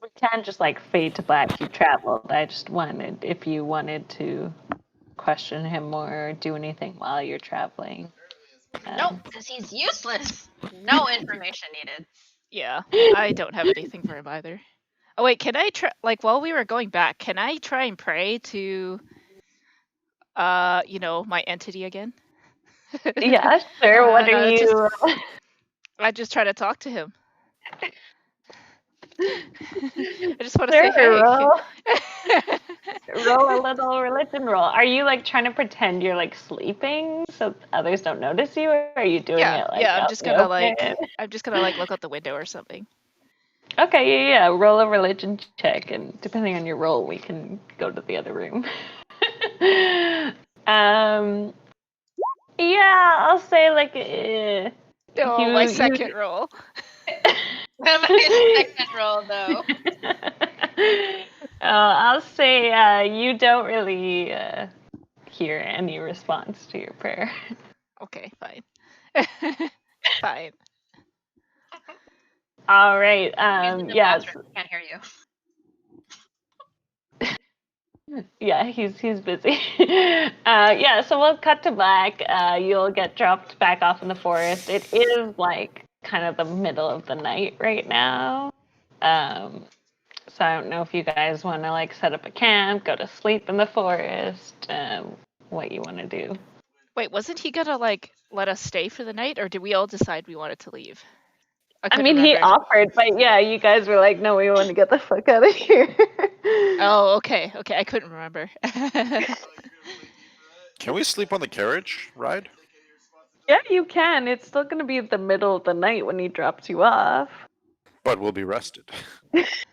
We can't just like fade to black. You traveled. I just wondered if you wanted to question him more or do anything while you're traveling. Nope, because he's useless. No information needed. Yeah, I don't have anything for him either. Oh wait, can I try? Like while we were going back, can I try and pray to, my entity again? Yeah, sure. What are you? I just try to talk to him. I just want to say, Sure, hey. roll a little religion roll. Are you like trying to pretend you're like sleeping so others don't notice you, or are you doing it like I'm out just in the gonna open? look out the window or something. Okay, yeah. Roll a religion check, and depending on your roll, we can go to the other room. Yeah, I'll say like. My second roll. My second roll, though. I'll say you don't really hear any response to your prayer. Okay, fine. Fine. All right. Yes. Can't hear you. Yeah, he's busy. Yeah, so we'll cut to black. You'll get dropped back off in the forest. It is like kind of the middle of the night right now. So I don't know if you guys want to like set up a camp, go to sleep in the forest, what you want to do. Wait, wasn't he gonna like let us stay for the night, or did we all decide we wanted to leave? I mean, he offered, but yeah, you guys were like, no, we want to get the fuck out of here. Oh, okay. I couldn't remember. Can we sleep on the carriage ride? Yeah, you can. It's still going to be the middle of the night when he drops you off. But we'll be rested. It's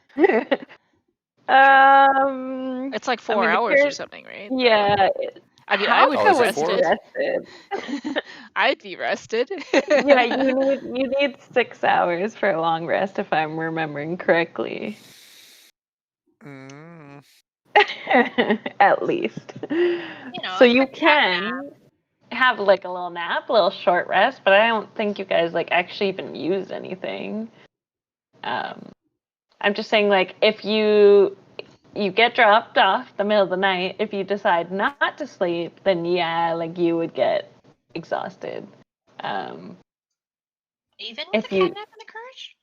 like 4 hours or something, right? Yeah. I mean, I would be rested. I'd be rested. Yeah, you need 6 hours for a long rest, if I'm remembering correctly. At least. So you can have like a little nap, a little short rest, but I don't think you guys like actually even use anything. I'm just saying, like, if you get dropped off the middle of the night, if you decide not to sleep, then yeah, like you would get exhausted. Even with the cat nap in the carriage?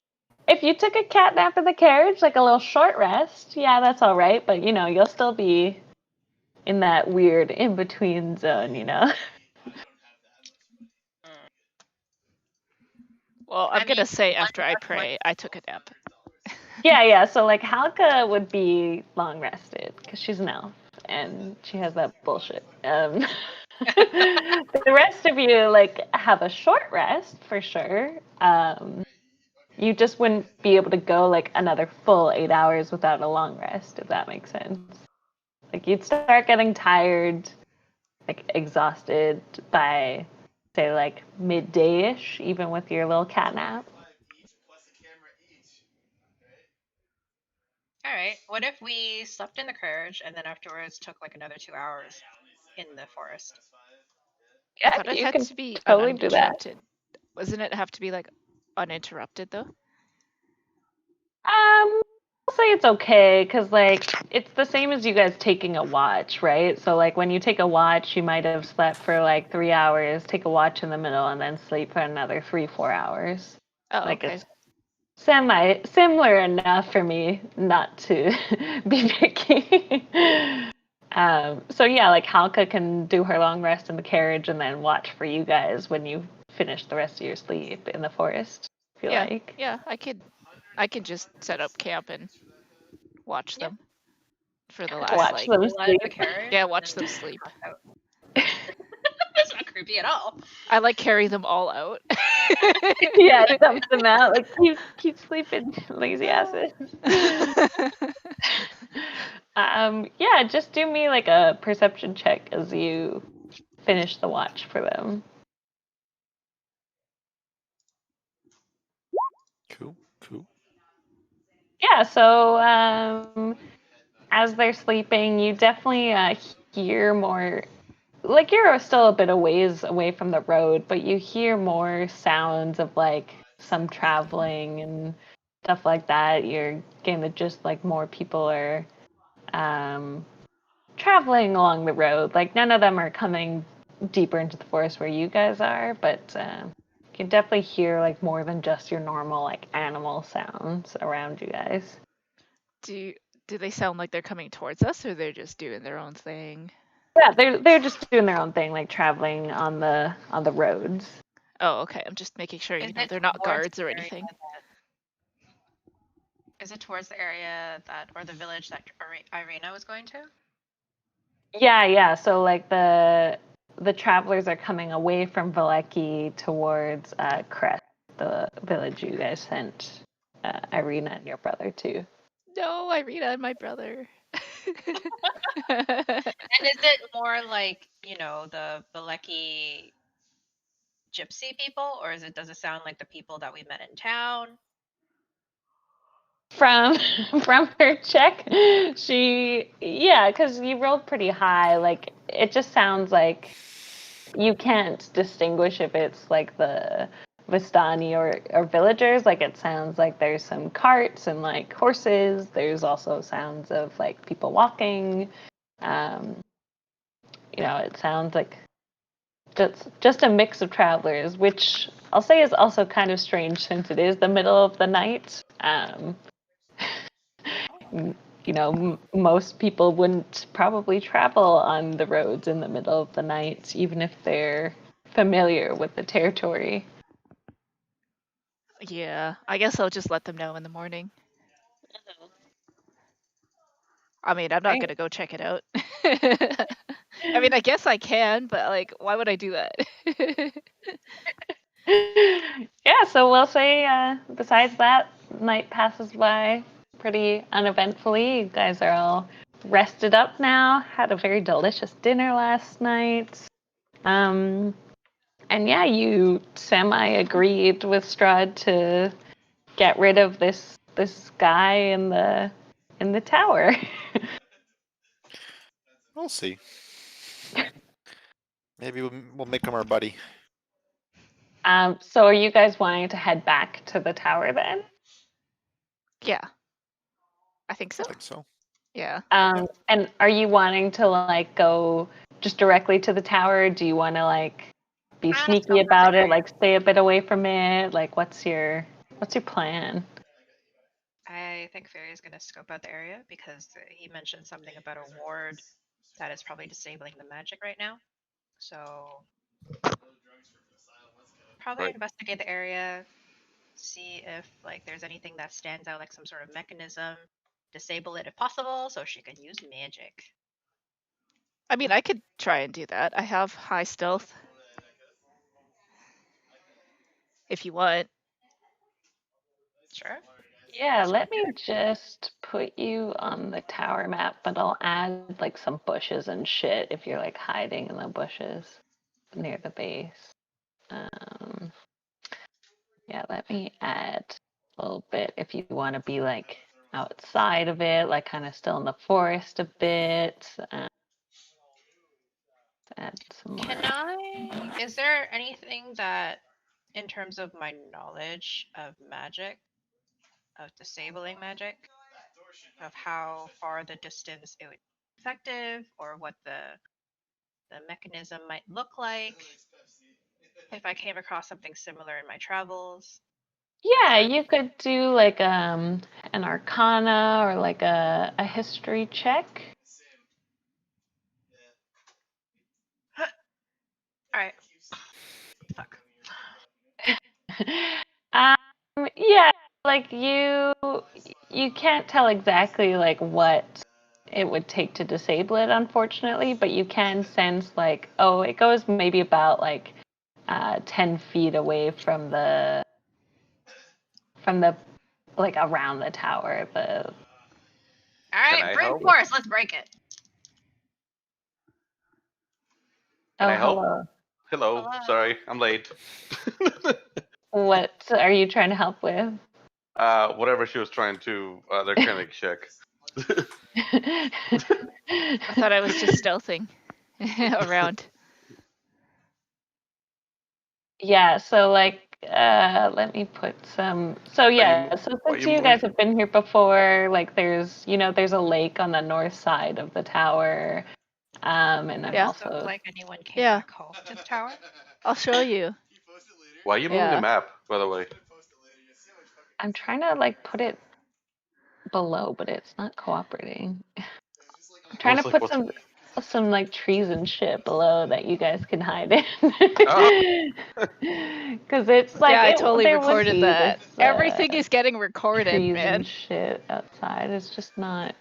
If you took a cat nap in the carriage, like a little short rest, yeah, that's all right. But you'll still be in that weird in between zone, Well, I'm gonna say after I pray, I took a nap. Yeah. So like Halka would be long rested because she's an elf and she has that bullshit. The rest of you like have a short rest for sure. You just wouldn't be able to go like another full 8 hours without a long rest, if that makes sense. Like you'd start getting tired, like exhausted by say like midday-ish, even with your little cat nap. All right. What if we slept in the carriage and then afterwards took like another 2 hours in the forest? Yeah, I thought it had to be totally do that. Doesn't it have to be like uninterrupted though? I'll say it's okay because like it's the same as you guys taking a watch, right? So like when you take a watch, you might have slept for like 3 hours, take a watch in the middle, and then sleep for another 3-4 hours. Oh, like okay. It's similar enough for me not to be picky. So yeah, like Halka can do her long rest in the carriage and then watch for you guys when you finish the rest of your sleep in the forest. If you like. Yeah, I could just set up camp and watch them for the last watch them sleep. Yeah, watch them sleep. That's not creepy at all. I like carry them all out. Yeah, dump them out. Like keep sleeping, lazy asses. Yeah, just do me like a perception check as you finish the watch for them. Cool. Yeah, so as they're sleeping, you definitely hear more. Like you're still a bit of ways away from the road, but you hear more sounds of like some traveling and stuff like that. You're getting the gist like more people are traveling along the road. Like none of them are coming deeper into the forest where you guys are, but you can definitely hear like more than just your normal like animal sounds around you guys. Do they sound like they're coming towards us, or they're just doing their own thing? Yeah, they're just doing their own thing, like traveling on the roads. Oh, okay. I'm just making sure Is it they're not towards guards the or area anything. Is it towards the area or the village that Irina was going to? Yeah. So like the travelers are coming away from Valeki towards Crest, the village you guys sent Irina and your brother to. No, Irina and my brother. And is it more like, the Baleki gypsy people, or does it sound like the people that we met in town? From her check, because you rolled pretty high. Like it just sounds like you can't distinguish if it's like the Vistani or villagers. Like it sounds like there's some carts and like horses. There's also sounds of like people walking. It sounds like just a mix of travelers, which I'll say is also kind of strange since it is the middle of the night. Most people wouldn't probably travel on the roads in the middle of the night, even if they're familiar with the territory. Yeah, I guess I'll just let them know in the morning. I mean, I'm not gonna go check it out. I mean, I guess I can, but like, why would I do that? Yeah, so we'll say besides that, night passes by pretty uneventfully. You guys are all rested up now, had a very delicious dinner last night. And yeah, you semi-agreed with Strahd to get rid of this guy in the tower. We'll see. Maybe we'll make him our buddy. So are you guys wanting to head back to the tower then? Yeah, I think so. I think so. Yeah. And are you wanting to like go just directly to the tower? Do you want to like be sneaky about it, like stay a bit away from it? Like what's your plan? I think Fairy is going to scope out the area because he mentioned something about a ward that is probably disabling the magic right now. So probably investigate the area, see if like there's anything that stands out, like some sort of mechanism, disable it if possible, so she can use magic. I mean, I could try and do that. I have high stealth. If you want. Sure. Yeah, let me just put you on the tower map, but I'll add like some bushes and shit if you're like hiding in the bushes near the base. Yeah, let me add a little bit if you want to be like outside of it, like kind of still in the forest a bit. Add some more. Is there anything that, in terms of my knowledge of magic, of disabling magic, of how far the distance it would be effective, or what the mechanism might look like, if I came across something similar in my travels? Yeah, you could do like an arcana or like a history check. All right. Fuck. Yeah, like you can't tell exactly like what it would take to disable it, unfortunately, but you can sense like, oh, it goes maybe about like 10 feet away from the like around the tower. All right, brute force, let's break it. Can I help? Hello. Hello. Sorry, I'm late. What are you trying to help with? Whatever she was trying to, they're trying to check. I thought I was just stealthing around. Yeah, so like let me put some. So yeah, so why since you you move- guys have been here before, like there's a lake on the north side of the tower, and I'm Yeah. So also like anyone came Yeah. back home to the tower. I'll show you. Why are you moving Yeah. the map, by the way? I'm trying to like put it below, but it's not cooperating. I'm trying to was like, put what? some like trees and shit below that you guys can hide in. Because it's like Yeah, I totally there would recorded be that. this, Everything is getting recorded, trees man. and shit outside. It's just not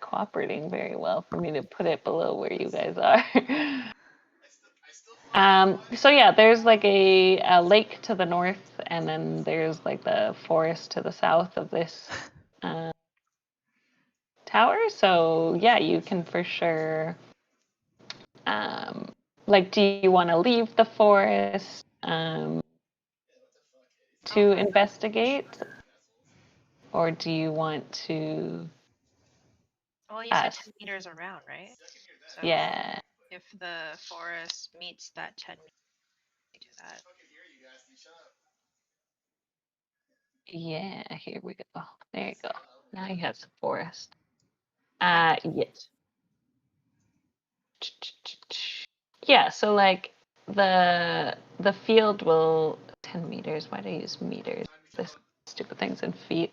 cooperating very well for me to put it below where you guys are. So yeah, there's like a lake to the north, and then there's like the forest to the south of this tower. So yeah, you can for sure. Like, do you want to leave the forest to investigate, or do you want to? Well, you said 10 meters around, right? So Yeah. if the forest meets that 10 meters, we do that. Yeah, here we go. There you go. Now you have some forest. Thank Yes. Yeah, so like the field will 10 meters. Why do I use meters? This stupid thing's in feet.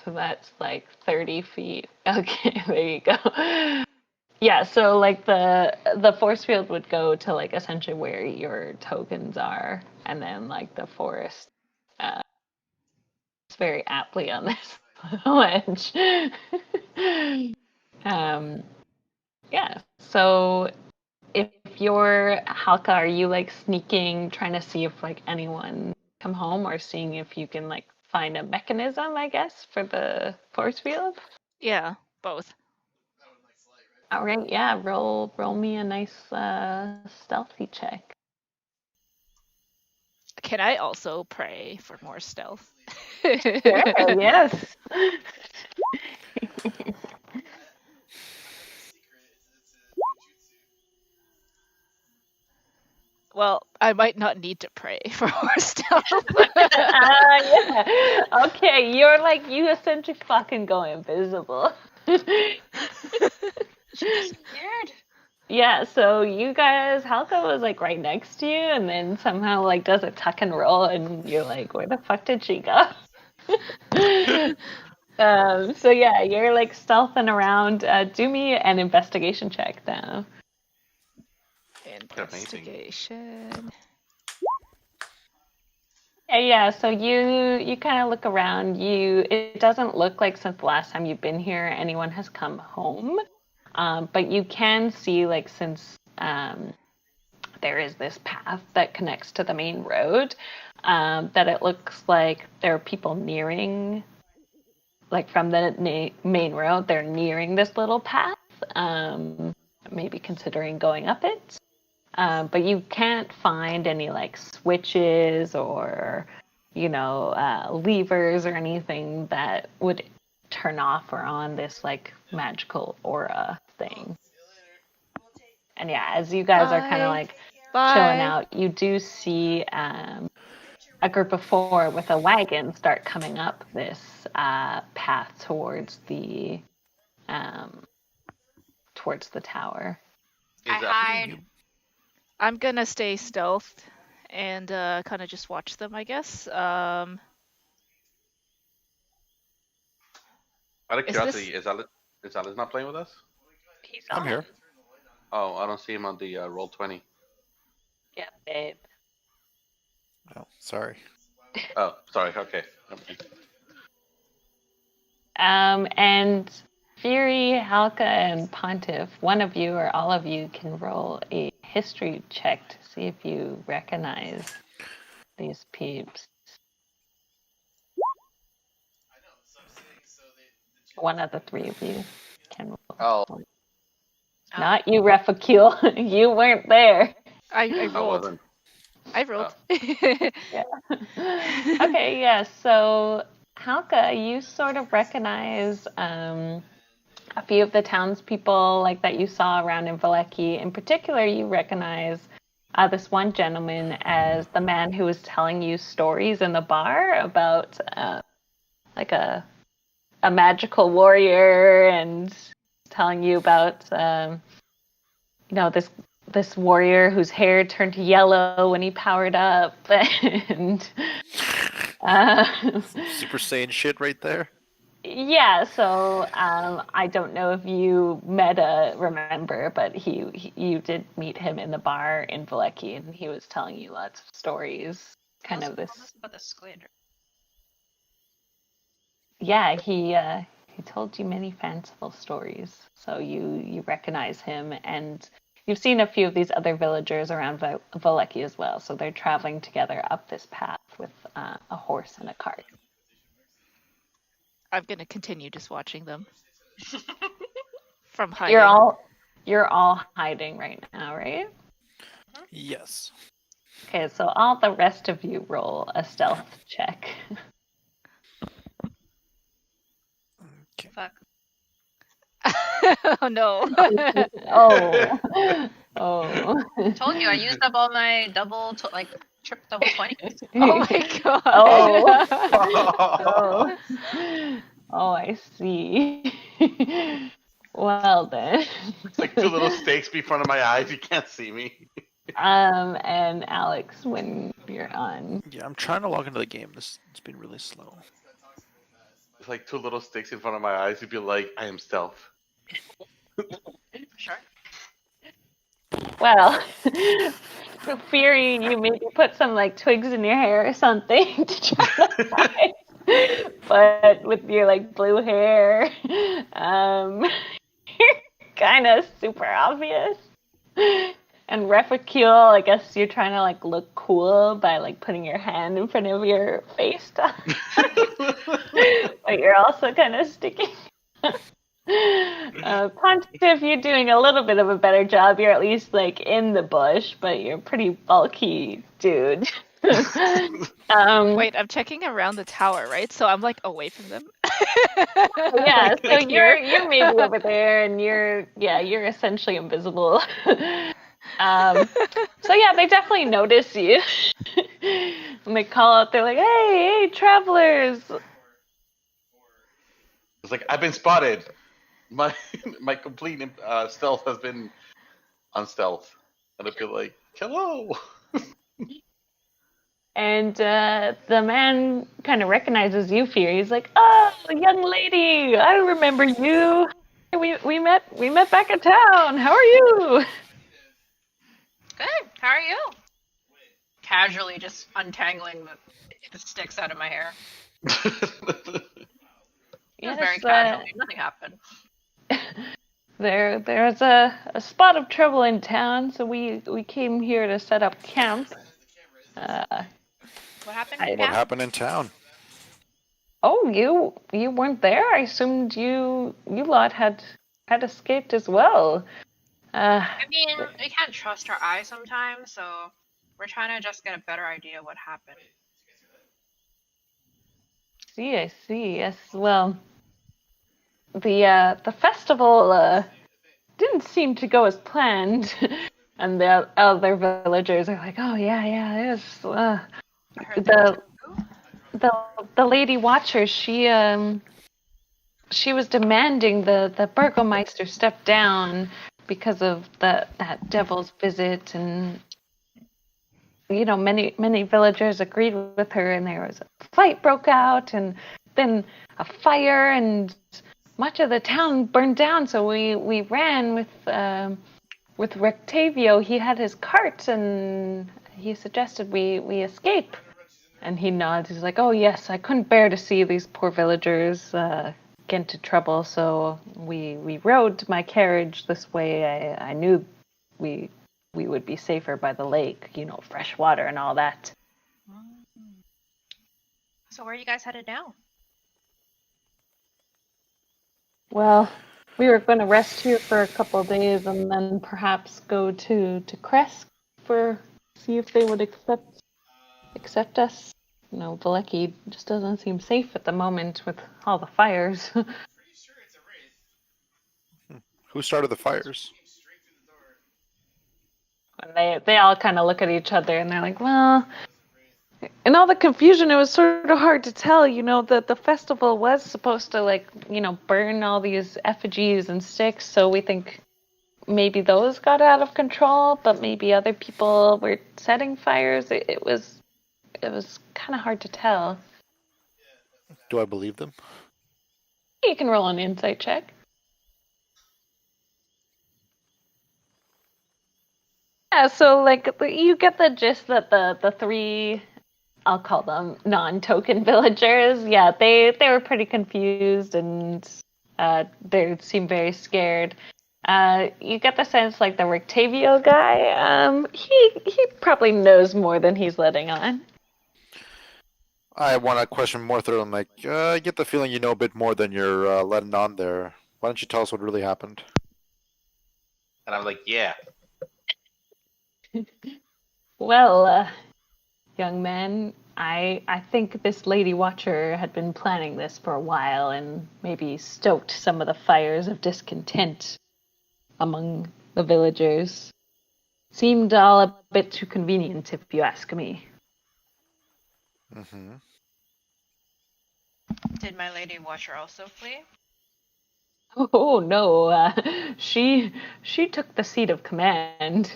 So that's like 30 feet. Okay, there you go. Yeah, so like the force field would go to like essentially where your tokens are, and then like the forest it's very aptly on this ledge. Yeah, so if you're Halka, are you like sneaking, trying to see if like anyone come home, or seeing if you can like find a mechanism, I guess, for the force field? Yeah, both. All right, yeah, roll me a nice stealthy check. Can I also pray for more stealth? Sure, yes. Well, I might not need to pray for more stealth. Yeah. Okay, you're like, you essentially fucking go invisible. Weird. Yeah, so you guys, Halka was like right next to you, and then somehow like does a tuck and roll, and you're like, where the fuck did she go? So yeah, you're like stealthing around. Do me an investigation check now. Investigation. Yeah, so you kind of look around. It doesn't look like since the last time you've been here anyone has come home. But you can see like since there is this path that connects to the main road, that it looks like there are people nearing, like from the main road, they're nearing this little path, maybe considering going up it. But you can't find any like switches or, levers or anything that would turn off or on this like magical aura thing. And yeah, as you guys are kind of like chilling out, you do see a group of 4 with a wagon start coming up this path towards the tower. I hide. I'm gonna stay stealthed and kind of just watch them, I guess. Out of curiosity, is Alice not playing with us? I'm here. Oh, I don't see him on the roll 20. Yeah, babe. Oh, sorry. Oh, sorry. Okay. And Fury, Halka, and Pontiff, one of you or all of you can roll a history check to see if you recognize these peeps. One of the 3 of you can roll. Oh, Not you, Refacule. You weren't there. I I rolled. wasn't. I rolled. Yeah. Okay, yeah. So, Halka, you sort of recognize a few of the townspeople like that you saw around in Valeki. In particular, you recognize this one gentleman as the man who was telling you stories in the bar about like a magical warrior, and telling you about this warrior whose hair turned yellow when he powered up, and Super Saiyan shit right there. yeah. So I don't know if you remember, but you did meet him in the bar in Vlecki, and he was telling you lots of stories. Kind of this. About the squid. Yeah, he told you many fanciful stories, so you recognize him, and you've seen a few of these other villagers around Vlecki as well. So they're traveling together up this path with a horse and a cart. I'm gonna continue just watching them from hiding. You're all hiding right now, right? Yes. Okay, so all the rest of you roll a stealth check. Okay. Fuck. Oh no. Oh. Told you I used up all my trip double 20s. Oh my god. Oh. Oh, I see. Well then. It's like two little stakes in front of my eyes. You can't see me. And Alex, when you're on. Yeah, I'm trying to log into the game. It's been really slow. It's like two little sticks in front of my eyes. You'd be like, I am stealth. Sure. Well, Fury, you maybe put some like twigs in your hair or something to try to hide. But with your like blue hair, you're kind of super obvious. And Reficule, I guess you're trying to like look cool by like putting your hand in front of your face, but you're also kind of sticking. Pontiff, you're doing a little bit of a better job. You're at least like in the bush, but you're a pretty bulky dude. Wait, I'm checking around the tower, right? So I'm like away from them. Yeah, Like, so right here. you're maybe over there, and you're essentially invisible. So yeah, they definitely notice you. And they call out, they're like, hey, travelers. It's like, I've been spotted. My complete stealth has been unstealth. And I'd be like, hello. And the man kind of recognizes you, Fear. He's like, oh, young lady, I remember you. We met back in town. How are you? Good. How are you? Casually just untangling the sticks out of my hair. Yes, very casually. Nothing happened. There's a spot of trouble in town, so we came here to set up camp. What happened? What happened in town? Oh, you weren't there? I assumed you lot had escaped as well. I mean, we can't trust our eyes sometimes, so we're trying to just get a better idea of what happened. I see. Yes, well, the festival didn't seem to go as planned, and the other villagers are like, oh yeah, it was I heard the lady watcher. She was demanding the burgomeister step down because of that devil's visit, and many villagers agreed with her, and there was a fight broke out, and then a fire, and much of the town burned down. So we ran with Rectavio. He had his cart, and he suggested we escape. And he nods. He's like, "Oh yes, I couldn't bear to see these poor villagers get into trouble, so we rode my carriage this way. I knew we would be safer by the lake, fresh water and all that." So where are you guys headed now? Well, we were going to rest here for a couple of days and then perhaps go to Kresk see if they would accept us. Vlecki just doesn't seem safe at the moment with all the fires. Who started the fires? And they all kind of look at each other and they're like, well, in all the confusion, it was sort of hard to tell. That the festival was supposed to burn all these effigies and sticks. So we think maybe those got out of control, but maybe other people were setting fires. It was kind of hard to tell. Do I believe them? You can roll an insight check. Yeah, so you get the gist that the three, I'll call them non-token villagers, yeah, they were pretty confused and they seem very scared. You get the sense the Rictavio guy, he probably knows more than he's letting on. I want to question more thoroughly. I'm like, I get the feeling you know a bit more than you're letting on there. Why don't you tell us what really happened? And I'm like, yeah. Well, young man, I think this Lady Watcher had been planning this for a while and maybe stoked some of the fires of discontent among the villagers. Seemed all a bit too convenient, if you ask me. Mm-hmm. Did my lady watcher also flee? Oh no, she took the seat of command.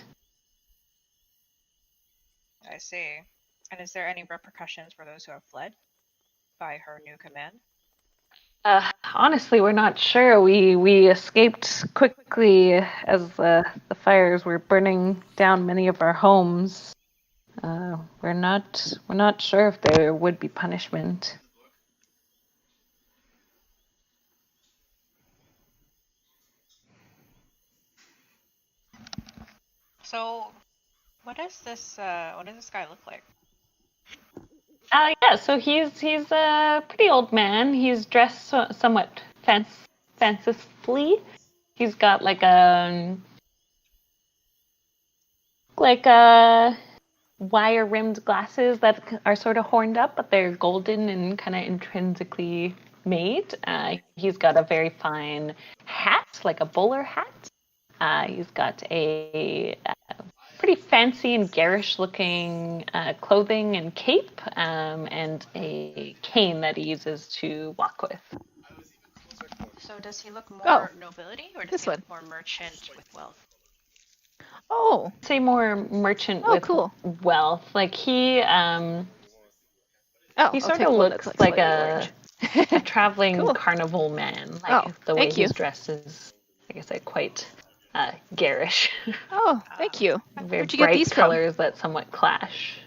I see. And is there any repercussions for those who have fled by her new command? Honestly, we're not sure. We escaped quickly as the fires were burning down many of our homes. We're not sure if there would be punishment. So, what does this guy look like? Yeah. So he's a pretty old man. He's dressed somewhat fancifully. He's got like wire-rimmed glasses that are sort of horned up, but they're golden and kind of intrinsically made. He's got a very fine hat, like a bowler hat. He's got a pretty fancy and garish-looking clothing and cape, and a cane that he uses to walk with. So does he look more nobility, or does this he one. look more merchant with wealth? Oh, Say more merchant with cool. wealth. Like he Oh, he I'll sort take of one looks that's like slightly a traveling Cool. carnival man. Oh, The way thank you. he's dressed is, like I said, quite garish. Oh, thank you. Very Where'd you get bright these from? colors that somewhat clash.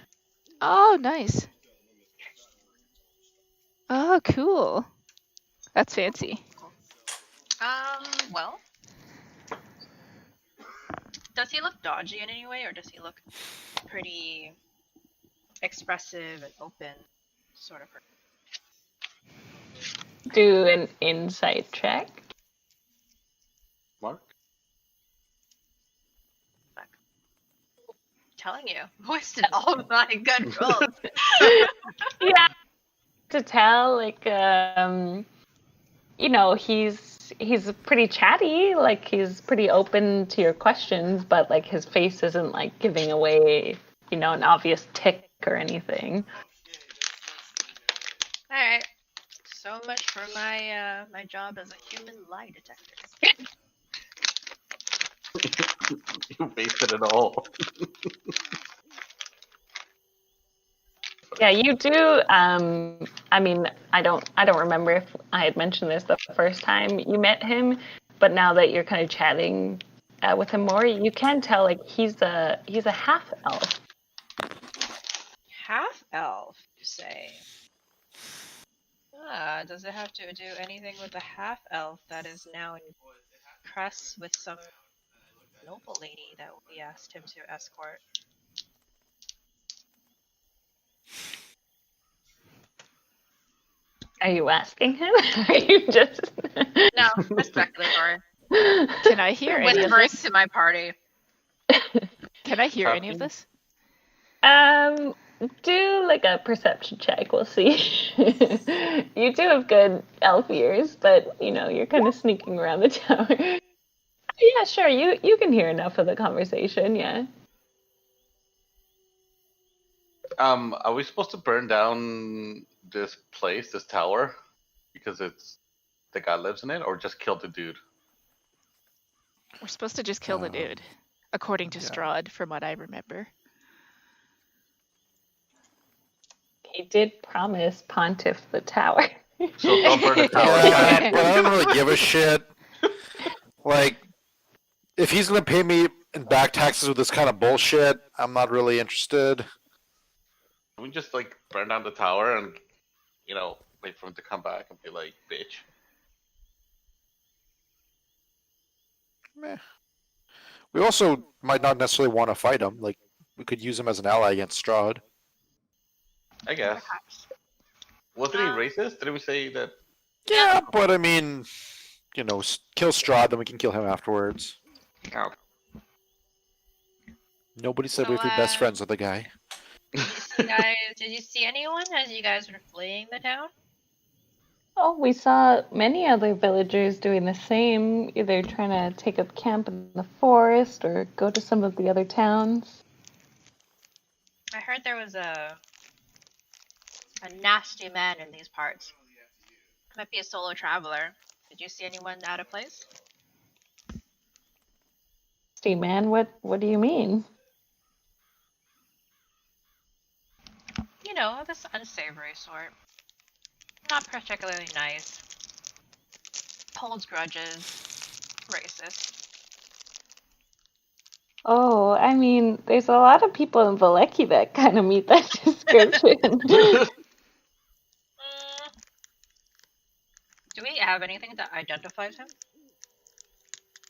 Oh, nice. Oh, cool. That's fancy. Well, does he look dodgy in any way, or does he look pretty expressive and open, sort of? Do an insight check. Mark? Telling you, wasted all my good rolls. Yeah, to tell, he's pretty chatty, he's pretty open to your questions, but his face isn't giving away, an obvious tick or anything. All right. So much for my my job as a human lie detector. You wasted it all. Yeah, you do. I mean, I don't remember if I had mentioned this the first time you met him, but now that you're kind of chatting with him more, you can tell he's a half elf. Half elf, you say? Does it have to do anything with the half elf that is now in press with some noble lady that we asked him to escort? Are you asking him? Are you just? No, that's speculatory. Can I hear any of Whispering this? to my party. Can I hear any of this? Do a perception check. We'll see. You do have good elf ears, but you're kind of sneaking around the tower. Yeah, sure. You can hear enough of the conversation. Yeah. Are we supposed to burn down this place, this tower, because it's the guy lives in it, or just kill the dude? We're supposed to just kill the dude, according to Strahd, from what I remember. He did promise Pontiff the tower. So don't burn the tower. Yeah, but I don't really give a shit. Like, if he's gonna pay me in back taxes with this kind of bullshit, I'm not really interested. Can we just like burn down the tower and, wait for him to come back and be like, bitch? Meh. We also might not necessarily want to fight him. Like, we could use him as an ally against Strahd. I guess. Perhaps. Wasn't he racist? Didn't we say that? Yeah, but I mean, kill Strahd, then we can kill him afterwards. Oh. Nobody said So, we have to be best friends with the guy. Did you see anyone as you guys were fleeing the town? Oh, we saw many other villagers doing the same, either trying to take up camp in the forest or go to some of the other towns. I heard there was a nasty man in these parts. Might be a solo traveler. Did you see anyone out of place? Steve, man, what do you mean? You know, this unsavory sort. Not particularly nice. Holds grudges. Racist. Oh, I mean, there's a lot of people in Valeki that kind of meet that description. Mm. Do we have anything that identifies him?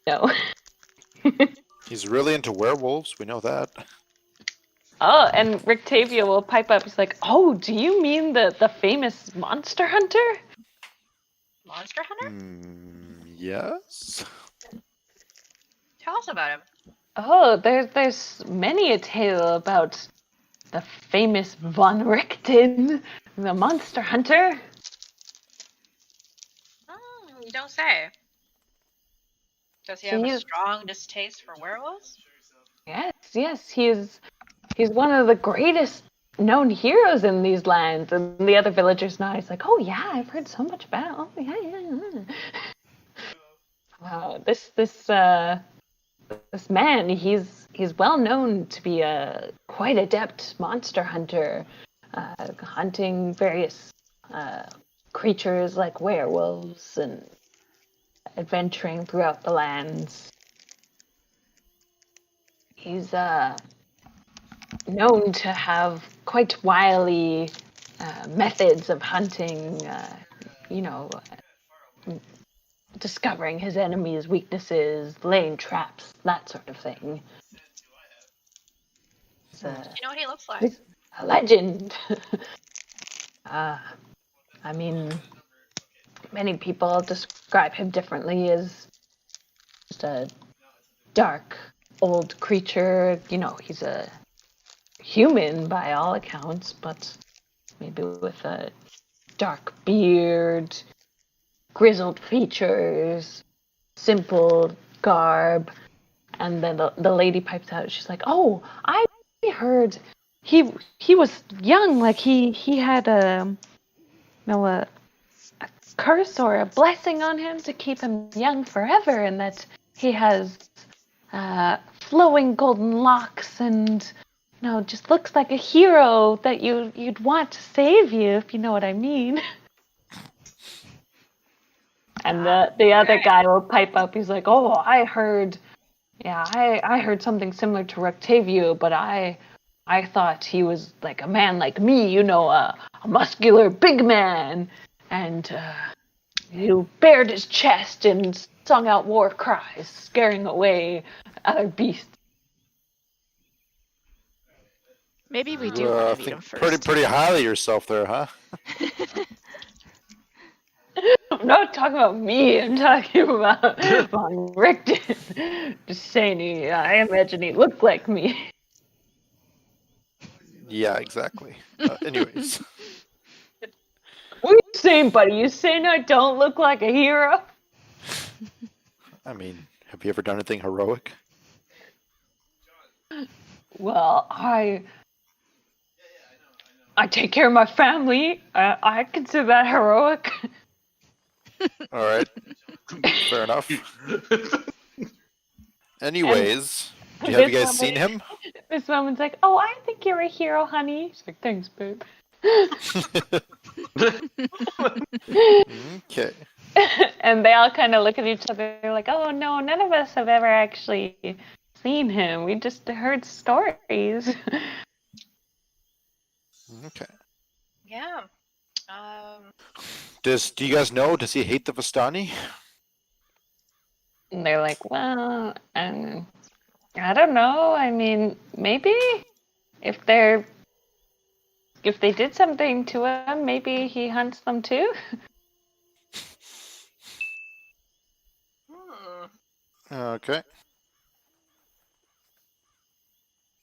No. He's really into werewolves, we know that. Oh, and Rictavia will pipe up. He's like, "Oh, do you mean the famous monster hunter?" Monster Hunter? Yes? Tell us about him. Oh, there's many a tale about the famous Von Richten, the monster hunter. You don't say. Does he have a He's- strong distaste for werewolves? Yes, he's one of the greatest known heroes in these lands. And the other villagers nod. He's like, "Oh yeah, I've heard so much about. Oh yeah." Wow, this man, he's well known to be a quite adept monster hunter, hunting various creatures like werewolves and adventuring throughout the lands. He's known to have quite wily methods of hunting, discovering his enemies' weaknesses, laying traps, that sort of thing. He's Do you know what he looks like? he's a legend. I mean, many people describe him differently as just a dark old creature. He's a human by all accounts, but maybe with a dark beard, grizzled features, simple garb. And then the lady pipes out. She's like, "Oh, I heard he was young, like he had a curse or a blessing on him to keep him young forever, and that he has flowing golden locks and just looks like a hero that you'd want to save you, if you know what I mean." And the other guy will pipe up. He's like, "Oh, I heard something similar to Rectavio, but I thought he was like a man like me, a muscular big man, and he bared his chest and sung out war cries, scaring away other beasts." Maybe we do You want to meet him think first. pretty highly of yourself there, huh? I'm not talking about me. I'm talking about Von Richten. Just saying, I imagine he looked like me. Yeah, exactly. Anyways. What are you saying, buddy? You saying I don't look like a hero? I mean, have you ever done anything heroic? Well, I I take care of my family. I consider that heroic. All right, fair enough. Anyways, have you guys seen him? This woman's like, "Oh, I think you're a hero, honey." She's like, "Thanks, babe." Okay. And they all kind of look at each other like, "Oh no, none of us have ever actually seen him. We just heard stories." Okay. Yeah. Do you guys know? Does he hate the Vistani? And they're like, "Well, I don't know. I mean, maybe if they did something to him, maybe he hunts them too." Okay.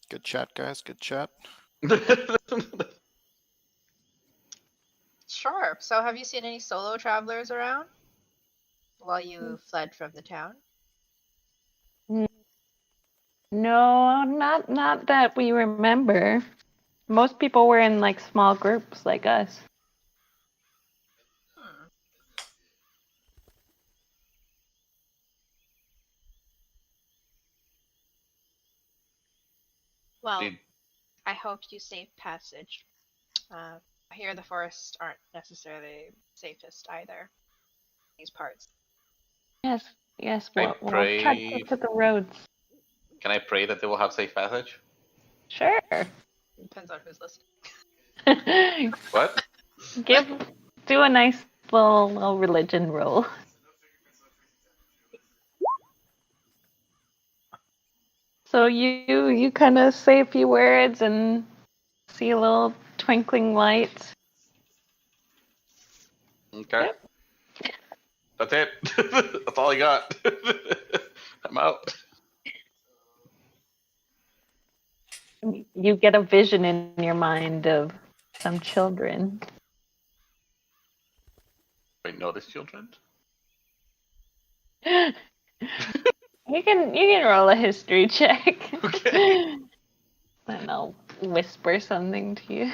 Good chat, guys. Good chat. Sure. So, have you seen any solo travelers around while you fled from the town? No, not that we remember. Most people were in like small groups like us. Hmm. Well, Did- I hope you safe passage. I hear the forests aren't necessarily safest either. These parts. Yes, yes. I We'll try to pray. keep to the roads. Can I pray that they will have safe passage? Sure. Depends on who's listening. What? Do a nice little religion roll. So you kind of say a few words and see a little twinkling light. Okay. Yep. That's it. That's all I got. I'm out. You get a vision in your mind of some children. Wait, notice children? You can roll a history check. Okay. And I'll whisper something to you.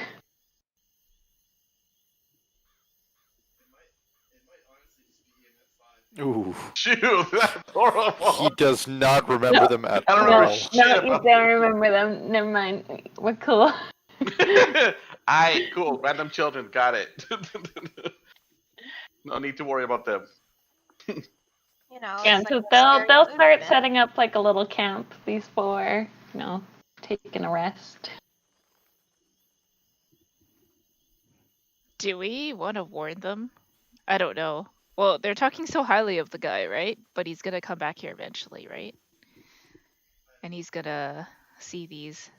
Ooh. Shoot, that's horrible. He does not remember them at I don't all. remember shit No, you about don't remember them. Never mind. We're cool. Aight, cool. Random children, got it. No need to worry about them. You know, Yeah, it's so like a scary they'll movie, start man. setting up like a little camp. These four, taking a rest. Do we want to warn them? I don't know. Well, they're talking so highly of the guy, right? But he's gonna come back here eventually, right? And he's gonna see these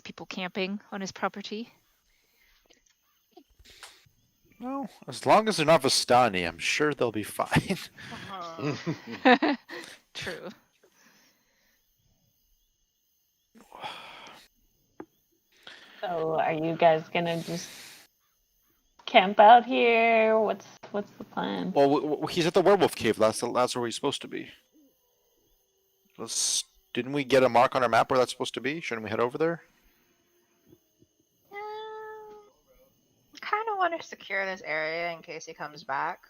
people camping on his property. No, as long as they're not Vistani, I'm sure they'll be fine. True. So, are you guys gonna just camp out here? What's the plan? Well, he's at the werewolf cave. That's where he's supposed to be. Didn't we get a mark on our map where that's supposed to be? Shouldn't we head over there? Kind of want to secure this area in case he comes back.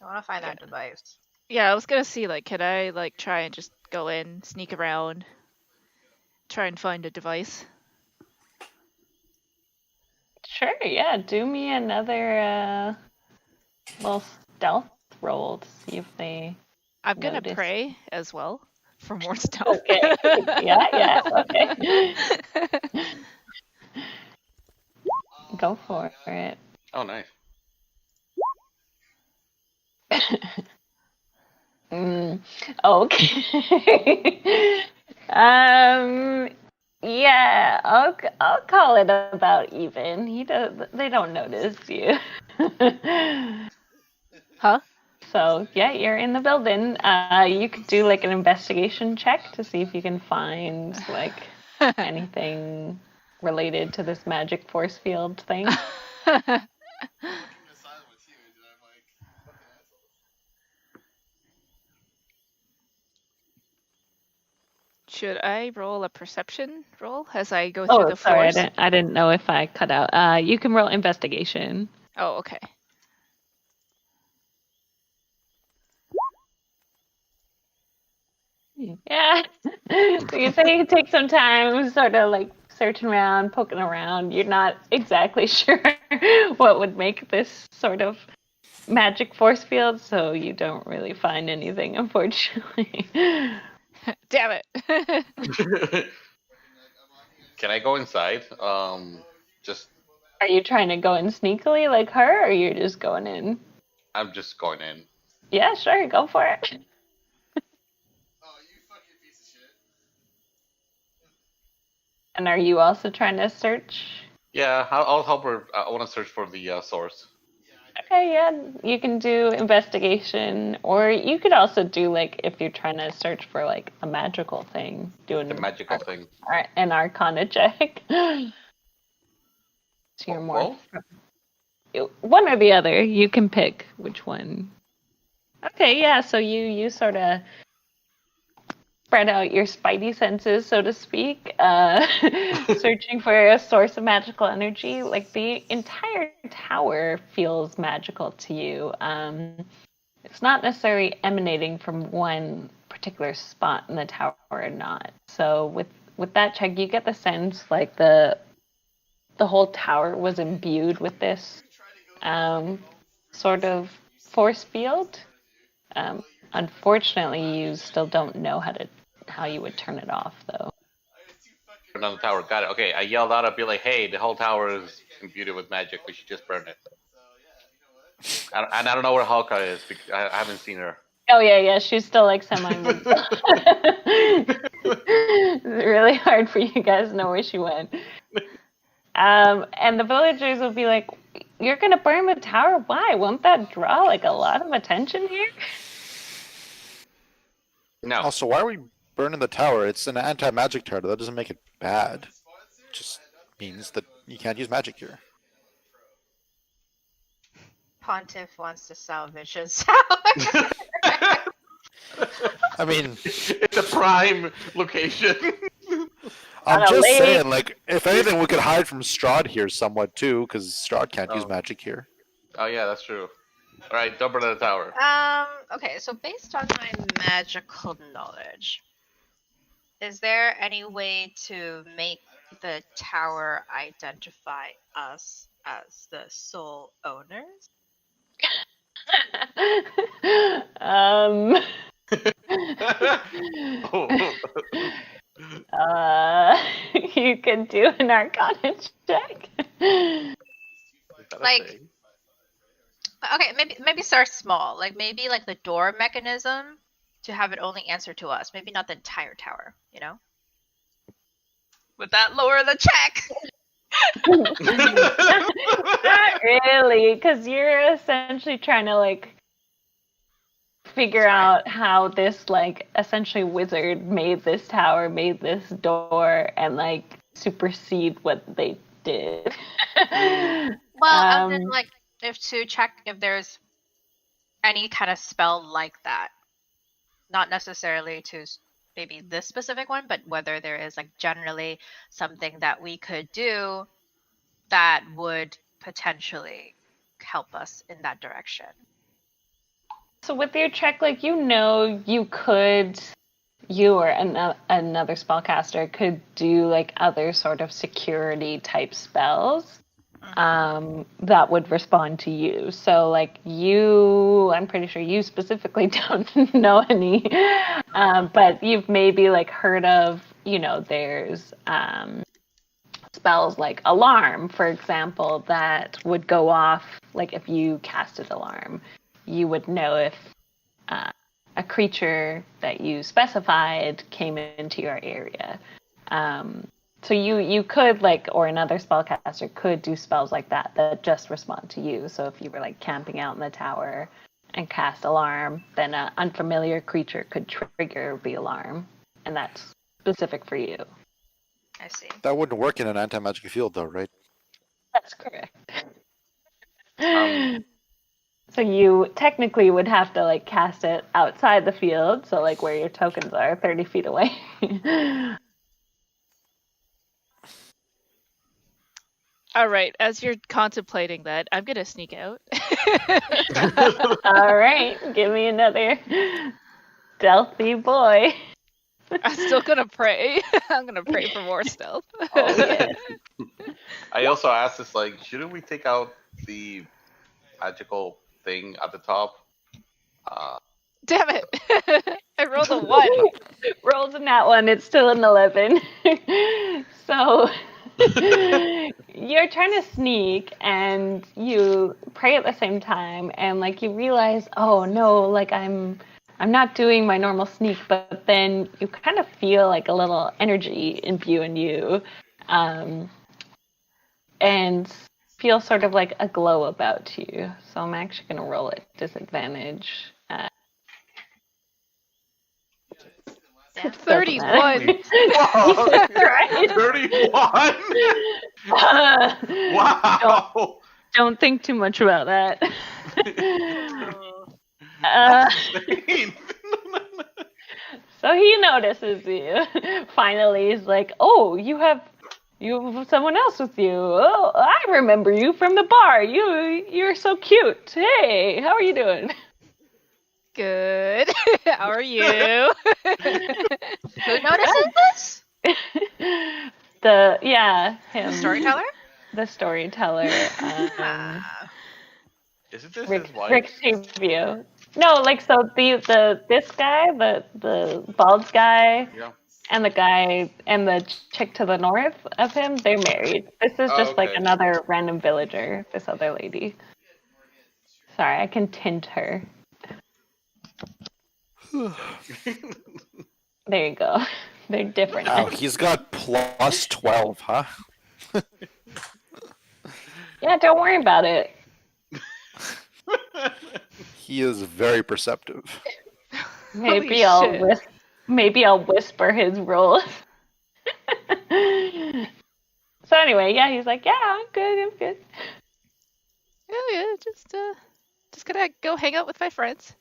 I want to find that device. Yeah, I was gonna see, like, can I, like, try and just go in, sneak around, try and find a device? Sure, yeah. Do me another little stealth roll to see if they. I'm gonna Notice. pray as well for more stealth. Okay. Yeah. Okay. Go for it. Oh, nice. Okay. Yeah, I'll call it about even. They don't notice you. Huh? So yeah, you're in the building. You could do like an investigation check to see if you can find like anything related to this magic force field thing. Should I roll a perception roll as I go through Oh, the sorry, floors? I didn't know if I cut out. You can roll investigation. Oh, okay. Yeah. So you say you take some time, sort of like searching around, poking around. You're not exactly sure what would make this sort of magic force field, so you don't really find anything, unfortunately. Damn it. Can I go inside? Just Are you trying to go in sneakily like her, or you're just going in? I'm just going in. Yeah, sure, go for it. And are you also trying to search? Yeah, I'll help her. I want to search for the source. Okay, yeah, you can do investigation, or you could also do like if you're trying to search for like a magical thing, doing The magical thing. an Arcana check. So you're more Both? one or the other. You can pick which one. Okay, yeah. So you sort of spread out your spidey senses, so to speak, searching for a source of magical energy. Like the entire tower feels magical to you. It's not necessarily emanating from one particular spot in the tower or not. So with that check, you get the sense like the whole tower was imbued with this sort of force field. Unfortunately, you still don't know how you would turn it off, though. Burn down the tower. Got it. Okay, I yelled out. I'd be like, "Hey, the whole tower is imbued with magic. We should just burn it." And I don't know where Halka is because I haven't seen her. Oh yeah, she's still like semi-moved. It's really hard for you guys to know where she went. And the villagers will be like, "You're gonna burn the tower? Why? Won't that draw like a lot of attention here?" No. Also, why are we burning the tower? It's an anti-magic tower. That doesn't make it bad. It just means that you can't use magic here. Pontiff wants to salvage his tower. I mean, It's a prime location. I'm On a just lake. saying, like, if anything, we could hide from Strahd here somewhat too, because Strahd can't use Oh. magic here. Oh yeah, that's true. All right, don't burn the tower. Okay, so based on my magical knowledge, is there any way to make the tower identify us as the sole owners? um, you can do an Arcana check. Like, okay, maybe start small. Like maybe like the door mechanism to have it only answer to us. Maybe not the entire tower. You know. Would that lower the check? Not really, because you're essentially trying to like figure out how this like essentially wizard made this tower, made this door, and like supersede what they did. Well, and then like if to check if there's any kind of spell like that, not necessarily to maybe this specific one, but whether there is like generally something that we could do that would potentially help us in that direction. So with your check, like you or another spellcaster could do like other sort of security type spells that would respond to you. So like I'm pretty sure you specifically don't know any, but you've maybe like heard of, there's spells like alarm, for example, that would go off like if you casted alarm. You would know if a creature that you specified came into your area. So you could or another spellcaster could do spells like that just respond to you. So if you were like camping out in the tower and cast alarm, then an unfamiliar creature could trigger the alarm, and that's specific for you. I see. That wouldn't work in an anti-magic field, though, right? That's correct. So you technically would have to like cast it outside the field, so like where your tokens are, 30 feet away. All right, as you're contemplating that, I'm gonna sneak out. All right, give me another stealthy boy. I'm still gonna pray. I'm gonna pray for more stealth. Oh yeah. I also asked this, like, shouldn't we take out the magical thing at the top? Damn it! I rolled a 1. Rolls in that one. It's still an 11. So you're trying to sneak and you pray at the same time, and like you realize, oh no, like I'm not doing my normal sneak, but then you kind of feel like a little energy imbuing you, and feel sort of like a glow about you. So I'm actually gonna roll at disadvantage. Damn. 31. Whoa, Right? 31? Wow. Don't think too much about that. That's insane. So he notices you. Finally, he's like, "Oh, you have someone else with you. Oh, I remember you from the bar. You're so cute. Hey, how are you doing?" Good. How are you? Who notices this? Him. The storyteller? The storyteller. Ah. Isn't this Rick his wife? Tavio. No, like so this guy, the bald guy, Yeah. and the guy and the chick to the north of him, they're married. This is Oh, just like okay. another random villager, this other lady. Sorry, I can tint her. There you go. They're different. Wow, he's got plus 12, huh? Yeah, don't worry about it. He is very perceptive. Maybe Holy shit. I'll whisper his roles. So anyway, yeah, he's like, yeah, I'm good. Yeah, just gonna go hang out with my friends.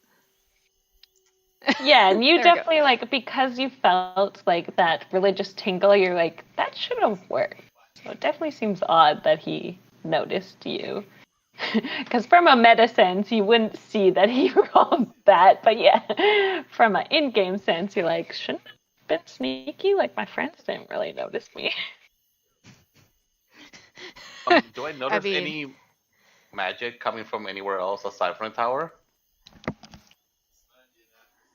Yeah, and you There we go. definitely like, because you felt like that religious tingle, you're like, that should have worked. So it definitely seems odd that he noticed you. Because from a meta sense, you wouldn't see that he rolled that, but yeah, from an in-game sense, you're like, shouldn't I have been sneaky? Like my friends didn't really notice me. Do I notice mean- any magic coming from anywhere else aside from the tower?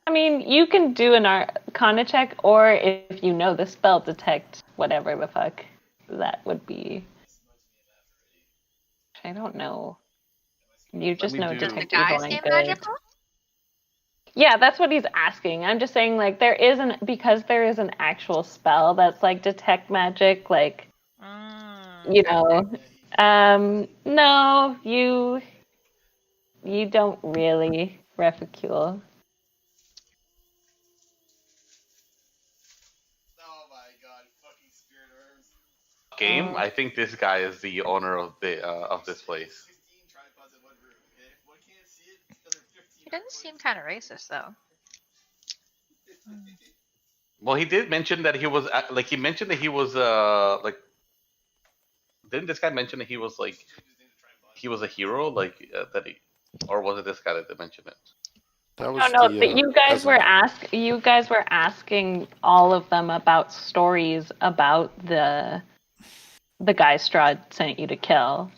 I mean, you can do an Arcana check, or if you know the spell detect, whatever the fuck that would be. I don't know. You just me know do- Does the detect guy evil and seem good. magical? Yeah, that's what he's asking. I'm just saying, like, because there is an actual spell that's like detect magic, like, you know. No, you don't really, Reficule. Game. I think this guy is the owner of this place. He doesn't seem kind of racist, though. Well, he did mention that he was like he mentioned that he was like. Didn't this guy mention that he was like he was a hero, like that he, or was it this guy that mentioned it? That was No, the you guys were asking all of them about stories about the guy Strahd sent you to kill.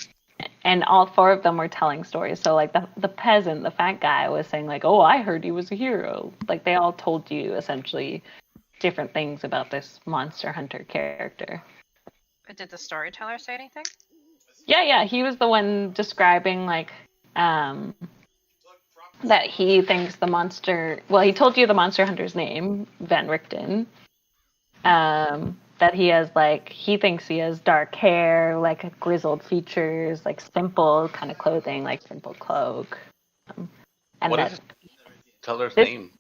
And all four of them were telling stories. So like the peasant, the fat guy, was saying like, "Oh, I heard he was a hero." Like they all told you essentially different things about this monster hunter character. But did the storyteller say anything? Yeah, he was the one describing like that he thinks the monster. Well, he told you the monster hunter's name, Van Richten. That he has like he thinks he has dark hair, like grizzled features, like simple kind of clothing, like simple cloak. And What that is Teller's this- name?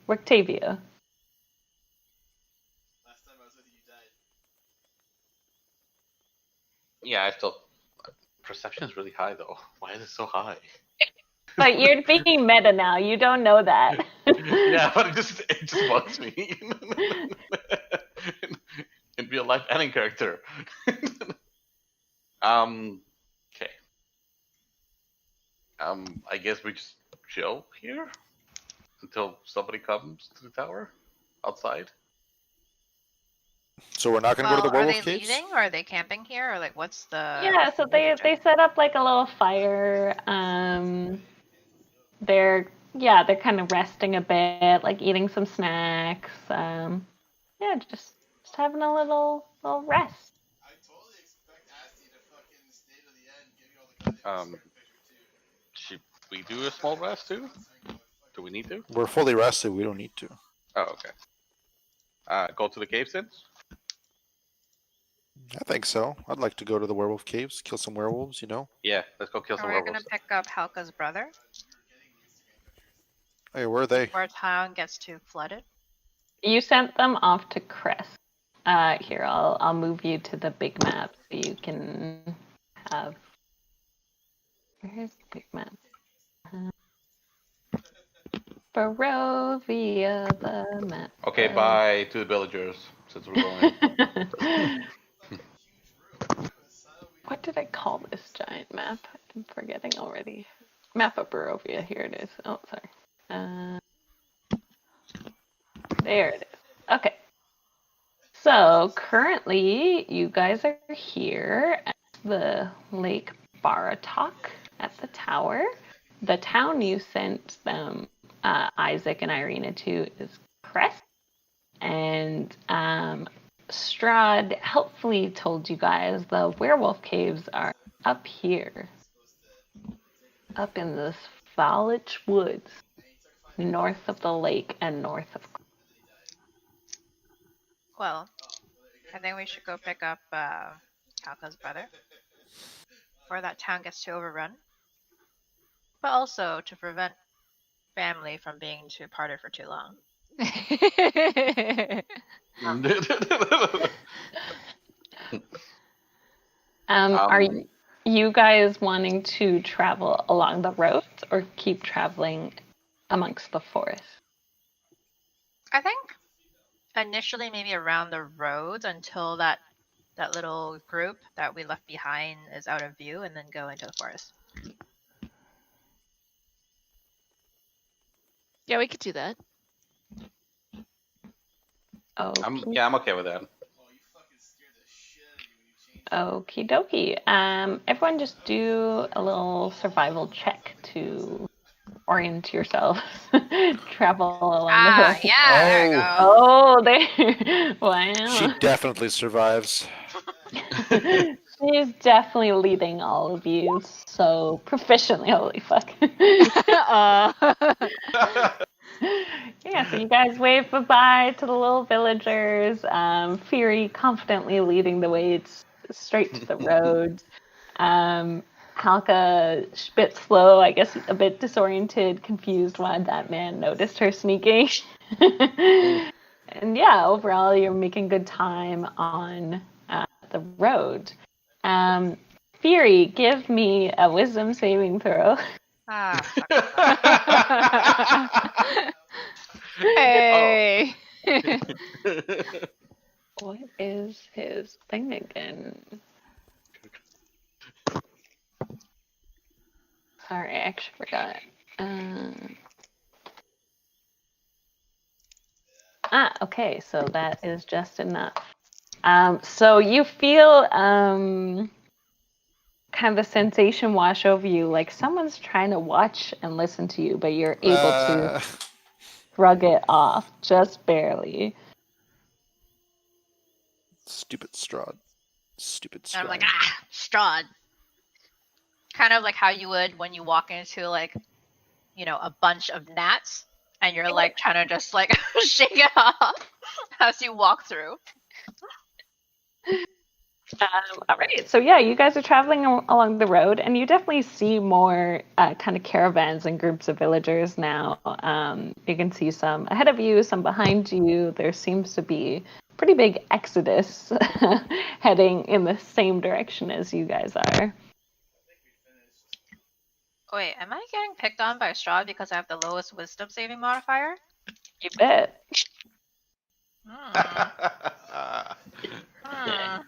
Rictavia. Yeah, I still perception is really high though. Why is it so high? But you're being meta now. You don't know that. Yeah, but it just bugs me. In real life and in character. Okay. I guess we just chill here until somebody comes to the tower outside. So we're not gonna go to Well, the are werewolf they caves? leaving or are they camping here or like what's the? Yeah, so they set up like a little fire. They're kind of resting a bit, like eating some snacks. Yeah, just having a little rest. Should we do a small rest too? Do we need to? We're fully rested. We don't need to. Oh, okay. Go to the caves then. I think so. I'd like to go to the werewolf caves, kill some werewolves. Yeah, let's go kill some Are we gonna werewolves. pick up Halka's brother Hey, where are they? before town gets too flooded? You sent them off to Crest. Here, I'll move you to the big map so you can have. Where's the big map? Barovia, the map. Okay, bye to the villagers since we're going. What did I call this giant map? I'm forgetting already. Map of Barovia. Here it is. Oh, sorry. There it is. Okay. So currently, you guys are here at the Lake Baratok at the tower. The town you sent them, Isaac and Irina, to is Crest. And Strahd helpfully told you guys the werewolf caves are up here. Up in the Svalich Woods, north of the lake and north of. Well, I think we should go pick up Halka's brother before that town gets too overrun. But also to prevent family from being too parted for too long. Are you guys wanting to travel along the roads or keep traveling amongst the forest? I think initially maybe around the roads until that little group that we left behind is out of view, and then go into the forest. Yeah, we could do that. Okay. I'm okay with that. Okie dokie. Everyone just do a little survival check to orient yourselves. Travel along the road. Yeah, there you go. Oh, there. Wow. She definitely survives. She's definitely leading all of you so proficiently. Holy fuck. Yeah, so you guys wave bye-bye to the little villagers. Fury confidently leading the way straight to the road. Halka, a bit slow, I guess a bit disoriented, confused why that man noticed her sneaking. And yeah, overall, you're making good time on the road. Fury, give me a wisdom saving throw. Hey. What is his thing again? Sorry, I actually forgot. Okay, so that is just enough. So you feel kind of a sensation wash over you, like someone's trying to watch and listen to you, but you're able to shrug it off just barely. Stupid Strahd. Stupid Strahd. And I'm like, Strahd. Kind of like how you would when you walk into like, a bunch of gnats and you're like trying to just like shake it off as you walk through. All right, so yeah, you guys are traveling along the road, and you definitely see more kind of caravans and groups of villagers now. You can see some ahead of you, some behind you. There seems to be a pretty big exodus heading in the same direction as you guys are. Wait, am I getting picked on by Strahd because I have the lowest wisdom saving modifier? You bet. Hmm. Hmm.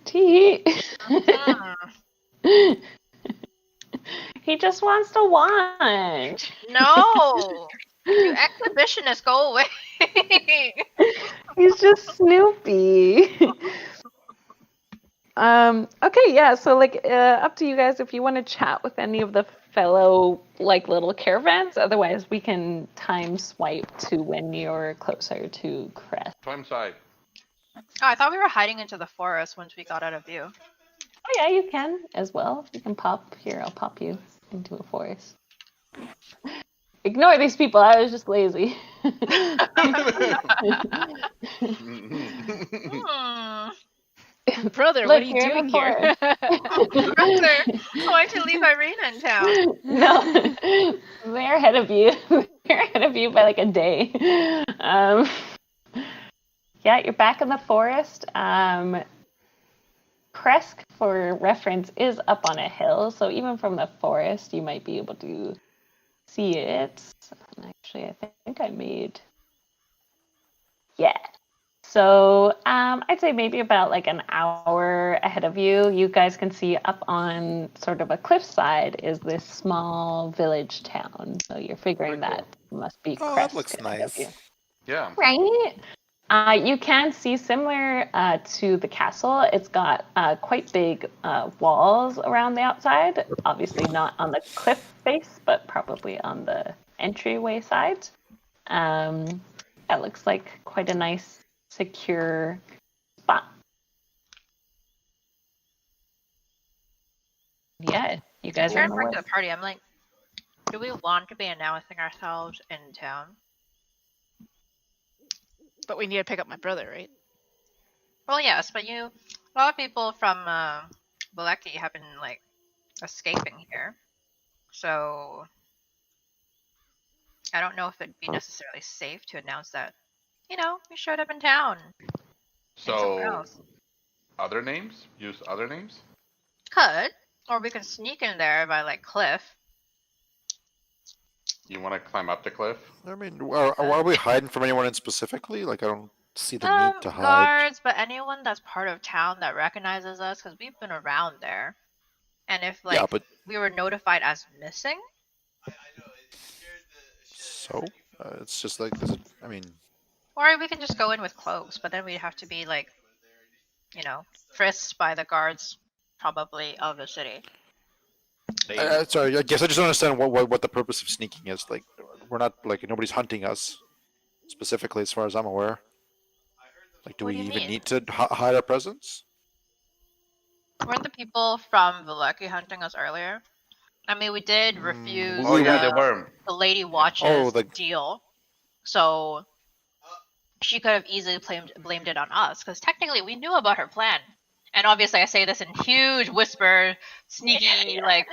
Tee. Hmm. He just wants to watch. No! You exhibitionists, go away! He's just Snoopy. Okay, yeah, so like up to you guys if you want to chat with any of the fellow like little caravans. Otherwise we can time swipe to when you're closer to Crest. Time side. Oh, I thought we were hiding into the forest once we got out of view. Oh yeah, you can as well. You can pop here, I'll pop you into a forest. Ignore these people, I was just lazy. Hmm. Brother, Look, what are you you're in doing the here? Brother, why don't you leave Irina in town? No, they're ahead of you. They're ahead of you by like a day. Yeah, you're back in the forest. Kresk, for reference, is up on a hill, so even from the forest, you might be able to see it. Actually, I think I made. Yeah. So I'd say maybe about like an hour ahead of you, you guys can see up on sort of a cliffside is this small village town. So you're figuring Pretty that must be Oh, that Kresk looks ahead of you. nice. Yeah. Right? You can see similar to the castle. It's got quite big walls around the outside. Obviously not on the cliff face, but probably on the entryway side. That looks like quite a nice, secure spot. Yeah, you guys are Here in the back woods. to the party, I'm like, do we want to be announcing ourselves in town? But we need to pick up my brother, right? Well, yes, but a lot of people from Valeki have been like escaping here, so I don't know if it'd be necessarily safe to announce that, we showed up in town. Somewhere So, else. other names? Use other names? Could, or we can sneak in there by like cliff. You want to climb up the cliff? I mean, are we hiding from anyone in specifically? Like, I don't see the need to hide. Guards, but anyone that's part of town that recognizes us, because we've been around there. And if like Yeah, but we were notified as missing, so it's just like, does it? I mean, or we can just go in with cloaks, but then we'd have to be like, frisked by the guards, probably of the city. sorry. I guess I just don't understand what the purpose of sneaking is. Like, we're not like nobody's hunting us specifically, as far as I'm aware. Like, do What we do you even mean? need to hide our presence? Weren't the people from Valeki hunting us earlier? I mean, we did refuse Oh yeah, they the were. Lady Watch's the deal, so she could have easily blamed it on us, because technically we knew about her plan. And obviously I say this in huge whisper, sneaky, like,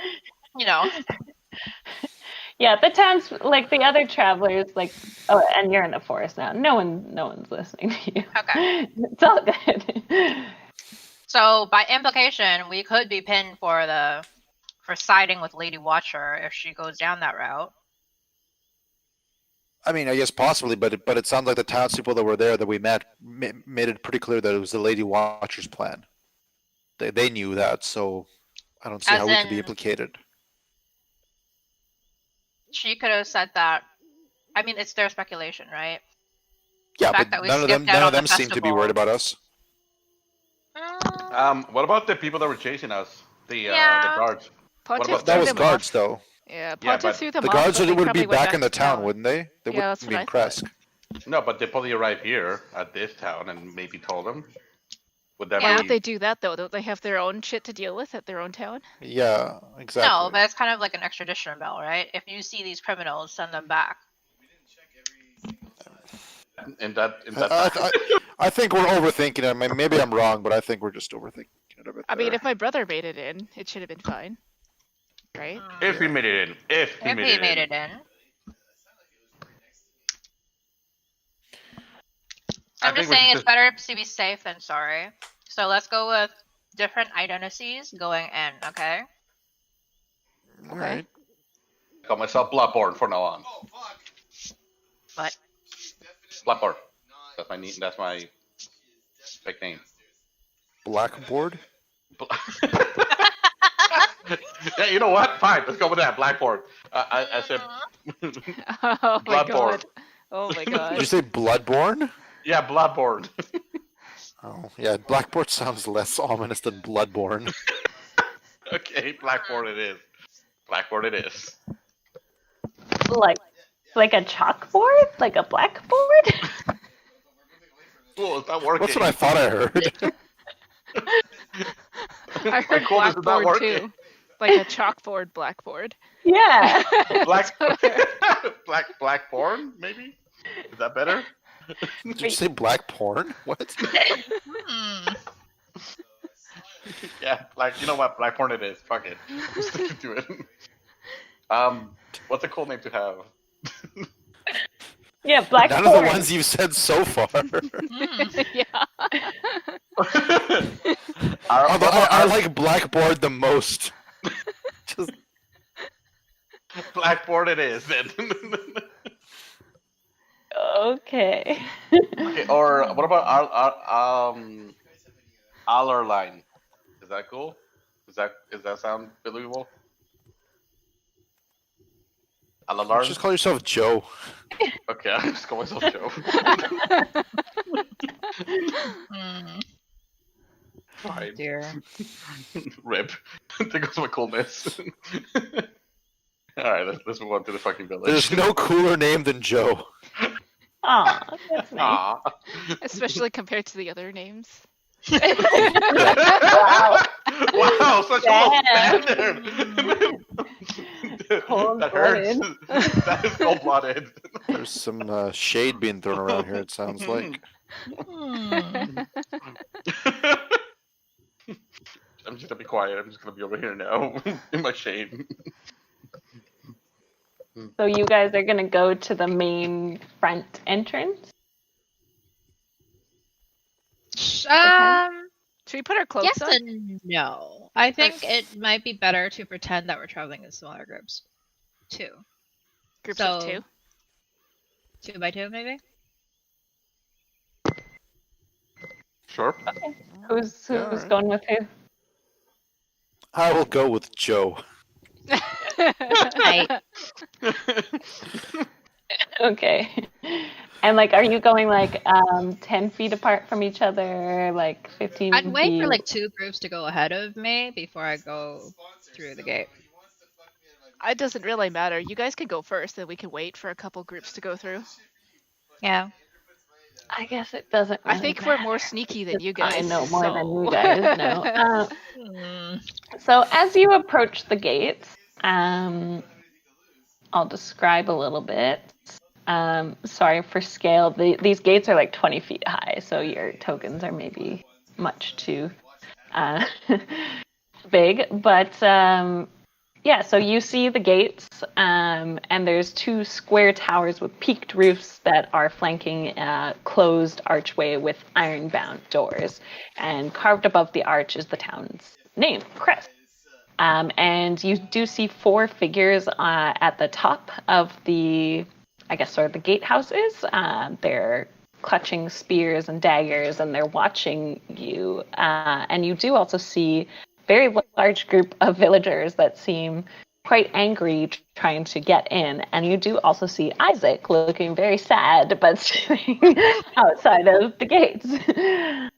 Yeah, the town's like the other travelers, like, oh, and you're in the forest now. No one's listening to you. Okay. It's all good. So by implication, we could be pinned for siding with Lady Watcher if she goes down that route. I mean, I guess possibly, but it sounds like the townspeople that were there that we met made it pretty clear that it was the Lady Watcher's plan. They knew that, so I don't see As how we could be in- implicated. She could have said that. I mean, it's their speculation, right? Yeah, fact but that we none of them skipped out on the seem to be worried festival. about us. What about the people that were chasing us? The guards. Pontiff about That threw was them guards, off. though. Yeah, Yeah, Pontiff but threw them The off. guards but they would probably be went back in the to town, wouldn't they? They Yeah, wouldn't that's be what in I thought. Kresk. No, but they probably arrived here at this town and maybe told them. Would that Why be? would they do that though? Don't they have their own shit to deal with at their own town? Yeah, exactly. No, but it's kind of like an extradition bill, right? If you see these criminals, send them back. In that I think we're overthinking it. I mean, maybe I'm wrong, but I think we're just overthinking it a bit. I mean, if my brother made it in, it should have been fine, right? If he made it in. If he made it in. I'm just saying it's better to be safe than sorry. So let's go with different identities going in, okay? All Okay. right. I call myself Bloodborne from now on. But Bloodborne. That's my fake name. Blackboard. Yeah, you know what? Fine, let's go with that. Blackboard. I said Oh my Bloodborne. god. Oh my Did you god. say Bloodborne? Yeah, Bloodborne. Oh, yeah. Blackboard sounds less ominous than Bloodborne. Okay, Blackboard it is. Blackboard it is. Like a chalkboard? Like a blackboard? Cool, it's not working. That's what I thought I heard. I heard cool, this is not blackboard working. too. Like a chalkboard blackboard. Yeah. Black, That's what I heard. Blackborn, maybe? Is that better? Did you say black porn? What? Yeah, you know what? Blackborn it is. Fuck it. I'm sticking to it. What's a cool name to have? Yeah, black None of porn. the ones you've said so far. Yeah. I like Blackboard the most. Just Blackboard it is then. Okay. Okay, or what about Allerline? Is that cool? Does that sound believable? Allerline? just call yourself Joe. Okay, I'll just call myself Joe. Fine. dear. Rip. There goes my coolness. Alright, let's move on to the fucking village. There's no cooler name than Joe. Aw, that's nice. Aw. Especially compared to the other names. Wow. Wow, such a low Damn. standard. That Cold-blooded. hurts. That is cold-blooded. There's some shade being thrown around here, it sounds like. I'm just gonna be quiet. I'm just gonna be over here now in my shade. So you guys are gonna go to the main front entrance? Should we put our clothes Yes on? and no. I think it might be better to pretend that we're traveling in smaller groups. 2. Groups of So- 2. 2 by 2, maybe? Sure. Who's Yeah, alright. going with who? I will go with Joe. Right. Okay. And like, are you going like 10 feet apart from each other, like 15 I'd wait feet? for like 2 groups to go ahead of me before I go through the gate. It doesn't really matter. You guys can go first, then we can wait for a couple groups to go through. Yeah. I guess it doesn't. I really think we're more matter. sneaky than you guys. I know more than so- you guys know. So as you approach the gates, I'll describe a little bit. Sorry for scale. These gates are like 20 feet high, so your tokens are maybe much too big. But yeah, so you see the gates, and there's 2 square towers with peaked roofs that are flanking a closed archway with iron-bound doors. And carved above the arch is the town's name, Crest. And you do see 4 figures at the top of the, I guess, sort of the gatehouses. They're clutching spears and daggers, and they're watching you. And you do also see a very large group of villagers that seem quite angry trying to get in. And you do also see Isaac looking very sad, but sitting outside of the gates.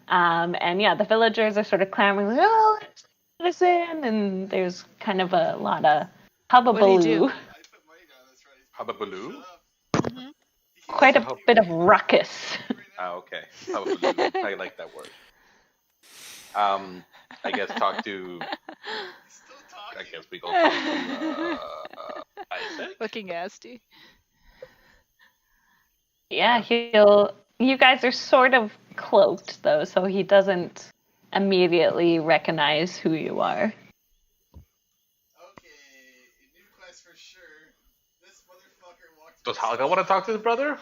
And yeah, the villagers are sort of clamoring, like, oh, let's let us in. And there's kind of a lot of What do you do? Hullabaloo? Quite a bit of ruckus. Ah, okay. Hullabaloo. I like that word. I guess talk to. I guess we go talk to Isaac. Looking nasty. Yeah, you guys are sort of cloaked though, so he doesn't immediately recognize who you are. Does Halga want to talk to his brother?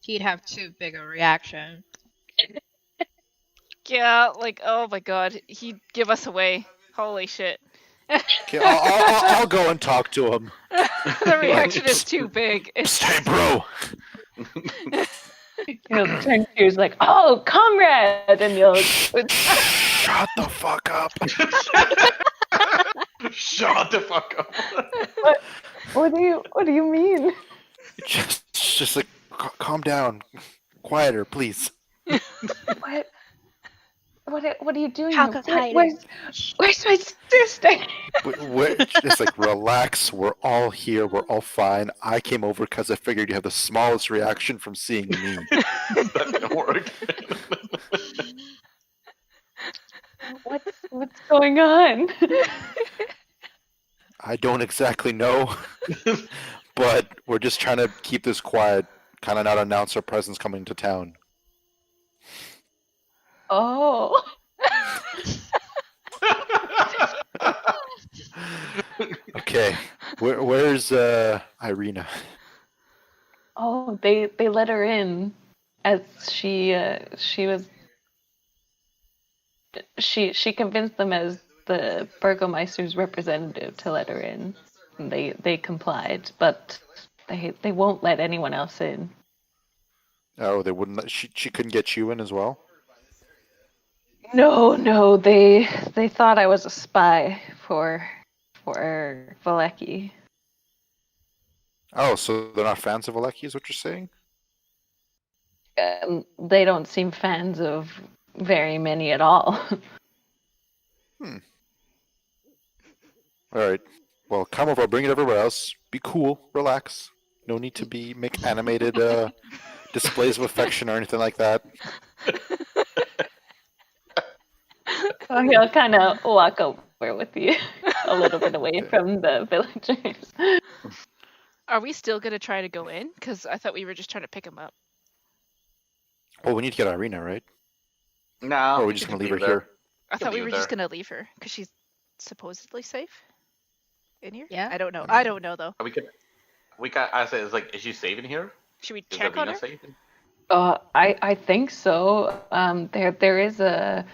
He'd have too big a reaction. Yeah, like, oh my god, he'd give us away. Holy shit. Okay, I'll go and talk to him. The reaction is too big. It's Hey, bro. He'll turn to you, he's like, "Oh, comrade," and you'll. Shut the fuck up. Shut the fuck up. What do you mean? Just like calm down, quieter, please. What are you doing? Halka's here? hiding. Where's my sister? We're just like relax. We're all here. We're all fine. I came over because I figured you have the smallest reaction from seeing me. That didn't work. What's going on? I don't exactly know, but we're just trying to keep this quiet, kind of not announce our presence coming to town. Oh. Okay, where's Irina? Oh, they let her in, as she convinced them as the Burgomeister's representative to let her in. And they complied, but they won't let anyone else in. Oh, they wouldn't. She couldn't get you in as well. No, they thought I was a spy for Valeki. Oh, so they're not fans of Aleki, is what you're saying? They don't seem fans of very many at all. All right. Well, come over. I'll bring it everywhere else. Be cool. Relax. No need to make animated displays of affection or anything like that. So he'll kind of walk over with you a little bit away from the villagers. Are we still gonna try to go in? Because I thought we were just trying to pick him up. Well, we need to get Irina, right? No. Or are we just gonna leave her here? I Could thought we leave were her just there. gonna leave her because she's supposedly safe in here. Yeah. I don't know. I don't know though. We could. I said, it's like, is she safe in here? Should we Is check on Irina her? safe? I think so. There is a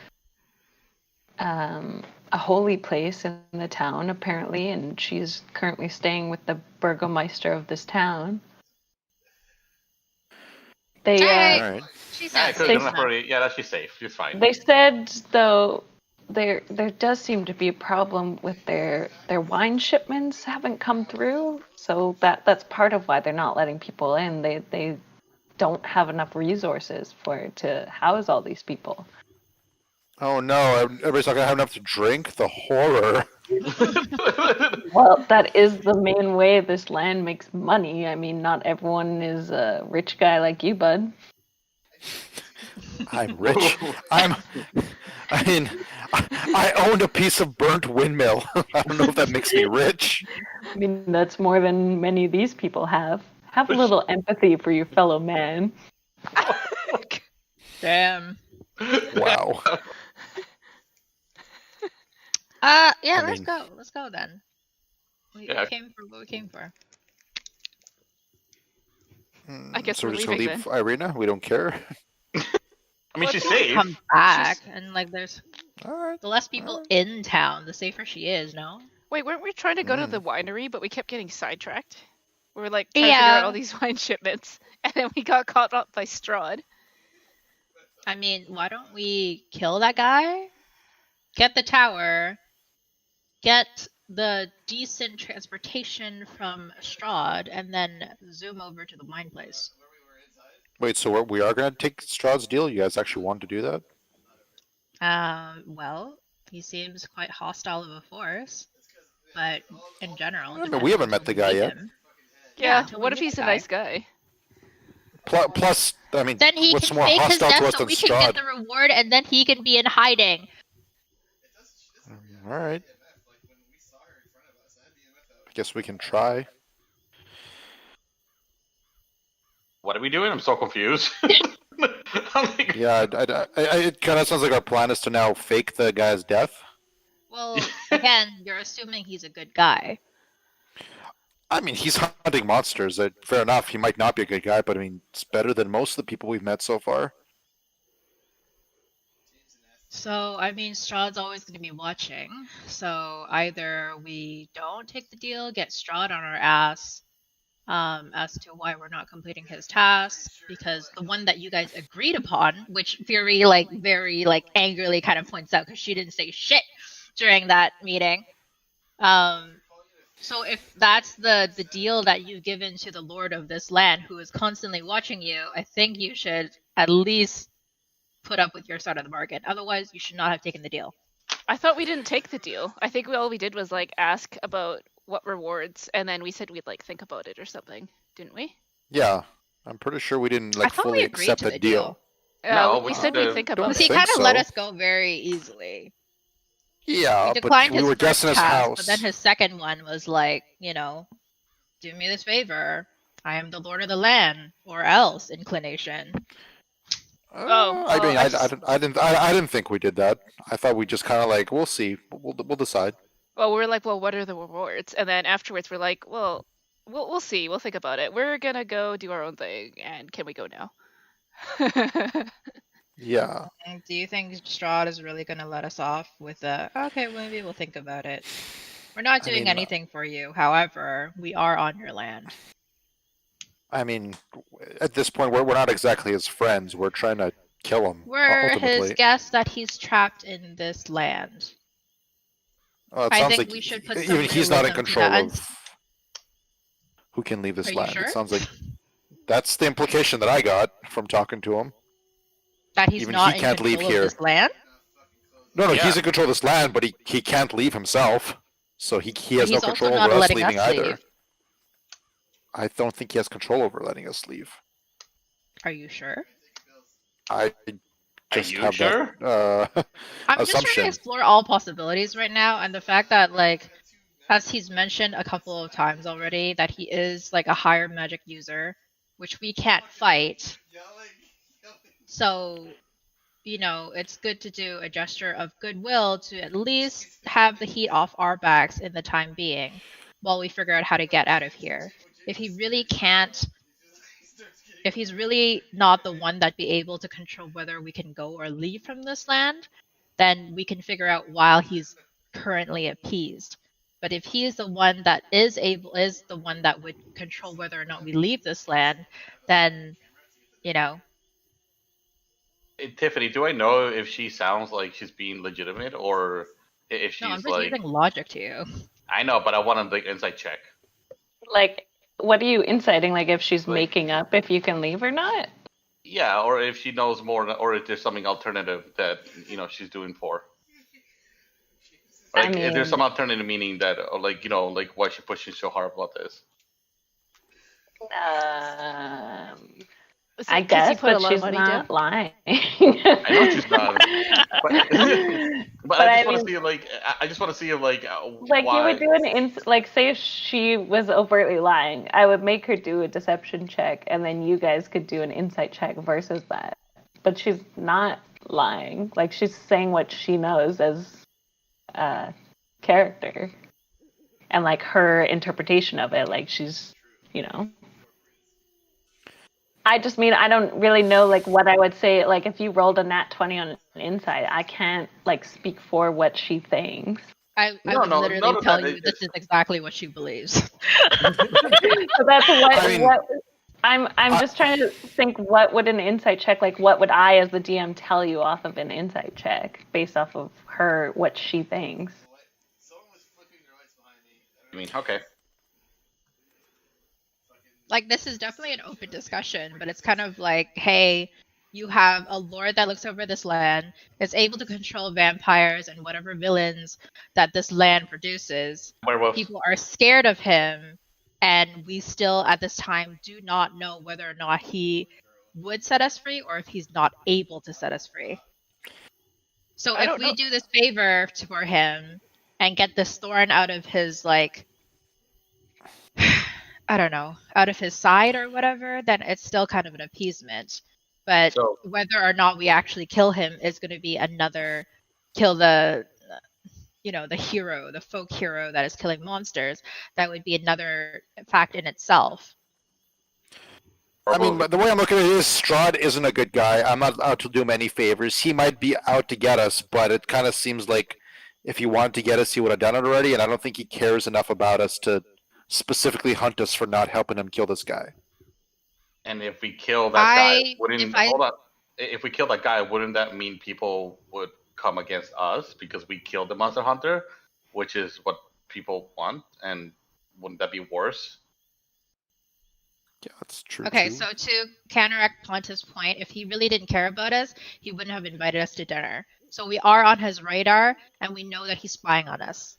holy place in the town apparently, and she's currently staying with the Burgomeister of this town. They Hey! All right. She Yeah, sounds could safe have enough. yeah, that's she's safe. She's fine. they said though there does seem to be a problem with their wine shipments haven't come through, so that's part of why they're not letting people in. They don't have enough resources to house all these people. Oh no! Everybody's not gonna have enough to drink. The horror. Well, that is the main way this land makes money. I mean, not everyone is a rich guy like you, bud. I'm rich. I mean, I owned a piece of burnt windmill. I don't know if that makes me rich. I mean, that's more than many of these people have. Have a little empathy for your fellow man. Damn. Wow. Yeah, I let's mean- go. Let's go then. We Yeah. came for what we came for. I guess so we're we're just gonna leaving leave Irina. We don't care. I mean, she's Well, safe. Come back, and like, there's All right. the less people in town, the safer she is. No. Wait, weren't we trying to go to Mm. the winery, but we kept getting sidetracked? We were like trying to figure out all these wine shipments, and then we got caught up by Strahd. I mean, why don't we kill that guy? Get the tower. Get the decent transportation from Strahd, and then zoom over to the wine place. Wait, so we are gonna take Strahd's deal? You guys actually want to do that? Well, he seems quite hostile of a force, but in general, I mean, we haven't met the guy yet. Yeah, until we what if meet he's the a guy. nice guy? Plus, I mean, Then he what's can more fake his hostile to death us so than we can get Strahd? the reward, and then he can be in hiding. All right. I guess we can try. What are we doing? I'm so confused. I'm like, Yeah, it kind of sounds like our plan is to now fake the guy's death. Well, again, you're assuming he's a good guy. I mean, he's hunting monsters. Fair enough. He might not be a good guy, but I mean, it's better than most of the people we've met so far. So, I mean, Strahd's always going to be watching. So, either we don't take the deal, get Strahd on our ass as to why we're not completing his task, because the one that you guys agreed upon, which Fury, like, very, like, angrily kind of points out because she didn't say shit during that meeting. So, if that's the deal that you've given to the Lord of this land who is constantly watching you, I think you should at least put up with your side of the bargain. Otherwise, you should not have taken the deal. I thought we didn't take the deal. I think all we did was like ask about what rewards, and then we said we'd like think about it or something, didn't we? Yeah, I'm pretty sure we didn't like I thought fully we agreed accept to the the deal. No, we we said we'd think don't about Because he it. kind of think let so. us go very easily. Yeah, We but declined we his were first guessing his task, house. but then his second one was like, do me this favor. I am the lord of the land, or else inclination. I mean, I I didn't think we did that. I thought we just kind of like, we'll see, we'll decide. Well, we're like, well, what are the rewards? And then afterwards, we're like, well, we'll see. We'll think about it. We're gonna go do our own thing, and can we go now? Yeah. Do you think Strahd is really going to let us off with a, okay, maybe we'll think about it? We're not I doing mean, anything for you. However, we are on your land. I mean, at this point, we're not exactly his friends. We're trying to kill him. We're his ultimately. guests that he's trapped in this land. It I sounds think like we should put some even he's not in realism to control that. of who can leave this Are you land. sure? It sounds like that's the implication that I got from talking to him. That he's Even not he in can't control leave of here. this land? No, Yeah. he's in control of this land, but he can't leave himself. So he has no He's also control not over us letting leaving us either. leave. I don't think he has control over letting us leave. Are you sure? I Are just you have sure? that I'm just trying assumption. to explore all possibilities right now, and the fact that, like, as he's mentioned a couple of times already, that he is like a higher magic user, which we can't fight. So, it's good to do a gesture of goodwill to at least have the heat off our backs in the time being, while we figure out how to get out of here. If he really can't, if he's really not the one that'd be able to control whether we can go or leave from this land, then we can figure out while he's currently appeased. But if he is the one that is the one that would control whether or not we leave this land, then Tiffany, do I know if she sounds like she's being legitimate or if no, I'm she's just like? using logic to you. I know, but I want to like inside check. Like, what are you inciting? Like, if she's Like- making up if you can leave or not? Yeah, or if she knows more, or if there's something alternative that she's doing for. Like, if there's some alternative meaning that, or like like why she pushing so hard about this. I guess, put a but lot she's of money not down. lying. I know she's not, but I just want to mean, see like I just want to see like like why. you would do like say if she was overtly lying, I would make her do a deception check, and then you guys could do an insight check versus that. But she's not lying. Like she's saying what she knows as a character, and like her interpretation of it. Like she's, I just mean I don't really know like what I would say. Like if you rolled a nat 20 on an insight, I can't like speak for what she thinks. I would literally tell you this is exactly what she believes. So that's what I mean, what I'm just trying to think what would an insight check like what would I as the DM tell you off of an insight check based off of her what she thinks. I mean, okay. Like, this is definitely an open discussion, but it's kind of like, hey, you have a lord that looks over this land, is able to control vampires and whatever villains that this land produces. Werewolf. People are scared of him, and we still, at this time, do not know whether or not he would set us free or if he's not able to set us free. So if we do this favor for him and get this thorn out of his, like, I don't know, out of his side or whatever, then it's still kind of an appeasement. But whether or not we actually kill him is going to be another kill the hero, the folk hero that is killing monsters. That would be another fact in itself. I mean, the way I'm looking at it is Strahd isn't a good guy. I'm not out to do him any favors. He might be out to get us, but it kind of seems like if he wanted to get us, he would have done it already, and I don't think he cares enough about us to specifically hunt us for not helping him kill this guy. And if we kill that guy, wouldn't I- hold on? If we kill that guy, wouldn't that mean people would come against us because we killed the monster hunter, which is what people want? And wouldn't that be worse? Yeah, that's true. Okay, too. so to counteract Ponta's point, if he really didn't care about us, he wouldn't have invited us to dinner. So we are on his radar, and we know that he's spying on us.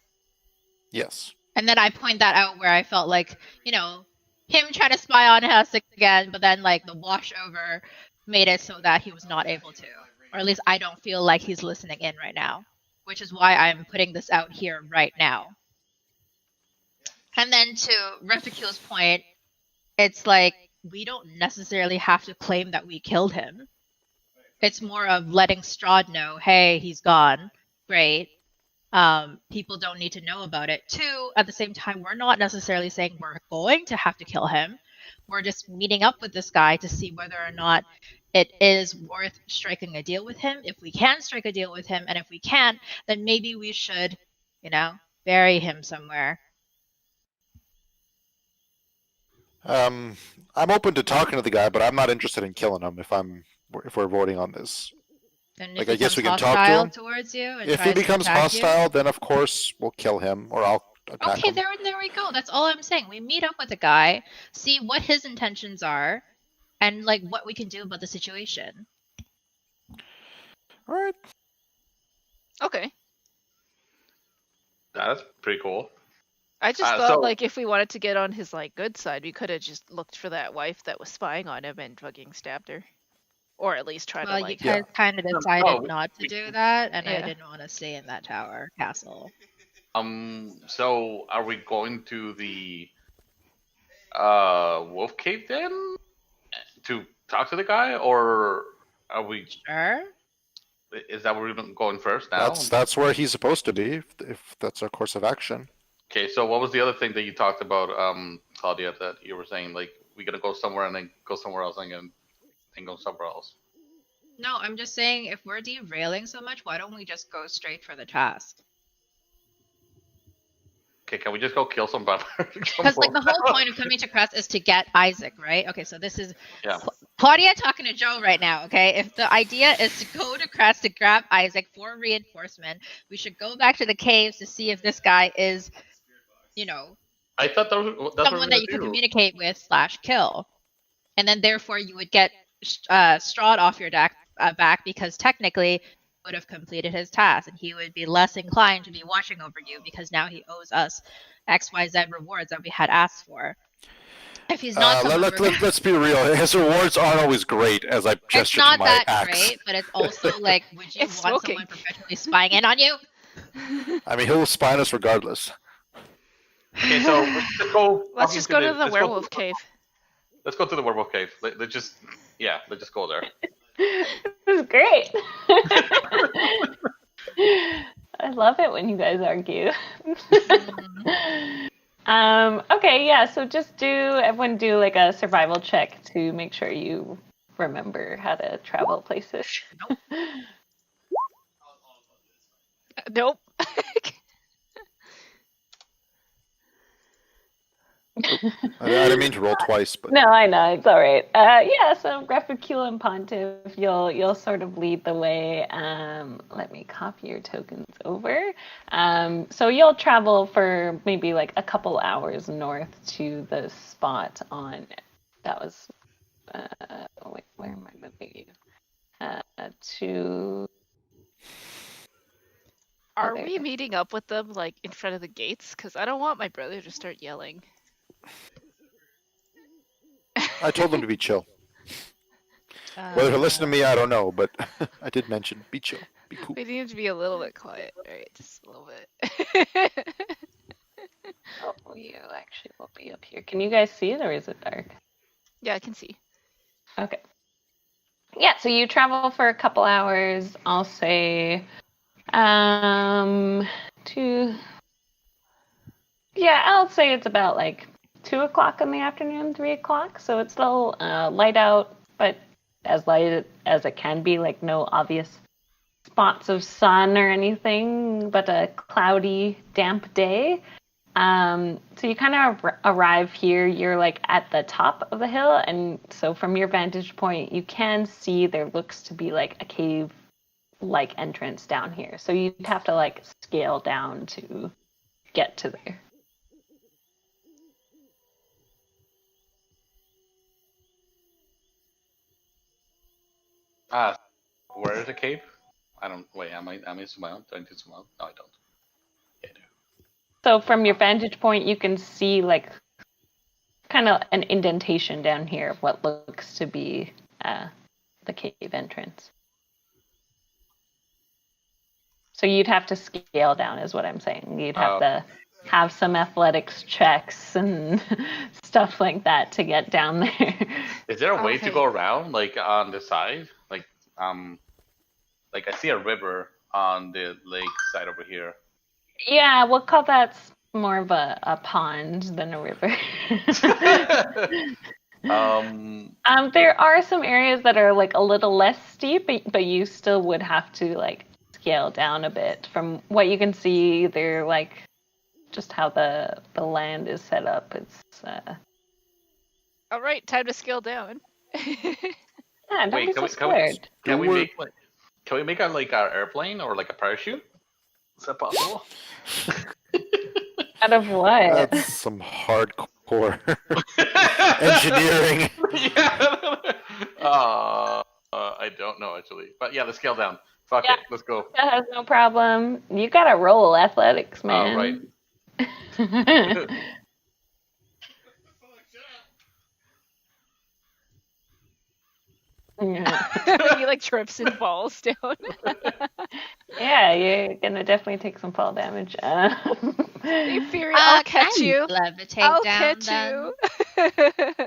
Yes. And then I point that out where I felt like, him trying to spy on us again, but then like the washover made it so that he was not able to. Or at least I don't feel like he's listening in right now, which is why I'm putting this out here right now. And then to Reficule's point, it's like we don't necessarily have to claim that we killed him. It's more of letting Strahd know, hey, he's gone. Great. People don't need to know about it. Two, at the same time, we're not necessarily saying we're going to have to kill him. We're just meeting up with this guy to see whether or not it is worth striking a deal with him. If we can strike a deal with him, and if we can't, then maybe we should, bury him somewhere. I'm open to talking to the guy, but I'm not interested in killing him if we're voting on this. And Like, if I guess we becomes can talk to hostile him. towards you, and If he tries to becomes attack you- hostile, then of course we'll kill him, or I'll attack Okay, him. there we go. That's all I'm saying. We meet up with the guy, see what his intentions are, and like what we can do about the situation. All right. Okay. That's pretty cool. I just thought so- like if we wanted to get on his like good side, we could have just looked for that wife that was spying on him and fucking stabbed her, or at least try Well, to you like. guys kind of decided no, not to do that, and I Yeah. didn't want to stay in that tower castle. So are we going to the wolf cave then to talk to the guy, or are we? Sure. Is that where we're going first now? That's where he's supposed to be, if that's our course of action. Okay, so what was the other thing that you talked about, Claudia? That you were saying like we're gonna go somewhere and then go somewhere else and then go somewhere else. No, I'm just saying if we're derailing so much, why don't we just go straight for the task? Okay, can we just go kill some vampires? Because like the whole point of coming to Crest is to get Isaac, right? Okay, so this is Yeah. Claudia talking to Joe right now, okay? If the idea is to go to Crest to grab Isaac for reinforcement, we should go back to the caves to see if this guy is, I thought that's someone what that you can communicate with / kill. And then therefore you would get Strahd off your back because technically would have completed his task and he would be less inclined to be watching over you because now he owes us XYZ rewards that we had asked for. If he's not someone let's be real. His rewards aren't always great, as I it's gesture not to my that axe. great, but it's also like, would you It's want smoking. someone perpetually spying in on you? I mean, he'll spine us regardless. Okay, so let's just go. Let's just go to the werewolf cave. Let's go to the werewolf cave. Let's just go there. This is great. I love it when you guys argue. Okay, yeah, so just everyone do like a survival check to make sure you remember how to travel places. Nope. I didn't mean to roll twice, but No, I know, it's all right. Yeah, so Reficule and Pontiff, you'll sort of lead the way. Let me copy your tokens over. So you'll travel for maybe like a couple hours north to the spot that was, wait, where am I moving you? To... Are there we you go. meeting up with them like in front of the gates? Because I don't want my brother to start yelling. I told them to be chill. Whether he'll listen to me, I don't know, but I did mention be chill, be cool. We need to be a little bit quiet, right? Just a little bit. Oh, you actually will be up here. Can you guys see it, or is it dark? Yeah, I can see. Okay. Yeah, so you travel for a couple hours. I'll say, I'll say it's about like 2 o'clock in the afternoon, 3 o'clock. So it's still light out, but as light as it can be, like no obvious spots of sun or anything, but a cloudy, damp day. So you kind of arrive here, you're like at the top of the hill, and so from your vantage point, you can see there looks to be like a cave-like entrance down here. So you'd have to like scale down to get to there. Where is the cave? I don't. Wait, am I zoom out? Do I need to zoom out? No, I don't. Yeah, I do. So from your vantage point, you can see like kind of an indentation down here of what looks to be the cave entrance. So you'd have to scale down, is what I'm saying. You'd have to have some athletics checks and stuff like that to get down there. Is there a way to Okay. go around, like on the side, like I see a river on the lake side over here. Yeah, we'll call that more of a pond than a river. There are some areas that are like a little less steep, but you still would have to like scale down a bit. From what you can see, they're like just how the land is set up. It's All right, time to scale down. don't be so can scared. we make a like an airplane or like a parachute? Is that possible? Out of what? That's some hardcore engineering. I don't know actually, but yeah, let's scale down. Fuck Yeah. it, let's go. That has no problem. You gotta roll athletics, Oh, man. right. Yeah. He like trips and falls down. Yeah, you're gonna definitely take some fall damage. Hey, Fury, I'll catch Can I you. levitate I'll down, catch then? you.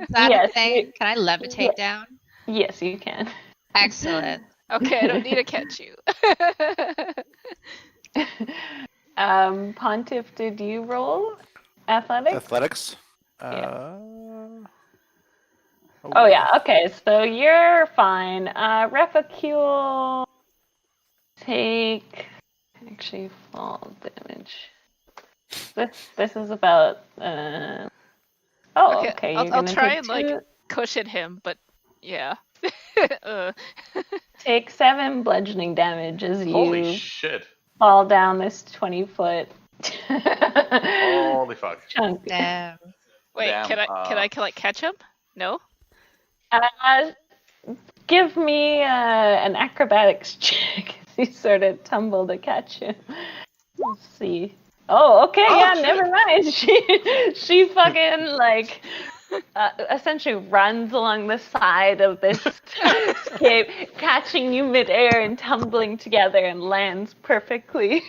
Is that Yes, a thing? Can I levitate down? Yes, you can. Excellent. Okay, I don't need to catch you. Pontiff, did you roll athletics? Athletics? Yeah. Oh, Oh yeah, okay, so you're fine. Refacule take actually fall damage. This is about oh okay, you're I'll gonna try take and like two- cushion him, but yeah. take 7 bludgeoning damage as you Holy shit! fall down this 20-foot Holy fuck! chunk. Damn. Wait, Damn, can I like catch him? No. Give me an acrobatics check as you sort of tumble to catch him. Let's see. Oh, okay, Oh, yeah, shit. never mind. She fucking like essentially runs along the side of this cave, catching you midair and tumbling together, and lands perfectly.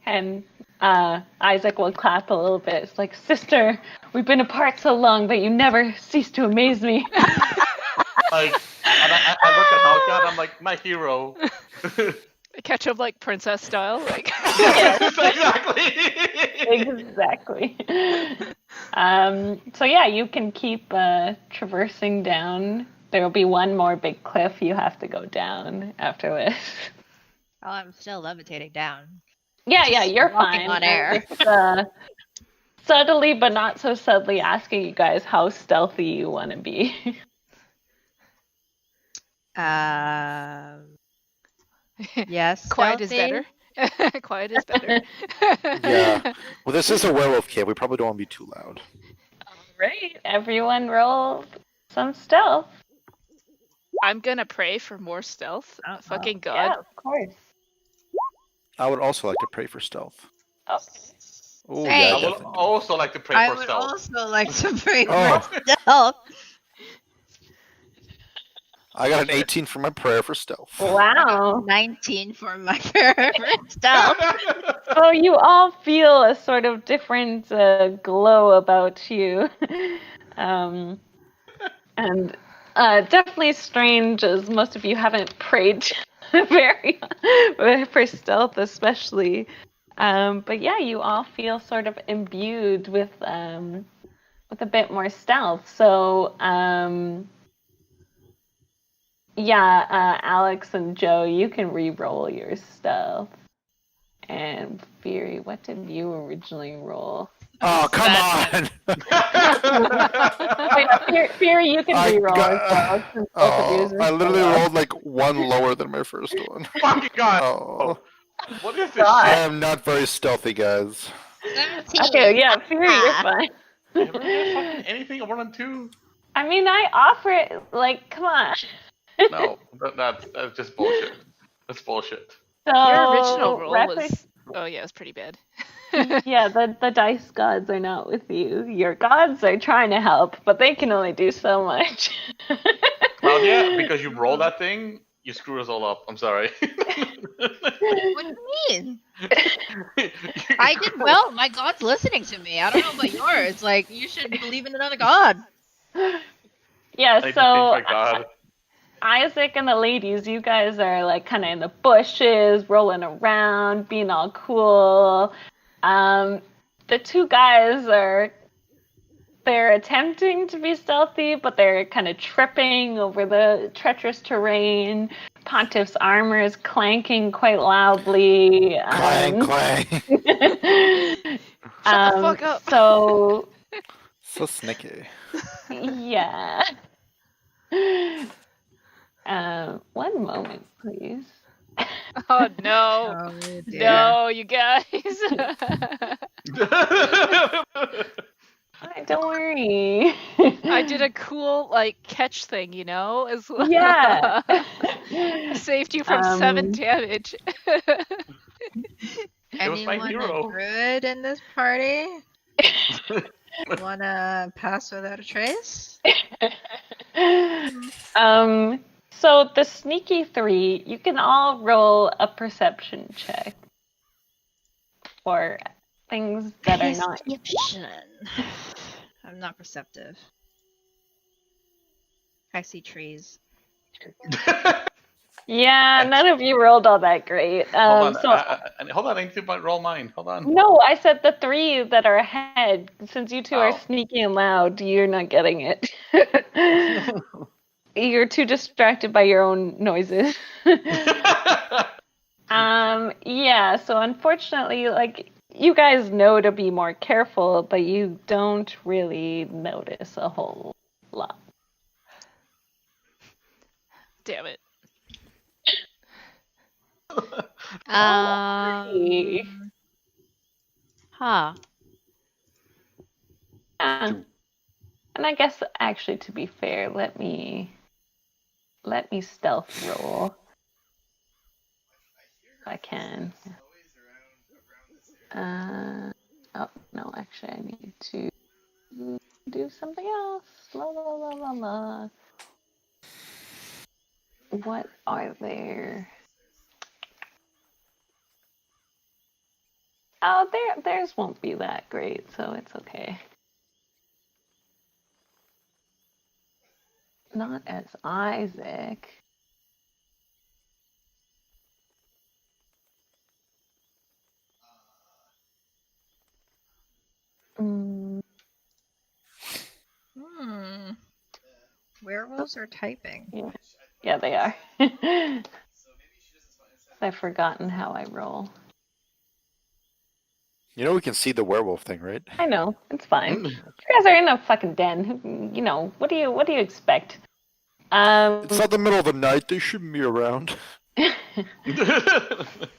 And Isaac will clap a little bit. It's like, sister, we've been apart so long, but you never cease to amaze me. Like, and I look at Halka and I'm like, my hero. I catch him like princess style, like. Exactly. Exactly. So yeah, you can keep traversing down. There will be one more big cliff you have to go down after this. Oh, I'm still levitating down. Yeah, you're walking fine. on I'm air. just, subtly, but not so subtly, asking you guys how stealthy you want to be. Yes. Quiet is stealthy? better. Quiet is better. Yeah. Well, this is a werewolf cave. We probably don't want to be too loud. Right. Everyone roll some stealth. I'm gonna pray for more stealth. Oh, Fucking god. Yeah, of course. I would also like to pray for stealth. Okay. Oh, Hey. yeah, I would definitely. also like to pray I for would stealth. also like to pray Oh. for stealth. I got an 18 for my prayer for stealth. Wow. 19 for my favorite stealth. So you all feel a sort of different glow about you. And definitely strange, as most of you haven't prayed very for stealth, especially. But yeah, you all feel sort of imbued with a bit more stealth. So yeah, Alex and Joe, you can re-roll your stealth. And Fury, what did you originally roll? Oh, come Bad on! Wait, Fury, you can I re-roll as well. got. Since both of yours Oh, are I literally so low. rolled like one lower than my first one. Fucking god! Oh, What is this God. I shit? am not very stealthy, guys. 17. Okay, yeah, Fury, you're Ah. fine. Ever get fucking anything a 1 and 2? I mean, I offer it. Like, come on. No, that's just bullshit. That's bullshit. So Your original roll Replic- was. Oh yeah, it was pretty bad. yeah, the dice gods are not with you. Your gods are trying to help, but they can only do so much. Claudia, because you rolled that thing, you screw us all up. I'm sorry. What do you mean? I did well. My god's listening to me. I don't know about yours. Like, you should believe in another god. Yeah, I just so think, my god. Isaac and the ladies, you guys are like kind of in the bushes, rolling around, being all cool. The two guys they're attempting to be stealthy, but they're kind of tripping over the treacherous terrain. Pontiff's armor is clanking quite loudly. Clang, clang. Shut the fuck up. So So sneaky. yeah. One moment, please. Oh no. Oh, dear. No, you guys. Don't worry. I did a cool like catch thing, you know? As well. Yeah. Saved you from 7 damage. It was my Anyone hero. a druid in this party? Wanna pass without a trace? So the sneaky three, you can all roll a perception check for things that are not. Perception. I'm not perceptive. I see trees. Yeah, none of you rolled all that great. Hold on, So hold on. I need to roll mine. Hold on. no, I said the three that are ahead. Since you two are Oh. sneaky and loud, you're not getting it. You're too distracted by your own noises. Yeah, so unfortunately, like, you guys know to be more careful, but you don't really notice a whole lot. Damn it. Huh. Yeah. And I guess actually, to be fair, let me stealth roll if I can. Oh no, actually, I need to do something else. La la la la la. What are there? Oh, theirs won't be that great, so it's okay. Not as Isaac. Werewolves are typing. Yeah, they are. I've forgotten how I roll. You know we can see the werewolf thing, right? I know, it's fine. You guys are in a fucking den. You know, what do you expect? It's not the middle of the night. They shouldn't be around.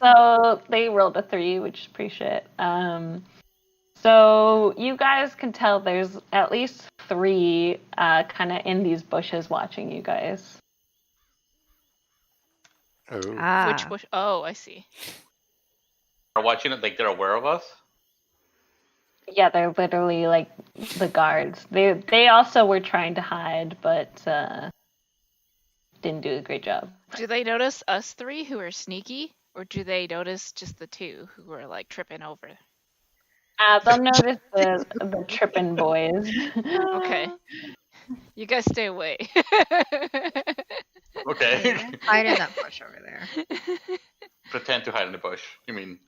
So they rolled a 3, which is pretty shit. So you guys can tell there's at least 3 kind of in these bushes watching you guys. Oh. Which bush? Oh, I see. Are watching it like they're aware of us? Yeah, they're literally like the guards. They also were trying to hide, but didn't do a great job. Do they notice us 3 who are sneaky? Or do they notice just the 2 who are like tripping over? They'll notice the tripping boys. Okay. You guys stay away. Okay. Hide in that bush over there. Pretend to hide in the bush. You mean?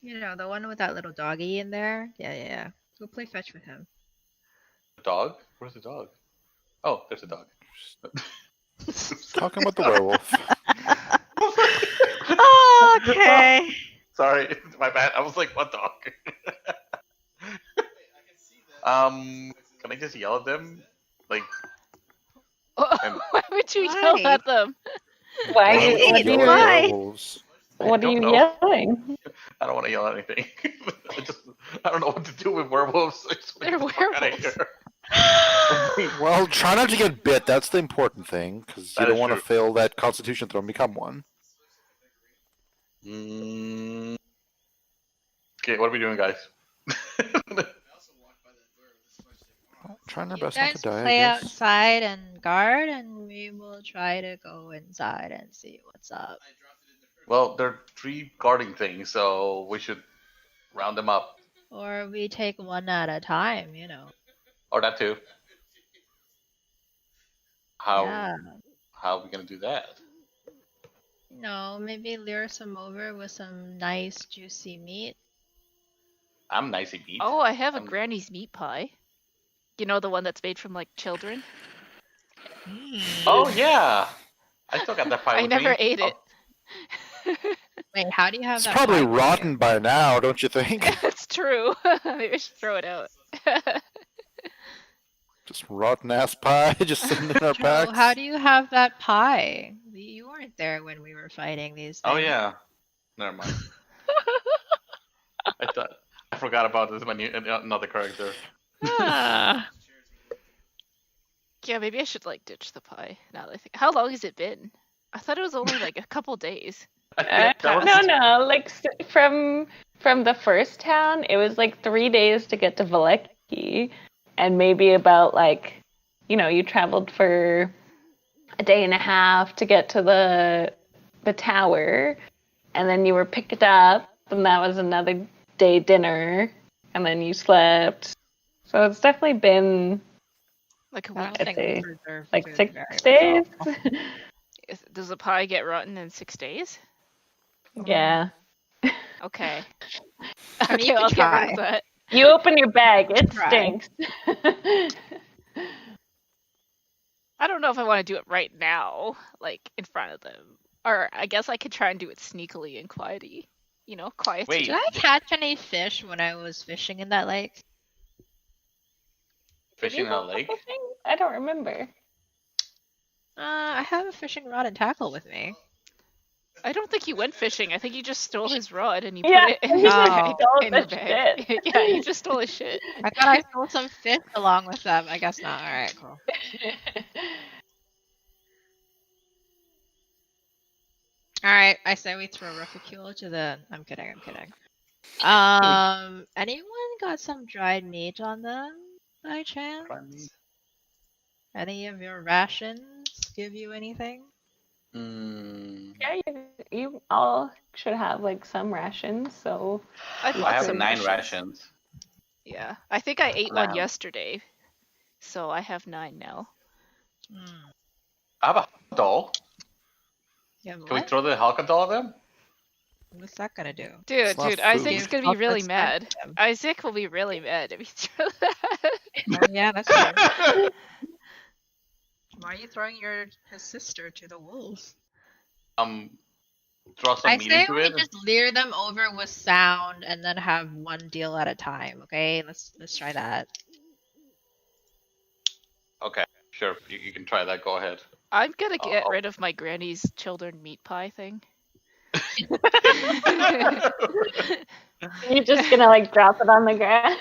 You know, the one with that little doggy in there. Yeah. Go play fetch with him. Dog? Where's the dog? Oh, there's a dog. Talking about the werewolf. Okay. Sorry, my bad. I was like, what dog? Can I just yell at them? Like, And- Why would you Why? yell at them? Why? Why would you What do yell you? at Why? werewolves? What are don't you know. yelling? I don't want to yell at anything. I don't know what to do with werewolves. I just want to They're get the fuck outta werewolves. here. Well, try not to get bit. That's the important thing, because you That don't is want to true. fail that Constitution throw and become one. Okay, what are we doing, guys? Trying our You best not to guys die, I play guess. outside and guard, and we will try to go inside and see what's up. Well, there are 3 guarding things, so we should round them up. Or we take one at a time, you know. Or that too. How Yeah. how are we gonna do that? No, maybe lure some over with some nice juicy meat. I'm nicey beat. Oh, I have a I'm- granny's meat pie. You know, the one that's made from like children? Oh yeah, I still got that pie I with never me. ate it. Wait, how do you have It's that? probably pie? rotten by now, don't you think? It's true. Maybe I should throw it out. Just rotten ass pie, just sitting in our Joe, packs. how do you have that pie? You weren't there when we were fighting these things. Oh yeah, never mind. I forgot about this when another character. Ah. Yeah, maybe I should like ditch the pie now that I think. How long has it been? I thought it was only like a couple days. I think that was No. Like from the first town, it was like 3 days to get to Valeki, and maybe about like, you traveled for a day and a half to get to the tower, and then you were picked up, and that was another day dinner, and then you slept. So it's definitely been Like a I week. don't I'd think say, we preserve like food 6 very days. well. Does the pie get rotten in 6 days? Yeah. Okay. I mean, Okay, you can I'll get rid try. of that. You open your bag, it Try. stinks. I don't know if I want to do it right now, like in front of them. Or I guess I could try and do it sneakily and quiety. Quiet. Wait. Did I catch any fish when I was fishing in that lake? fishing in a lake. I don't remember. I have a fishing rod and tackle with me. I don't think you went fishing. I think you just stole his rod and you Yeah, put it in you your just bag. stole In your the bag. shit. Yeah, you just stole his shit. I thought I stole some fish along with them. I guess not. All right, cool. All right, I say we throw Rufficule to the. I'm kidding. Anyone got some dried meat on them by chance? Dried meat? Any of your rations give you anything? Yeah, you all should have like some rations, so I I have some 9 rations. Yeah, I think I ate Now. one yesterday, so I have 9 now. I have a doll. Yeah, Can we what? throw the Halka doll at them? What's that gonna do? Dude, not food. Isaac's Give gonna be really chocolates back mad. to them. Isaac will be really mad if you throw that. Oh yeah, that's true. Why are you throwing his sister to the wolves? Throw some I meat say into we it. just lure them over with sound and then have one deal at a time. Okay, let's try that. Okay, sure. You can try that. Go ahead. I'm gonna get Oh. rid of my granny's children meat pie thing. you're just gonna like drop it on the ground.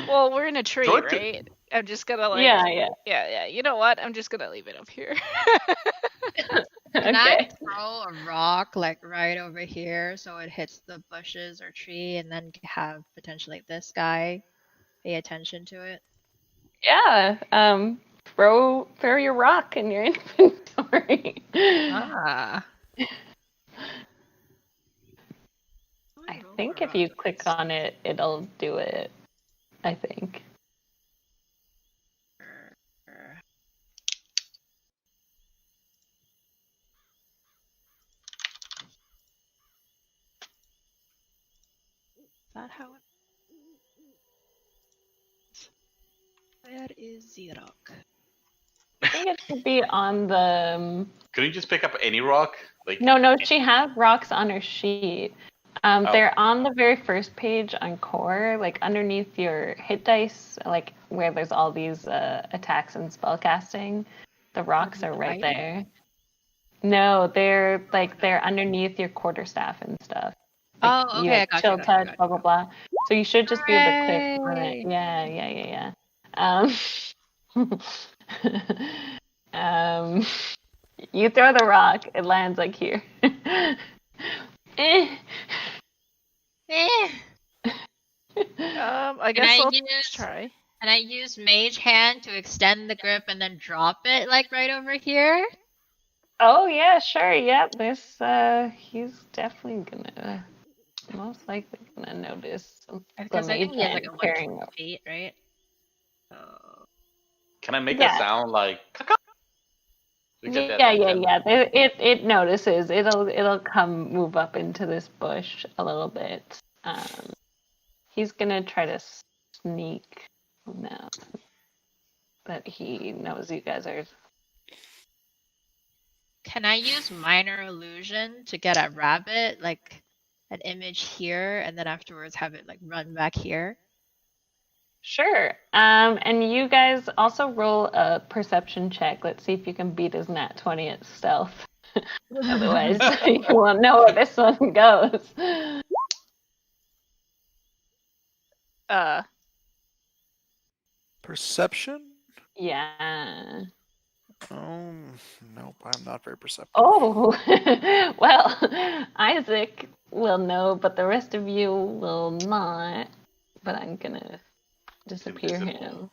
Well, we're in a tree, Throw it to- right? I'm just gonna like. Yeah. You know what? I'm just gonna leave it up here. Can I Okay. throw a rock like right over here so it hits the bushes or tree and then have potentially this guy pay attention to it? Yeah. Throw your rock in your inventory. Ah. I think if you click on it, it'll do it. I think. that how it... Where is the rock? I think it should be on the. Could you just pick up any rock? Like No, she has rocks on her sheet. Oh. They're on the very first page on core, like underneath your hit dice, like where there's all these attacks and spellcasting. The rocks are right there. No, they're underneath your quarterstaff and stuff. Like, Oh, you okay, have I got chill you. touch, blah blah blah. So you should just be able to click on Hooray! it. Yeah. You throw the rock, it lands like here. Eh. Eh. I guess I I'll use- try. And I use Mage Hand to extend the grip and then drop it like right over here. Oh yeah, sure. Yep. This he's definitely gonna most likely gonna notice the Because I think mage he has like hand a carrying 120 up. feet, right? So... can I make Yeah. a sound like caca? To get the Yeah. attention? It notices. It'll come move up into this bush a little bit. He's gonna try to sneak now that he knows you guys are. Can I use Minor Illusion to get a rabbit, like an image here, and then afterwards have it like run back here? Sure. And you guys also roll a perception check. Let's see if you can beat his nat 20 at stealth. Otherwise, you won't know where this one goes. Perception? Yeah. Nope, I'm not very perceptive. Oh, well, Isaac will know, but the rest of you will not. But I'm gonna disappear Invisible.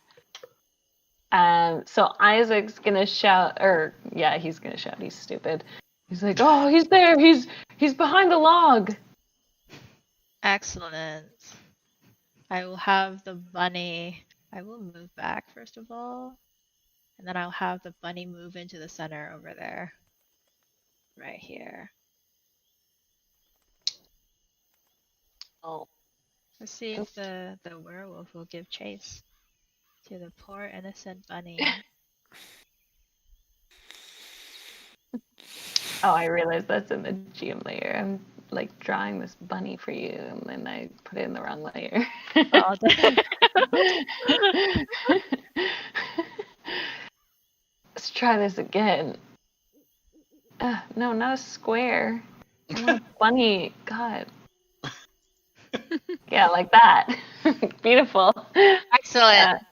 him. So Isaac's gonna shout, or yeah, he's gonna shout. He's stupid. He's like, oh, he's there. He's behind the log. Excellent. I will have the bunny. I will move back first of all. And then I'll have the bunny move into the center over there. Right here. Oh. Let's see if the werewolf will give chase to the poor innocent bunny. Oh, I realized that's in the GM layer. I'm like drawing this bunny for you, and then I put it in the wrong layer. Oh, Let's try this again. No, not a square. I want a bunny. God. Yeah, like that. Beautiful. excellent.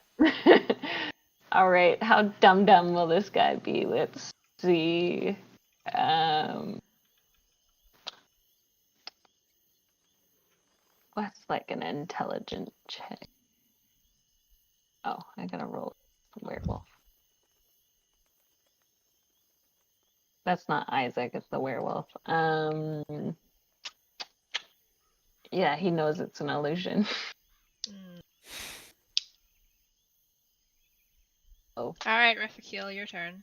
All right. How dumb will this guy be? Let's see. What's like an intelligent check? Oh, I gotta roll werewolf. That's not Isaac, it's the werewolf. Yeah, he knows it's an illusion. Oh. Alright, Rifakil, your turn.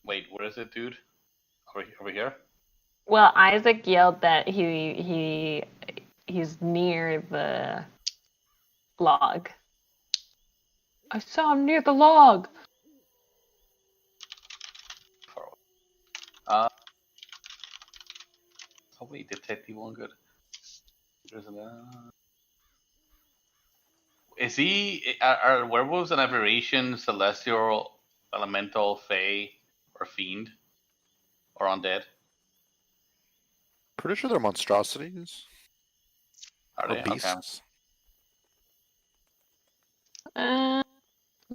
Wait, where is it, dude? Over here? Well, Isaac yelled that he's near the log. I saw him near the log. Oh wait, detective one good. There's an. Is he? Are werewolves an aberration, celestial, elemental, fey, or fiend, or undead? Pretty sure they're monstrosities. Are Or they? beasts.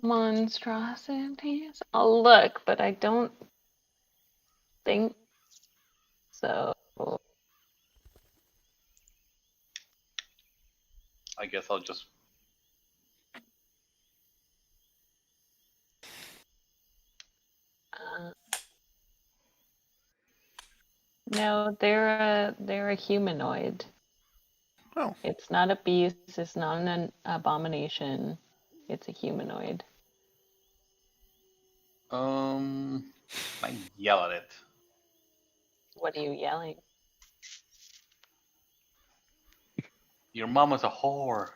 Monstrosities? I'll look, but I don't think so. I guess I'll just. No, they're a humanoid. Oh. It's not a beast. It's not an abomination. It's a humanoid. I yell at it. What are you yelling? Your mom is a whore.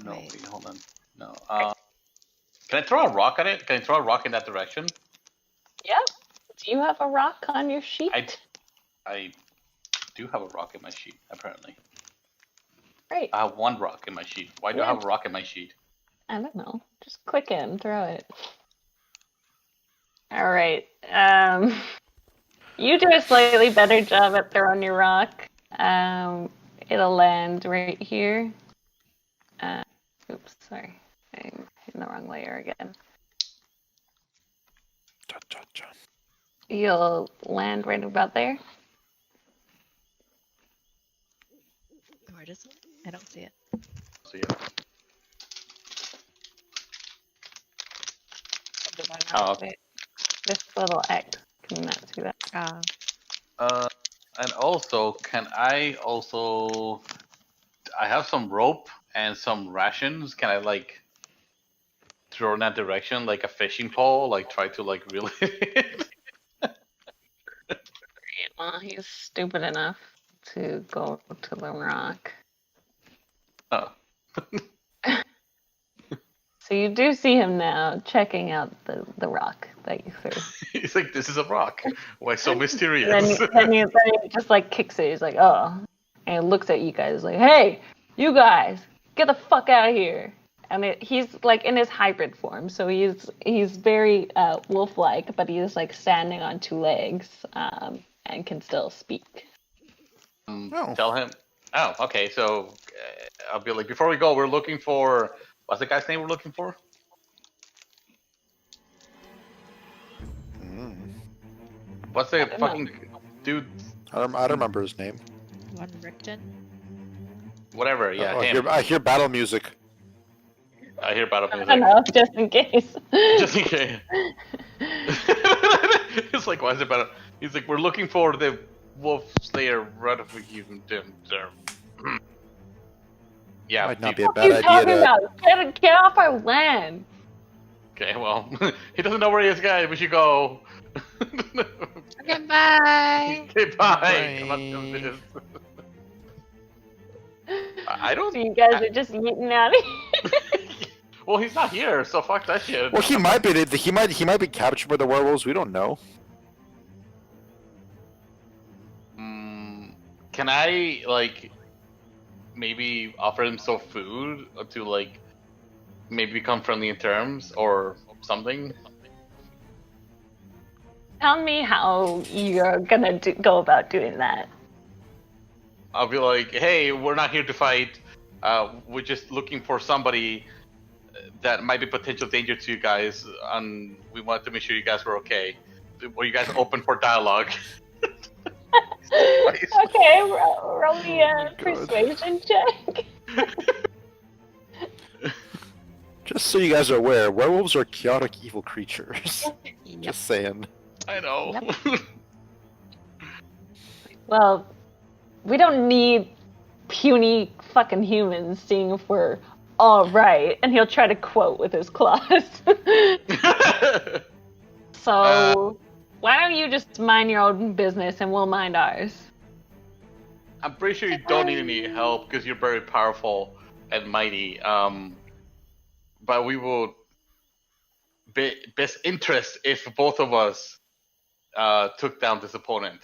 No, Wait. wait, hold on. No. Can I throw a rock at it? Can I throw a rock in that direction? Yep. Do you have a rock on your sheet? I do have a rock in my sheet, apparently. Right. I have one rock in my sheet. Why do I have a rock in my sheet? I don't know. Just click it and throw it. All right. You do a slightly better job at throwing your rock. It'll land right here. Oops, sorry. I'm hitting the wrong layer again. You'll land right about there. Where does it? I don't see it. So yeah. Oh. Wait. This little X. Can you not see that? And also, can I also? I have some rope and some rations. Can I like throw in that direction, like a fishing pole? Like try to like reel it. Well, he's stupid enough to go to the rock. Oh. So you do see him now checking out the rock that you threw. He's like, "This is a rock. Why so mysterious?" then he just like kicks it. He's like, "Oh," and he looks at you guys like, "Hey, you guys, get the fuck out of here!" And he's like in his hybrid form, so he's very wolf-like, but he's like standing on two legs and can still speak. Tell him. Oh, okay. So I'll be like, before we go, we're looking for. What's the guy's name we're looking for? What's the fucking dude? I don't remember his name. One Rickton. Whatever. Yeah, Oh, him. I hear battle music. I hear battle I music. don't know, just in case. Just in case. It's like, why is it battle? He's like, we're looking for the wolf slayer. Yeah. Might not be a What bad are you talking idea to. about? Get off our land. Okay, well, he doesn't know where he is, guys. We should go. Okay, bye. Okay, bye. Bye. I'm not doing this. I don't. So you guys are just eating out of here. Well, he's not here, so fuck that shit. Well, he might be. He might be captured by the werewolves. We don't know. Can I like maybe offer him some food to like maybe become friendly in terms or something? Tell me how you're gonna go about doing that. I'll be like, hey, we're not here to fight. We're just looking for somebody that might be potential danger to you guys, and we wanted to make sure you guys were okay. Were you guys open for dialogue? Okay, roll me a persuasion check. Just so you guys are aware, werewolves are chaotic evil creatures. Just saying. I know. Yep. Well, we don't need puny fucking humans seeing if we're all right. And he'll try to quote with his claws. So, why don't you just mind your own business and we'll mind ours? I'm pretty sure you don't need any help because you're very powerful and mighty. But we will be best interest if both of us took down this opponent.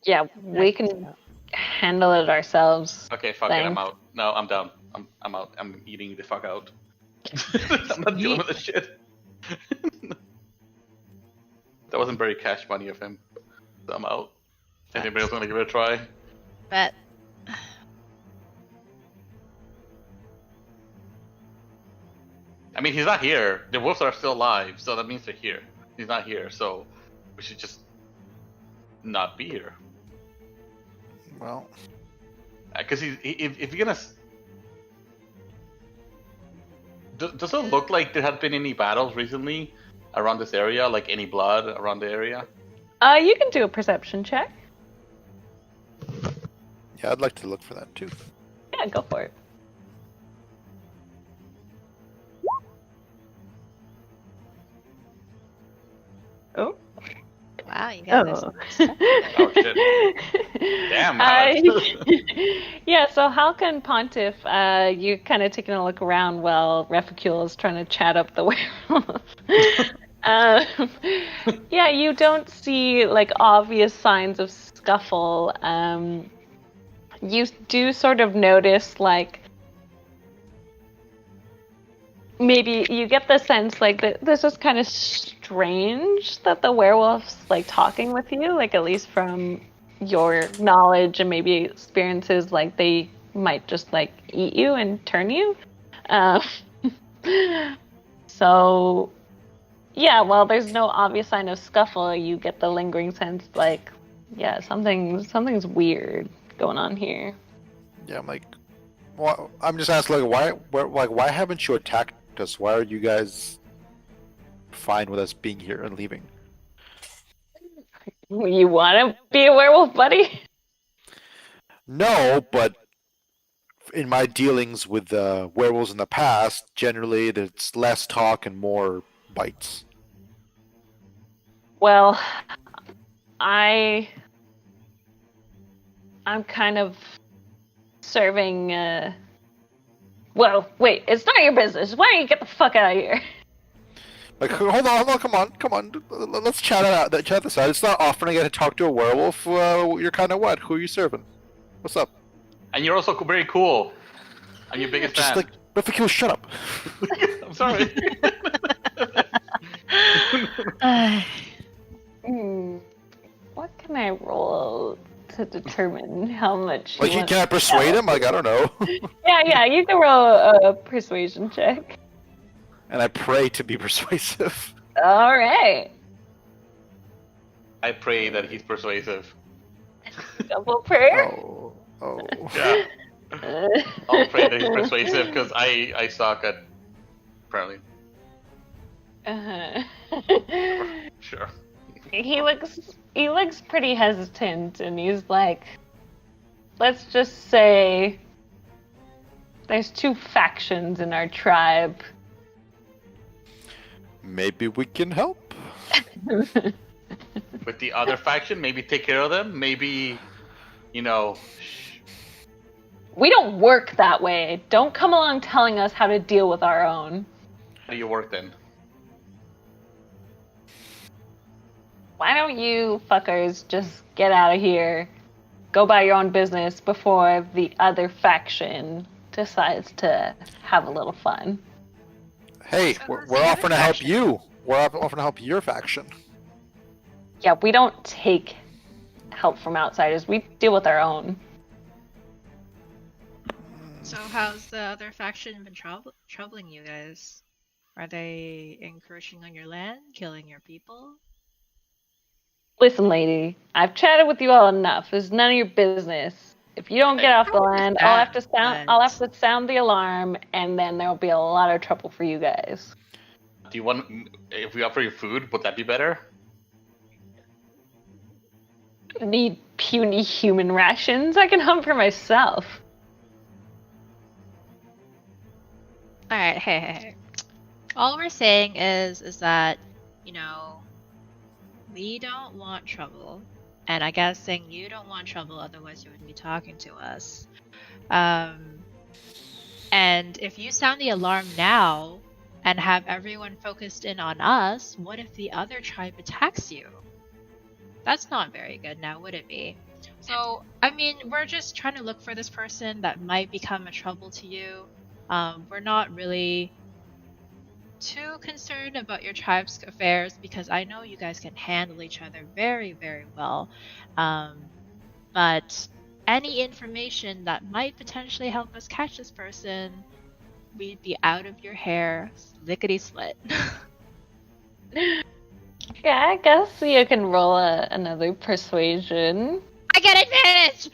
Yeah, we can handle it ourselves. Okay, fuck it, I'm out. No, I'm done. I'm out. I'm eating the fuck out. I'm not dealing with this shit. That wasn't very cash money of him. So I'm out. Anybody else want to give it a try? Bet. I mean, he's not here. The wolves are still alive, so that means they're here. He's not here, so we should just not be here. Well, Because if you're gonna, does it look like there have been any battles recently around this area? Like any blood around the area? You can do a perception check. yeah, I'd like to look for that too. Yeah, go for it. Oh, Wow. Wow, you guys are Oh. so Oh, shit. Damn, Alex. Yeah, so Halka and Pontiff, you're kind of taking a look around while Refugule is trying to chat up the werewolf. Yeah, you don't see like obvious signs of scuffle. You do sort of notice like maybe you get the sense like that this is kind of strange that the werewolf's like talking with you, like at least from your knowledge and maybe experiences, like they might just like eat you and turn you. Um, so yeah, while there's no obvious sign of scuffle, you get the lingering sense like yeah, something's weird going on here. Yeah, I'm like, well, I'm just asking, like, why haven't you attacked us? Why are you guys fine with us being here and leaving? You want to be a werewolf, buddy? No, but in my dealings with werewolves in the past, generally there's less talk and more bites. Well, I'm kind of serving. Well, wait, it's not your business. Why don't you get the fuck out of here? Like, hold on, come on. Let's chat it out. Chat this out. It's not often I get to talk to a werewolf. You're kind of what? Who are you serving? What's up? And you're also very cool. I'm your biggest Just fan. like, Refugule, shut up. I'm sorry. What can I roll to determine how much? Like, you can I persuade him? Like, I don't know. Yeah, you can roll a persuasion check. And I pray to be persuasive. All right, I pray that he's persuasive. double prayer. Oh. Yeah. I'll pray that he's persuasive because I suck at apparently. Uh-huh. Sure. He looks pretty hesitant, and he's like, let's just say there's two factions in our tribe. Maybe we can help. With the other faction, maybe take care of them. Maybe, you know. We don't work that way. Don't come along telling us how to deal with our own. How do you work then? Why don't you fuckers just get out of here, go about your own business before the other faction decides to have a little fun? Hey, So we're who's the other offering to help faction? you. We're offering to help your faction. Yeah, we don't take help from outsiders. We deal with our own. So how's the other faction been troubling you guys? Are they encroaching on your land, killing your people? Listen, lady, I've chatted with you all enough. It's none of your business. If you don't get off the land, I'll have to sound the alarm, and then there'll be a lot of trouble for you guys. Do you want? If we offer you food, would that be better? I need puny human rations. I can hunt for myself. Alright, hey. All we're saying is that, you know, we don't want trouble. And I guess saying you don't want trouble, otherwise you wouldn't be talking to us. And if you sound the alarm now and have everyone focused in on us, what if the other tribe attacks you? That's not very good now, would it be? So, I mean, we're just trying to look for this person that might become a trouble to you. We're not really too concerned about your tribe's affairs because I know you guys can handle each other very, very well. But any information that might potentially help us catch this person, we'd be out of your hair, lickety split. Yeah, I guess you can roll another persuasion. I get advantage!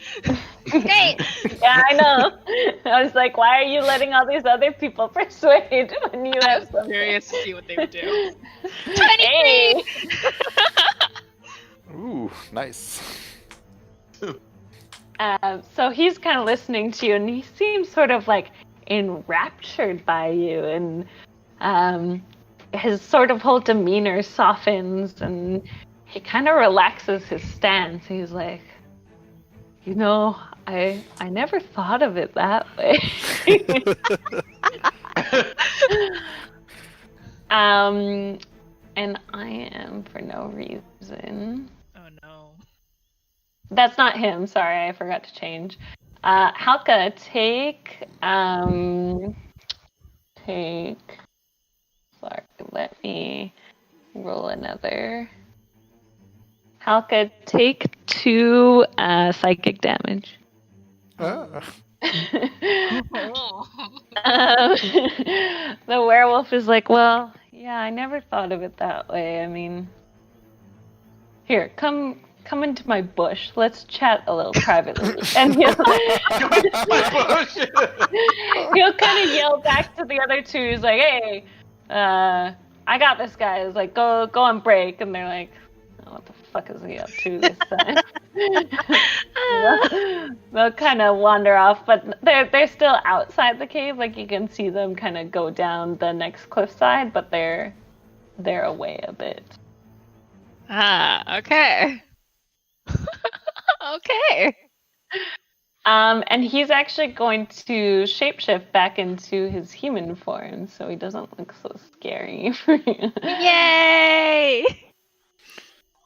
Great! Yeah, I know. I was like, why are you letting all these other people persuade when you I have was something? curious to see what they would do. 23! Hey! Ooh, nice. So he's kind of listening to you, and he seems sort of like enraptured by you, and his sort of whole demeanor softens, and he kind of relaxes his stance. He's like, I never thought of it that way. And I am for no reason. Oh no. That's not him. Sorry, I forgot to change. Halka, take. Sorry, let me roll another. Halka, take 2 psychic damage. Ah. The werewolf is like, well, yeah, I never thought of it that way. I mean, here, come into my bush. Let's chat a little privately. And he'll kind of yell back to the other two. He's like, hey, I got this guy. He's like, go on break. And they're like, oh, what the fuck is he up to this time? They'll kind of wander off, but they're still outside the cave. Like you can see them kind of go down the next cliffside, but they're away a bit. Okay. Okay. And he's actually going to shapeshift back into his human form, so he doesn't look so scary for you. Yay!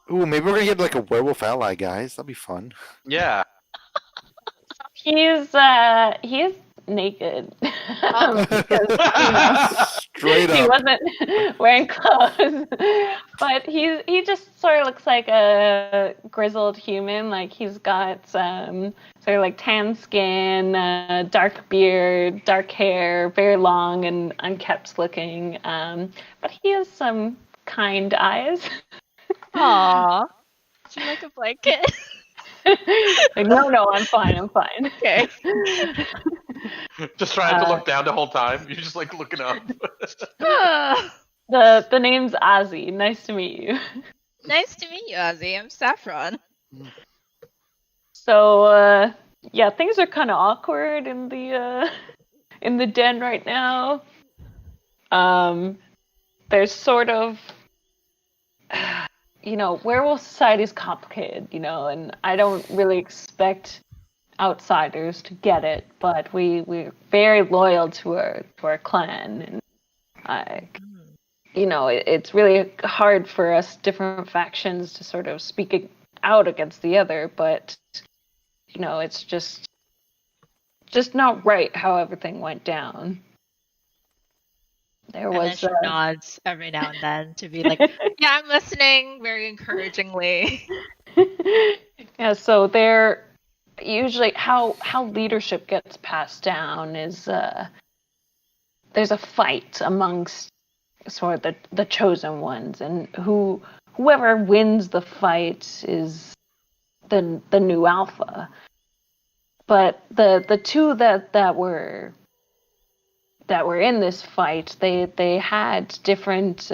Ooh, maybe we're gonna get like a werewolf ally, guys. That'd be fun. Yeah. He's naked. Straight He up. wasn't wearing clothes, but he just sort of looks like a grizzled human. Like he's got sort of like tan skin, dark beard, dark hair, very long and unkempt looking. But he has some kind eyes. Aww. Would you like a blanket? Like, no, I'm fine. Okay. Just trying to look down the whole time. You're just like looking up. The name's Ozzy. Nice to meet you. Nice to meet you, Ozzy. I'm Saffron. So yeah, things are kind of awkward in the den right now. There's sort of werewolf society is complicated, and I don't really expect outsiders to get it, but we're very loyal to our clan, and it's really hard for us different factions to sort of speak out against the other, but it's just not right how everything went down. There And was then she nods every now and then to be like, yeah, I'm listening, very encouragingly. yeah, so they're usually how leadership gets passed down is there's a fight amongst sort of the chosen ones, and whoever wins the fight is the new alpha. But the two that were in this fight, they had different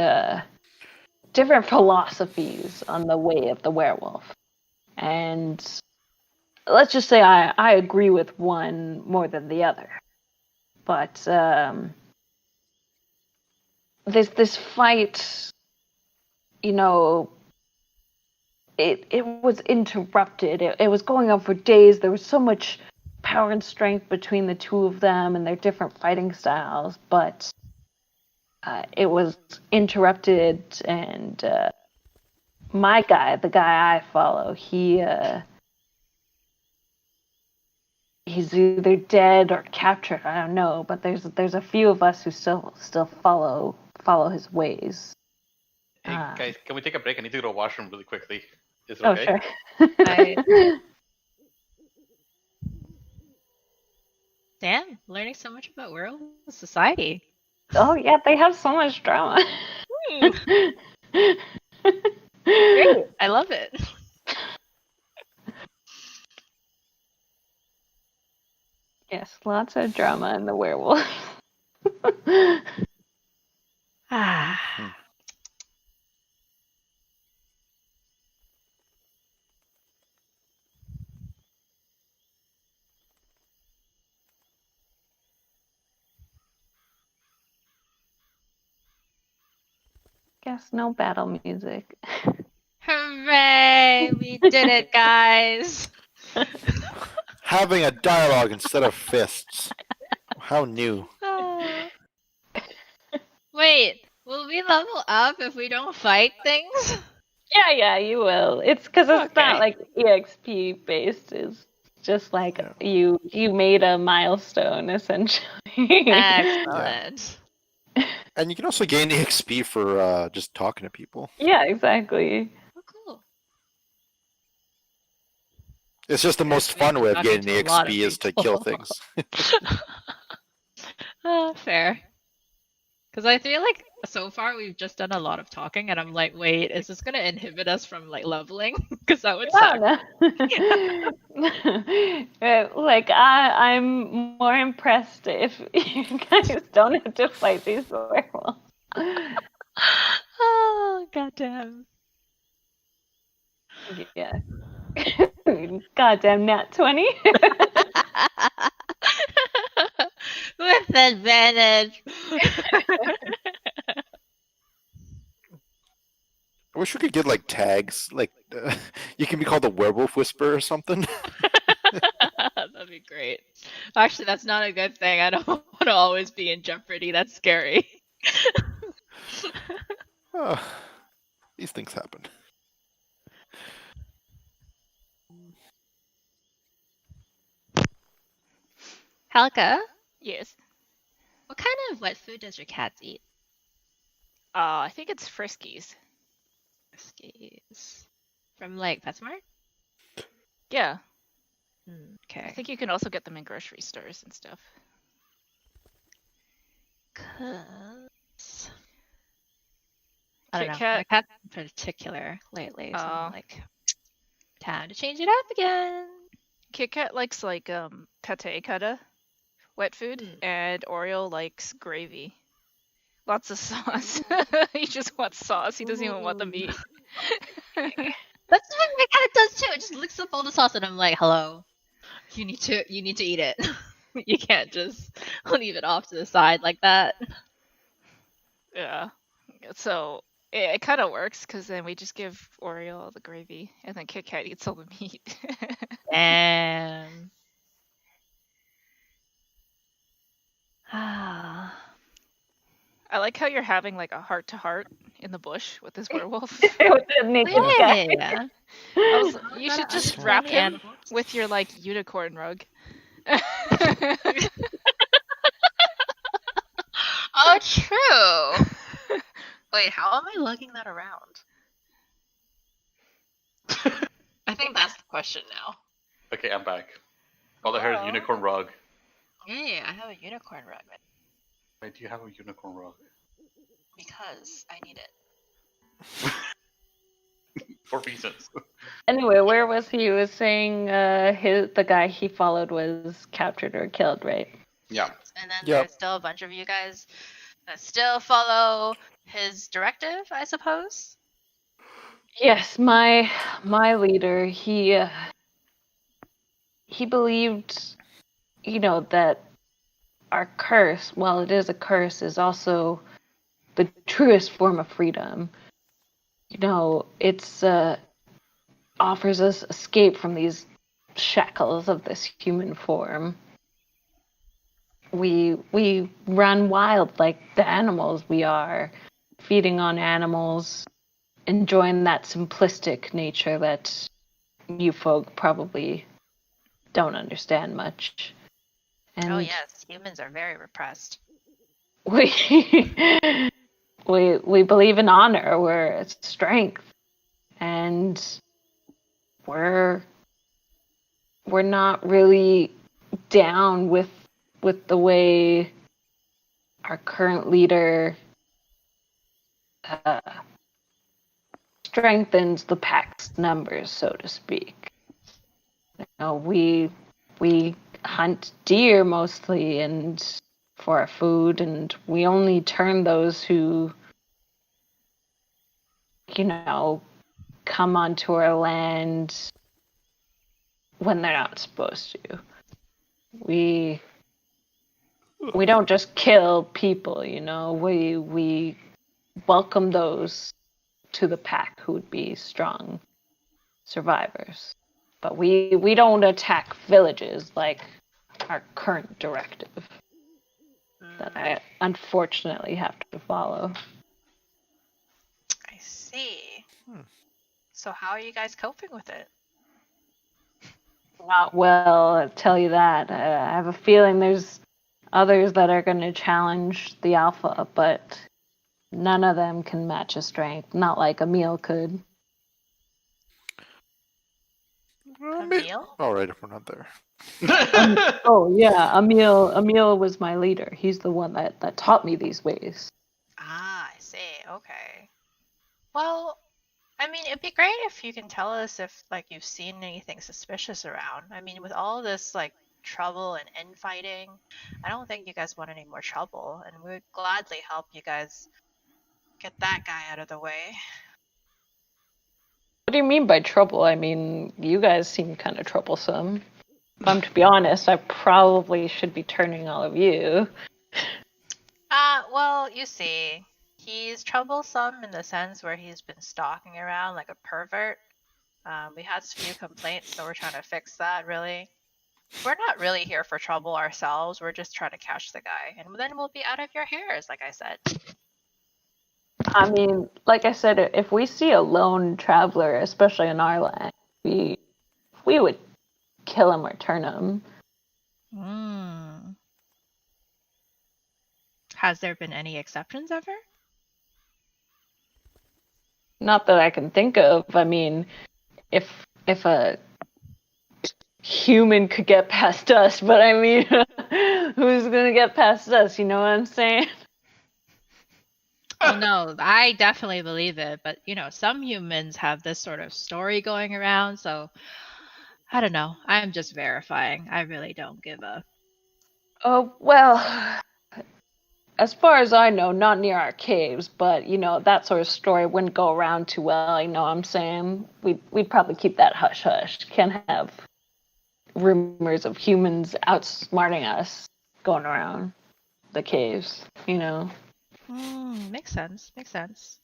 philosophies on the way of the werewolf, and let's just say I agree with one more than the other. But this fight, it was interrupted. It was going on for days. There was so much power and strength between the two of them and their different fighting styles, but it was interrupted, and my guy, the guy I follow, he's either dead or captured. I don't know, but there's a few of us who still follow his ways. Hey guys, can we take a break? I need to go to the washroom really quickly. Is it Oh, okay? sure. Damn, learning so much about werewolf society. Oh yeah, they have so much drama. Great, I love it. Yes, lots of drama in the werewolf. Guess no battle music. Hooray! We did it, guys. Having a dialogue instead of fists. How new. Ah. Wait, will we level up if we don't fight things? Yeah, you will. It's because it's not Okay. like EXP based. It's just like Yeah. you made a milestone essentially. Excellent. And you can also gain EXP for just talking to people. Yeah, exactly. Oh, cool. It's just the most Yes, we have fun way of talking getting to a lot of EXP is to kill people. things. Fair. Because I feel like so far we've just done a lot of talking, and I'm like, wait, is this gonna inhibit us from like leveling? Because that would suck. Like I'm more impressed if you guys don't have to fight these werewolves. Oh, goddamn. Yeah. Goddamn nat 20. With advantage. I wish we could get like tags, like you can be called a werewolf whisperer or something. That'd be great. Actually, that's not a good thing. I don't want to always be in jeopardy. That's scary. Oh, these things happen. Helga, Yes. what kind of wet food does your cats eat? I think it's Friskies. Friskies. From like PetSmart? Yeah. Okay. I think you can also get them in grocery stores and stuff. 'Cause I don't Kit know. Kat. My cat's in particular lately, so Oh. I'm like, time to change it up again. Kit Kat likes like pate kata, wet food, and Oreo likes gravy. Lots of sauce. He just wants sauce. He doesn't even want the meat. That's what my cat does too. It just licks up all the sauce, and I'm like, hello, you need to eat it. You can't just leave it off to the side like that. Yeah. So it kind of works because then we just give Oreo all the gravy, and then Kit Kat eats all the meat. And ah, I like how you're having like a heart to heart in the bush with this werewolf. With the naked guy. yeah. You should just wrap him with your like unicorn rug. Oh, true. Wait, how am I lugging that around? I think that's the question now. Okay, I'm back. All I heard is unicorn rug. Yeah, I have a unicorn rug Wait, do you have a unicorn rug? because I need it. For reasons. Anyway, where was he? He was saying the guy he followed was captured or killed, right? Yeah. And then Yep. there's still a bunch of you guys that still follow his directive, I suppose. Yes, my leader, he believed, that our curse, while it is a curse, is also the truest form of freedom. It's offers us escape from these shackles of this human form. We run wild like the animals we are, feeding on animals, enjoying that simplistic nature that you folk probably don't understand much. And Oh yes, humans are very repressed. we we believe in honor, we're strength, and we're not really down with the way our current leader strengthens the pack's numbers, so to speak. We hunt deer mostly, and for our food, and we only turn those who, come onto our land when they're not supposed to. We don't just kill people, we welcome those to the pack who would be strong survivors. But we don't attack villages like our current directive that I unfortunately have to follow. I see. Hmm. So how are you guys coping with it? Not well, I'll tell you that. I have a feeling there's others that are going to challenge the alpha, but none of them can match his strength. Not like Emil could. Emil? All right, if we're not there. Oh yeah, Emil was my leader. He's the one that taught me these ways. Ah, I see. Okay. Well, I mean, it'd be great if you can tell us if like you've seen anything suspicious around. I mean, with all this like trouble and infighting, I don't think you guys want any more trouble, and we would gladly help you guys get that guy out of the way. What do you mean by trouble? I mean, you guys seem kind of troublesome. If I'm to be honest, I probably should be turning all of you. Well, you see, he's troublesome in the sense where he's been stalking around like a pervert. We had a few complaints, so we're trying to fix that, really. We're not really here for trouble ourselves. We're just trying to catch the guy, and then we'll be out of your hairs, like I said. I mean, like I said, if we see a lone traveler, especially in our land, we would kill him or turn him. Has there been any exceptions ever? Not that I can think of. I mean, if a human could get past us, but I mean, who's gonna get past us? You know what I'm saying? Well, no, I definitely believe it, but some humans have this sort of story going around, so I don't know. I'm just verifying. I really don't give a. Oh, well, as far as I know, not near our caves, but that sort of story wouldn't go around too well, you know what I'm saying? We'd probably keep that hush hush. Can't have rumors of humans outsmarting us going around the caves, Makes sense. Makes sense.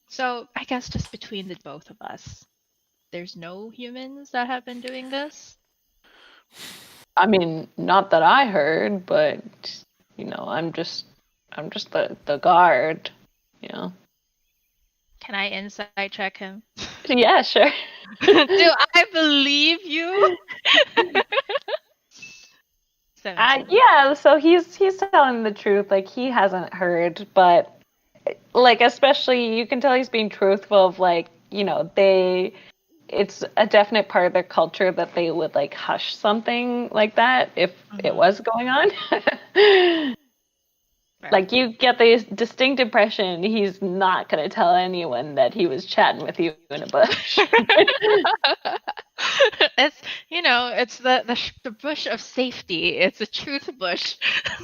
So I guess just between the both of us, there's no humans that have been doing this? I mean, not that I heard, but I'm just the guard, Can I insight check him? Yeah, sure. Do I believe you? 17. Yeah, so he's telling the truth. Like, he hasn't heard, but like, especially you can tell he's being truthful of like, it's a definite part of their culture that they would like hush something like that if it was going on. Right. Like, you get the distinct impression he's not going to tell anyone that he was chatting with you in a bush. It's the bush of safety. It's a truth bush.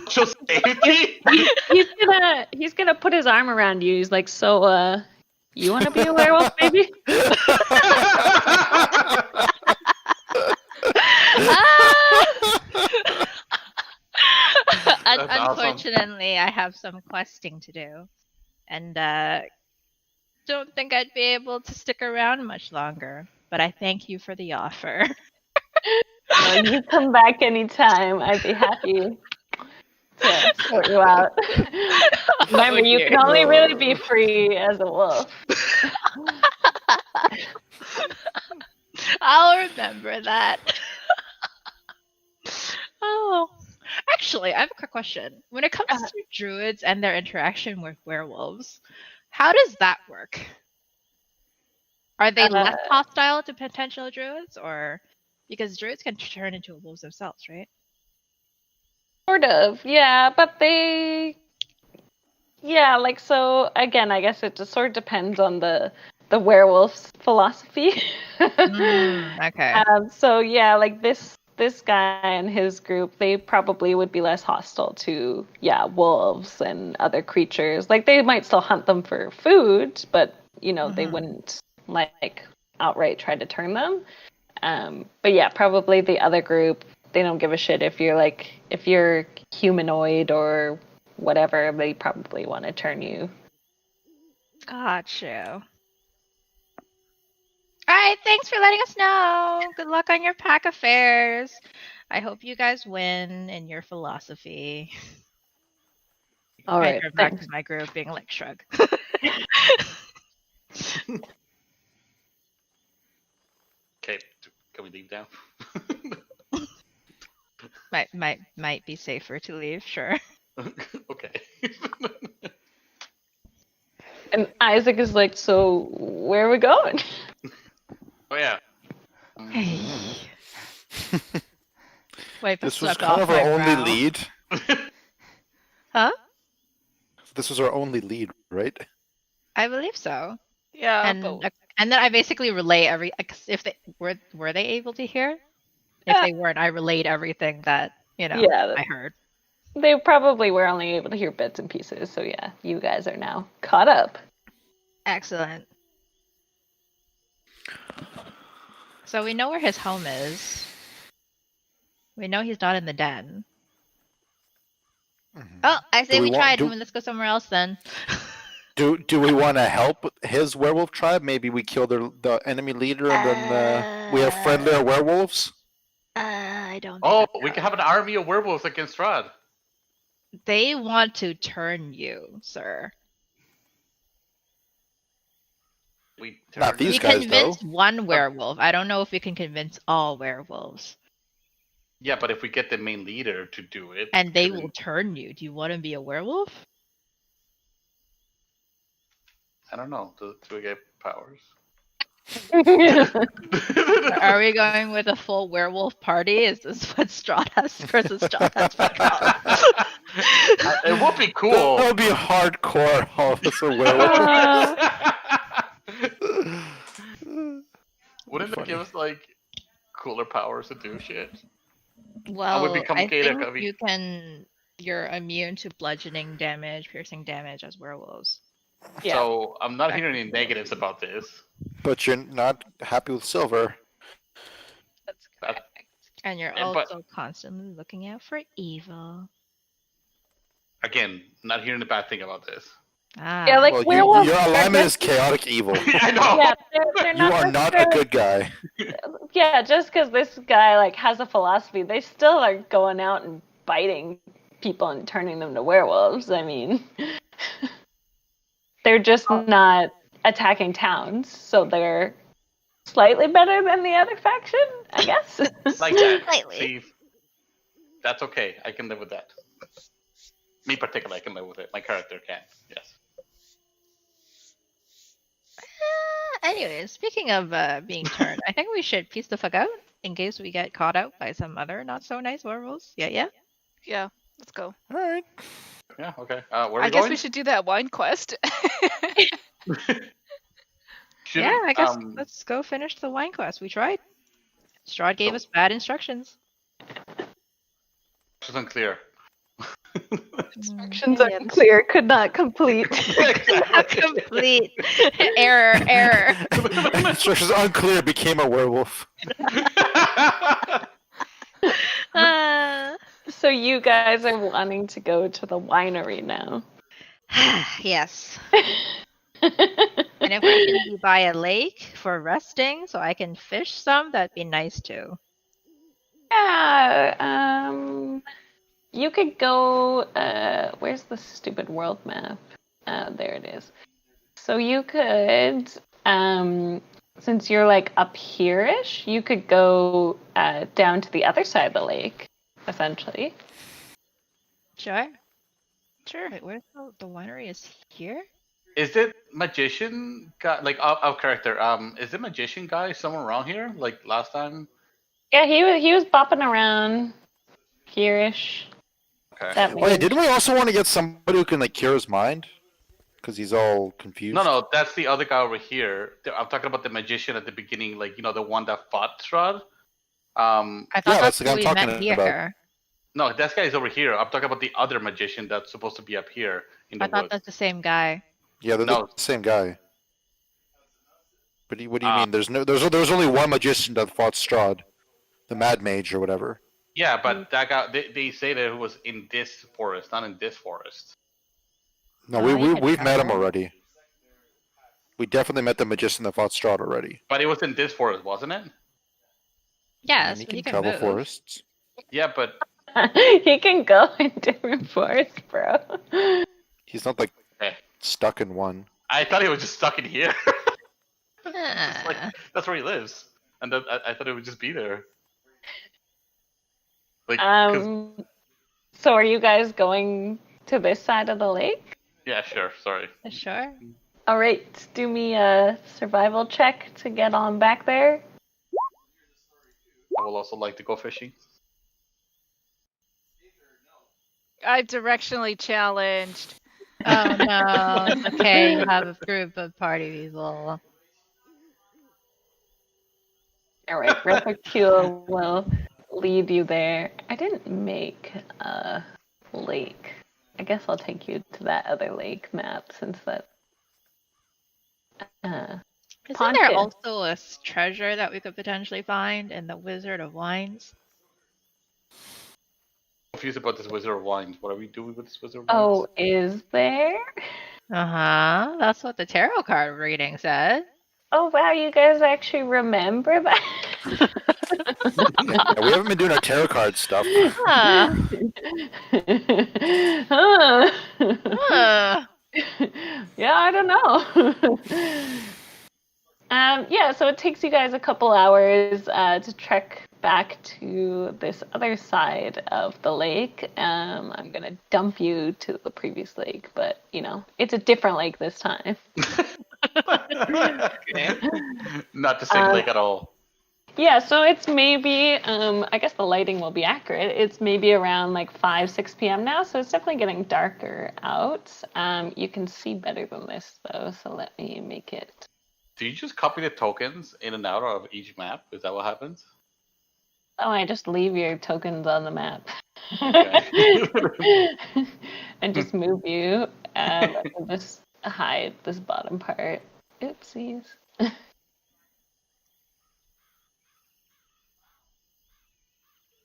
Just safety? He's gonna put his arm around you. He's like, so, you want to be a werewolf, baby? That's awesome. Unfortunately, I have some questing to do, and don't think I'd be able to stick around much longer. But I thank you for the offer. You come back anytime. I'd be happy to sort you out. Remember, you can only really be free as a wolf. I'll remember that. Oh, actually, I have a quick question. When it comes to druids and their interaction with werewolves, how does that work? Are they less hostile to potential druids, or because druids can turn into wolves themselves, right? Sort of, yeah, but like, so again, I guess it just sort of depends on the werewolf's philosophy. Okay. So yeah, like this guy and his group, they probably would be less hostile to wolves and other creatures. Like, they might still hunt them for food, but they wouldn't like outright try to turn them. But yeah, probably the other group, they don't give a shit if you're humanoid or whatever. They probably want to turn you. Got you. All right, thanks for letting us know. Good luck on your pack affairs. I hope you guys win in your philosophy. All I right, turn back thanks. to my group, being like, shrug. Okay, can we leave now? might be safer to leave, sure. Okay. And Isaac is like, so where are we going? Oh yeah. Wipe This was swept kind off of our my only brow. lead. Huh? This was our only lead, right? I believe so. Yeah, And but and then I basically relay if they were they able to hear? If they weren't, I relayed everything that Yeah, I heard. they probably were only able to hear bits and pieces. So yeah, you guys are now caught up. Excellent. So we know where his home is. We know he's not in the den. Oh, I say Do we we want- tried. do- Let's go somewhere else then. Do we want to help his werewolf tribe? Maybe we kill the enemy leader and then we have friendlier werewolves? I don't. Oh, we can have an army of werewolves against Strahd. They want to turn you, sir. We Not these We guys, convinced though. one werewolf. I don't know if we can convince all werewolves. Yeah, but if we get the main leader to do it, And they then- will turn you. Do you want to be a werewolf? I don't know. Do we get powers? Are we going with a full werewolf party? Is this what Strahd has versus Strahd has for powers? It would be cool. That would be hardcore. All of us are werewolves. Wouldn't it Funny. give us like cooler powers to do shit? Well, become I Gator think Cubby. you're immune to bludgeoning damage, piercing damage as werewolves. Yeah. So I'm not hearing any negatives about this. But you're not happy with silver. That's That- correct. And you're Yeah, but- also constantly looking out for evil. Again, not hearing a bad thing about this. Ah. Yeah, like Well, werewolves. your are alignment just- is chaotic evil. I know. Yeah, they're You not are not a necessarily- good guy. Yeah, just because this guy like has a philosophy, they still are going out and biting people and turning them to werewolves. I mean, they're just not attacking towns, so they're slightly better than the other faction, I guess. Like that. Slightly. See, that's okay. I can live with that. Me particularly, I can live with it. My character can. Yes. Anyways, speaking of being turned, I think we should piece the fuck out in case we get caught out by some other not so nice werewolves. Yeah. yeah, let's go. All right. Yeah. Okay. Where are we I guess going? we should do that wine quest. Shouldn't, Yeah, I guess let's go finish the wine quest. We tried. Strahd gave So- us bad instructions. It's unclear. Instructions unclear, could not complete. Complete error. Instructions unclear became a werewolf. So you guys are wanting to go to the winery now. Yes. And if we can be by a lake for resting so I can fish some, that'd be nice too. Yeah, you could go, where's the stupid world map? There it is. So you could, since you're like up here-ish, you could go down to the other side of the lake, essentially. Sure. Sure. Wait, where's the winery is here? Is it magician guy like our character? Is the magician guy somewhere around here? Like last time? Yeah, he was bopping around here-ish. Okay. That Oh yeah, means- didn't we also want to get somebody who can like cure his mind? Because he's all confused. No, that's the other guy over here. I'm talking about the magician at the beginning, like the one that fought Strahd. I thought Yeah, that's that's the guy who I'm we talking met here. about. No, that guy is over here. I'm talking about the other magician that's supposed to be up here in the I thought woods. that's the same guy. Yeah, they're No. the same guy. But what do you Ah. mean? There's only one magician that fought Strahd, the Mad Mage or whatever. Yeah, but that guy, they say that it was in this forest, not in this forest. No, Oh, you we can we've met him travel. already. We definitely met the magician that fought Strahd already. But it was in this forest, wasn't it? Yes, And but he he can can travel move. forests. Yeah, but He can go in different forests, bro. He's not like eh, stuck in one. I thought he was just stuck in here. Ah. Like that's where he lives, and I thought it would just be there. Like, 'cause- So are you guys going to this side of the lake? yeah, sure. Sorry. Sure. All right, do me a survival check to get on back there. I will also like to go fishing. I'm directionally challenged. Oh no, it's okay. You have a group of party people. All right, Repercule will lead you there. I didn't make a lake. I guess I'll take you to that other lake map since that. Isn't there Pontiff. also a treasure that we could potentially find in the Wizard of Wines? Confused about this Wizard of Wines. What are we doing with this Wizard of Oh, Wines? is there? That's what the tarot card reading said. Oh wow, you guys actually remember that? Yeah, we haven't been doing our tarot card stuff. Huh. Huh. Huh. Yeah, I don't know. Yeah, so it takes you guys a couple hours to trek back to this other side of the lake. I'm gonna dump you to the previous lake, but you know, it's a different lake this time. Not the same lake at all. Yeah, so it's maybe, I guess the lighting will be accurate. It's maybe around like 5, 6 p.m. now, so it's definitely getting darker out. You can see better than this though, so let me make it. Do you just copy the tokens in and out of each map? Is that what happens? Oh, I just leave your tokens on the map. Okay. And just move you. And just hide this bottom part. Oopsies.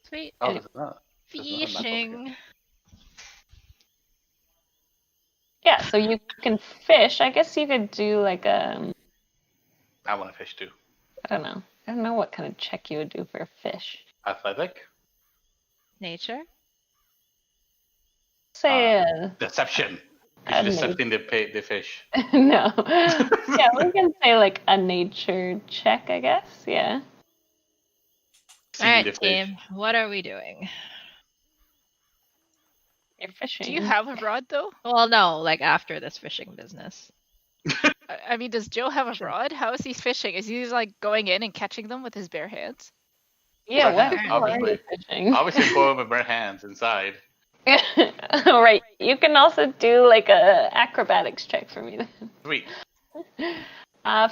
Sweet. Oh, there's not. Fishing. Yeah, so you can fish. I guess you could do like a, I want to fish too. I don't know. I don't know what kind of check you would do for a fish. Athletic? Nature. Say Deception. a You're decepting the fish. no. Yeah, we can say like a nature check, I guess. Yeah. Seeing Alright, the fish. team. What are we doing? You're fishing. Do you have a rod though? Well, no, like after this fishing business. I mean, does Joe have a rod? How is he fishing? Is he just like going in and catching them with his bare hands? Yeah, what Right, are you fishing? Obviously, I'm going with bare hands inside. All right. You can also do like a acrobatics check for me. Sweet.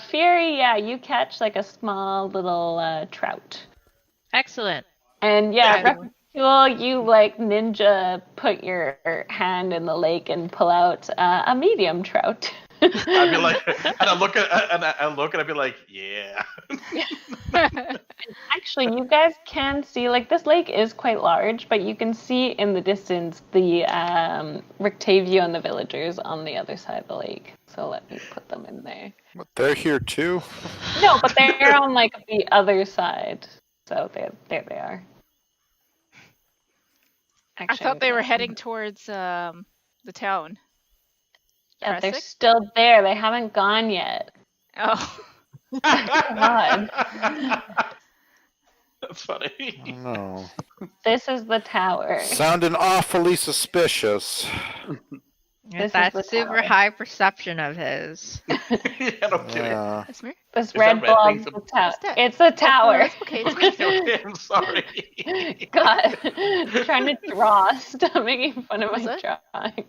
Fury, yeah, you catch like a small little trout. Excellent. And yeah, I will- Reputule, you like ninja put your hand in the lake and pull out a medium trout. I'd be like, and I look and I'd be like, yeah. Actually, you guys can see like this lake is quite large, but you can see in the distance the Rictavio and the villagers on the other side of the lake. So let me put them in there. But they're here too. No, but they're on like the other side. So there they are. I Actually, thought they were heading towards the town. Yeah, they're Cressick? still there. They haven't gone yet. Oh. God. That's funny. No. This is the tower. Sounding awfully suspicious. This is That the super tower. high perception of his. Yeah, no kidding. Yeah. That's me? This that red red blob's thing the tower. What's that? It's a Oh, tower. that's okay. It's okay. Okay, I'm sorry. God, trying to draw. Stop making fun of What's my that? drawing.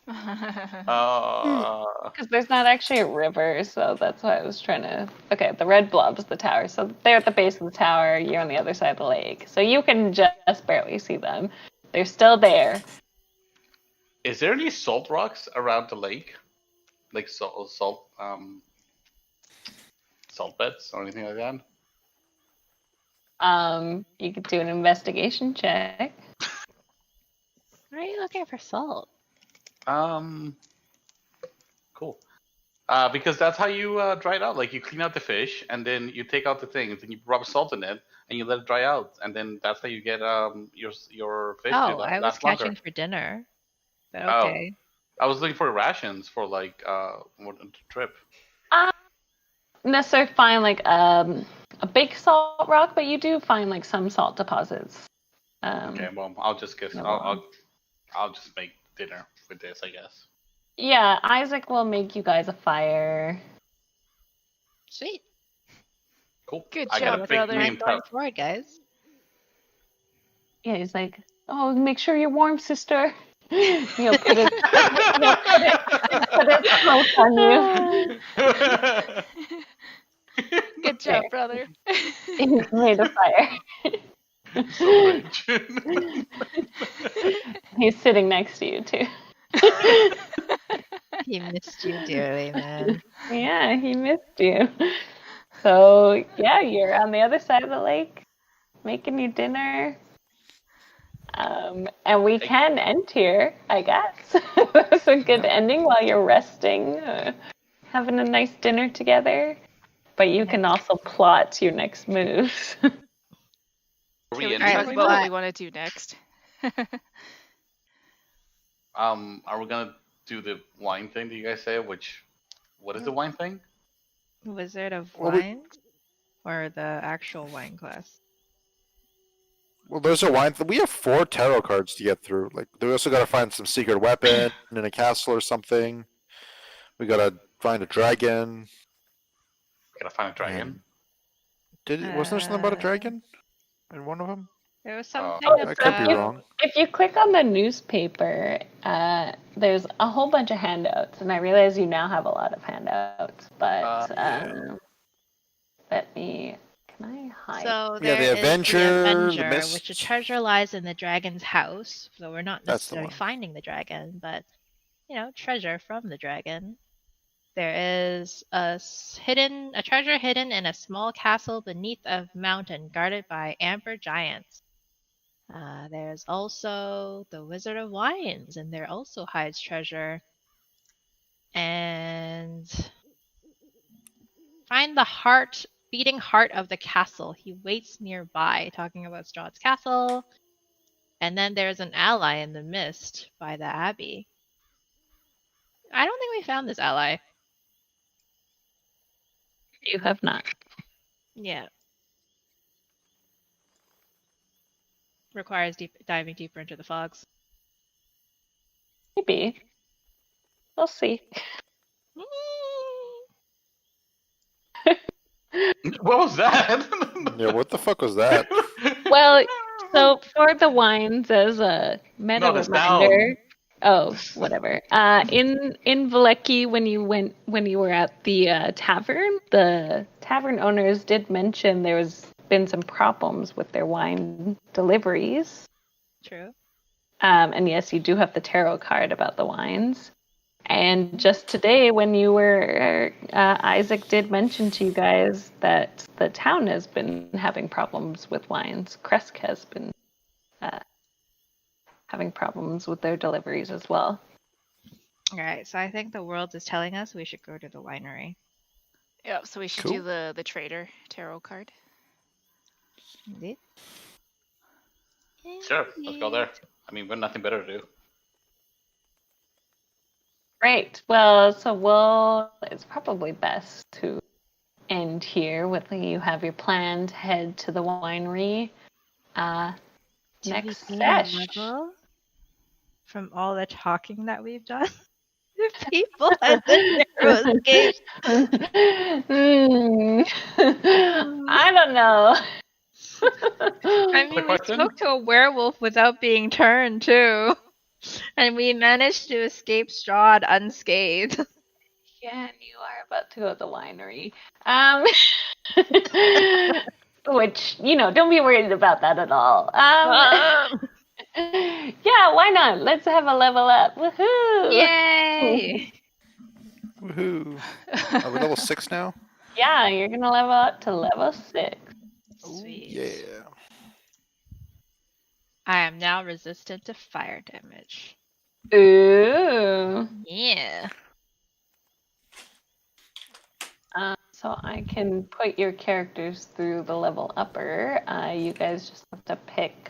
Uh, Because there's not actually a river, so that's why I was trying to. Okay, the red blob's the tower. So they're at the base of the tower. You're on the other side of the lake, so you can just barely see them. They're still there. is there any salt rocks around the lake? Like salt beds or anything like that? You could do an investigation check. Why are you looking for salt? Cool. Because that's how you dry it out. Like you clean out the fish, and then you take out the things, and you rub salt in it, and you let it dry out, and then that's how you get your fish to Oh, I was last longer. catching for dinner. But Oh. okay. I was looking for rations for like the trip. Necessarily find like a big salt rock, but you do find like some salt deposits. Okay, well, I'll just guess. I'll just make dinner with this, I guess. Yeah, Isaac will make you guys a fire. Sweet. Cool. Good I job, got a big brother. name Going tag. forward, guys. Yeah, he's like, oh, make sure you're warm, sister. He'll put his coat on you. Good job, brother. He's made a fire. So rich. He's sitting next to you too. He missed you dearly, man. Yeah, he missed you. So yeah, you're on the other side of the lake, making your dinner. And we can end here, I guess. That's a good ending while you're resting, having a nice dinner together. But you can also plot your next moves. Are Can we we ending talk this about now? what we want to do next? Are we gonna do the wine thing that you guys say? What is the wine thing? Wizard of Well, Wines? Or the actual wine class? Well, there's a wine. We have 4 tarot cards to get through. Like, we also got to find some secret weapon in a castle or something. We got to find a dragon. Gotta find a dragon. Wasn't there something about a dragon in one of them? There was something I could be about- wrong. If you click on the newspaper, there's a whole bunch of handouts, and I realize you now have a lot of handouts. But Yeah. let me. Can I hide? So Yeah, there the is Avenger, the which the Mists. treasure lies in the dragon's house. So we're not That's the necessarily one. finding the dragon, but treasure from the dragon. There is a treasure hidden in a small castle beneath a mountain guarded by amber giants. There's also the Wizard of Wines, and there also hides treasure. And find the beating heart of the castle. He waits nearby, talking about Strahd's castle. And then there's an ally in the mist by the abbey. I don't think we found this ally. You have not. Yeah. Requires diving deeper into the fogs. Maybe. We'll see. What was that? Yeah, what the fuck was that? Well, so for the wines as a meta No, the reminder. Oh, whatever. In Vlecki, when you were at the tavern, the tavern owners did mention there was been some problems with their wine deliveries. True. And yes, you do have the tarot card about the wines. And just today, when you were, Isaac did mention to you guys that the town has been having problems with wines. Kresk has been having problems with their deliveries as well. Alright, so I think the world is telling us we should go to the winery. Yeah, so we should Cool. do the trader tarot card. Indeed. Sure, let's go there. I mean, we've nothing better to do. Right. Well, so it's probably best to end here with you have your plan to head to the winery next gain sesh. level from all the talking that we've done? The people and the narrow escape. I don't know. I mean, Quick we question. spoke to a werewolf without being turned, too. And we managed to escape Strahd unscathed. Yeah, and you are about to go to the winery. Which, don't be worried about that at all. Yeah, why not? Let's have a level up. Woohoo! Yay! Woohoo! Are we level 6 now? Yeah, you're gonna level up to level 6. Sweet. Yeah. I am now resistant to fire damage. Ooh. Yeah. So I can put your characters through the level upper. You guys just have to pick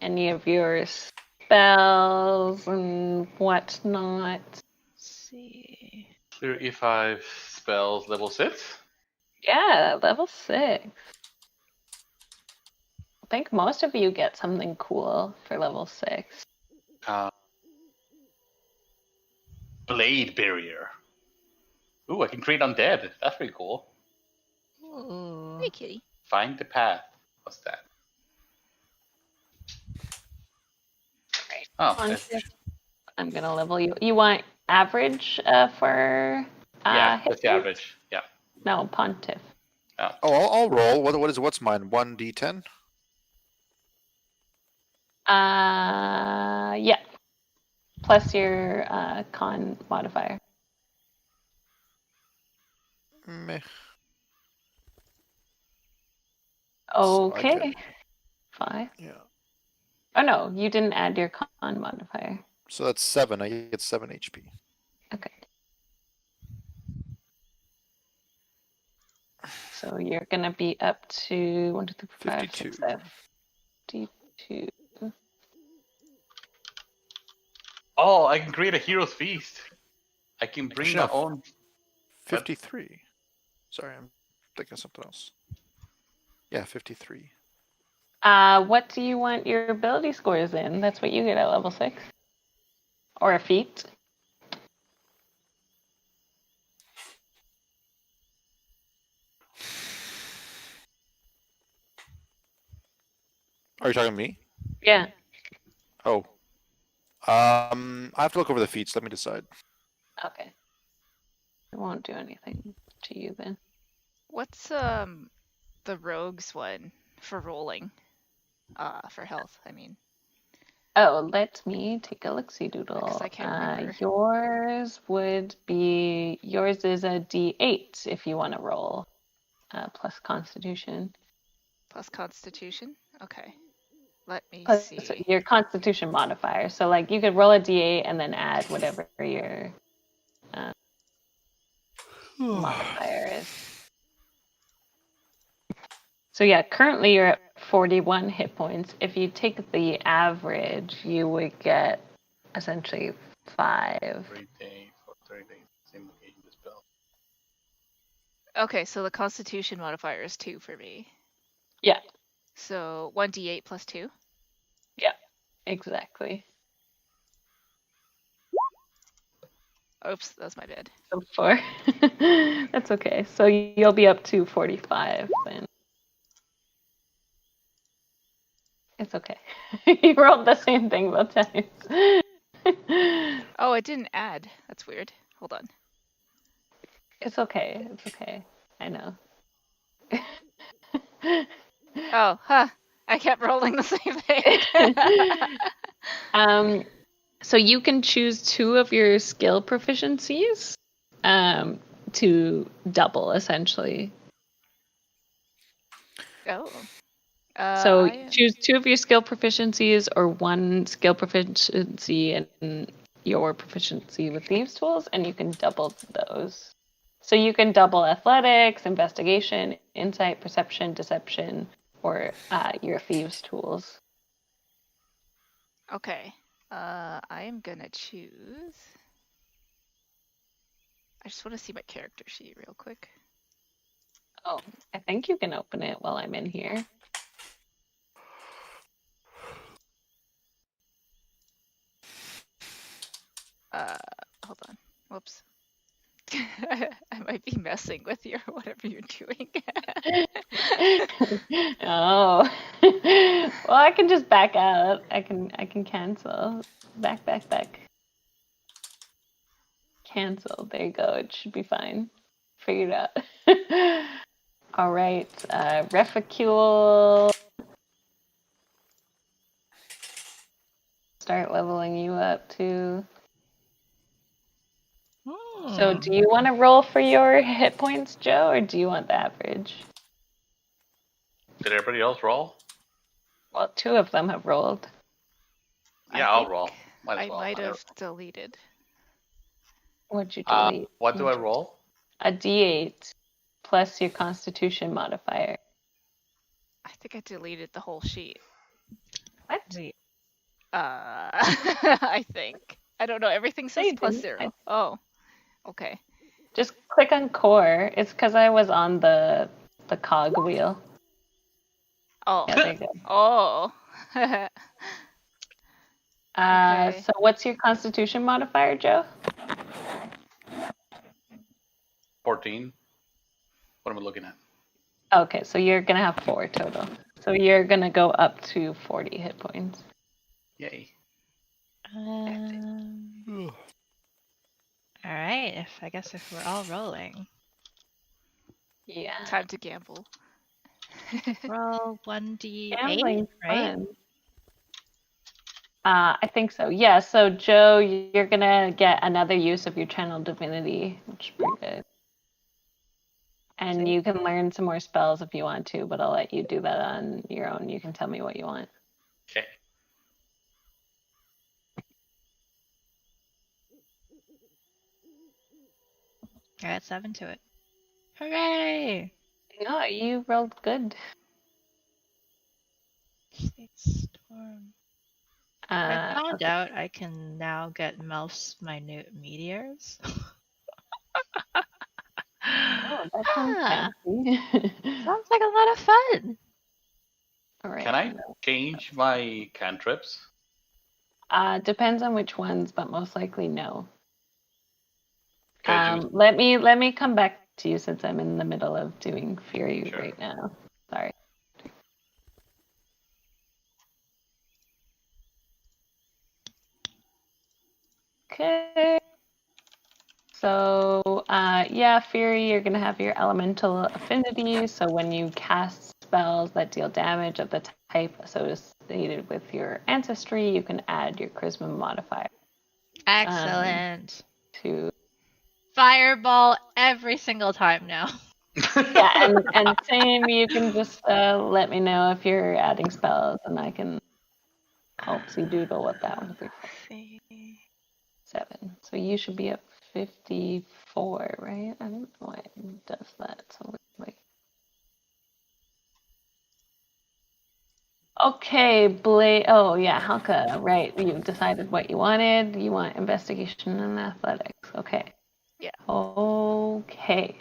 any of your spells and whatnot. Let's see. Clear E5 spells level 6. Yeah, level 6. I think most of you get something cool for level 6. Blade Barrier. Ooh, I can create undead. That's pretty cool. Ooh. Hey, kitty. Find the path. What's that? Right. Oh, Pontiff, I'm gonna level you. You want average for yeah, hit that's the points? average. Yeah. No, Pontiff. Oh, I'll roll. What's mine? 1d10. Yeah. Plus your con modifier. Meh. So I Okay. get- 5. Yeah. Oh no, you didn't add your con modifier. So that's 7. I get 7 HP. Okay. So you're gonna be up to 1, 2, 3, 4, 5, 6, 52. 7, 52. Oh, I can create a hero's feast. I can bring Actually, my no. own. 53. Sorry, I'm thinking of something else. Yeah, 53. What do you want your ability scores in? That's what you get at level 6. Or a feat. Are you talking to me? Yeah. Oh. I have to look over the feats. Let me decide. Okay. It won't do anything to you then. What's the rogues one for rolling? For health, I mean. Oh, let me take a look-see Because I doodle. can't remember. Yours is a D8 if you want to roll, plus Constitution. Plus Constitution? Okay. Let me Plus see. your Constitution modifier. So like you could roll a D8 and then add whatever your modifier is. So yeah, currently you're at 41 hit points. If you take the average, you would get essentially 5. 3 days or 30 days. Same location to spell. Okay, so the Constitution modifier is 2 for me. Yeah. So 1d8 plus 2? Yeah, exactly. Oops, that's my bad. So 4. That's okay. So you'll be up to 45 then. It's okay. You rolled the same thing both times. Oh, it didn't add. That's weird. Hold on. It's okay. It's okay. I know. Oh, huh. I kept rolling the same thing. So you can choose 2 of your skill proficiencies to double essentially. Oh. So I choose 2 of your skill proficiencies or 1 skill proficiency and your proficiency with thieves tools, and you can double those. So you can double athletics, investigation, insight, perception, deception, or your thieves tools. Okay. I am gonna choose. I just want to see my character sheet real quick. Oh, I think you can open it while I'm in here. Hold on. Whoops. I might be messing with your whatever you're doing. Oh. Well, I can just back out. I can cancel. Back. Cancel. There you go. It should be fine. Figured out. All right. Reficule. Start leveling you up too. So do you want to roll for your hit points, Joe, or do you want the average? Did everybody else roll? Well, 2 of them have rolled. Yeah, I'll roll. Might as I well. might have deleted. What'd you delete? What do I roll? A D8 plus your Constitution modifier. I think I deleted the whole sheet. What? Wait, I think. I don't know. Everything says you plus didn't. 0. Oh, okay. Just click on core. It's because I was on the cog wheel. Oh. Yeah, there you go. Oh. Okay. So what's your Constitution modifier, Joe? 14. What am I looking at? Okay, so you're gonna have 4 total. So you're gonna go up to 40 hit points. Yay. all right. I guess if we're all rolling, Yeah. Time to gamble. roll 1d8, Gambling's right? fun. I think so. Yeah. So Joe, you're gonna get another use of your channel divinity, which is pretty good. And See? you can learn some more spells if you want to, but I'll let you do that on your own. You can tell me what you want. Okay. I got 7 to it. Hooray! No, you rolled good. State storm. I Uh, found out I can now get Melf's minute meteors. oh, that sounds Ah, fancy. sounds like a lot of fun. All right. Can I change my cantrips? Depends on which ones, but most likely no. Can I do Let me come back to you since I'm in the middle of doing Fury Sure. right now. Sorry. Okay. So yeah, Fury, you're gonna have your elemental affinity. So when you cast spells that deal damage of the type associated with your ancestry, you can add your charisma modifier Excellent. to Fireball every single time now. yeah, and same. You can just let me know if you're adding spells, and I can help you doodle what that would be. 7. So you should be at 54, right? I don't know why it does that. So wait. Okay, Blade. Oh yeah, Halka. Right. You decided what you wanted. You want investigation and athletics. Okay. Yeah. Okay.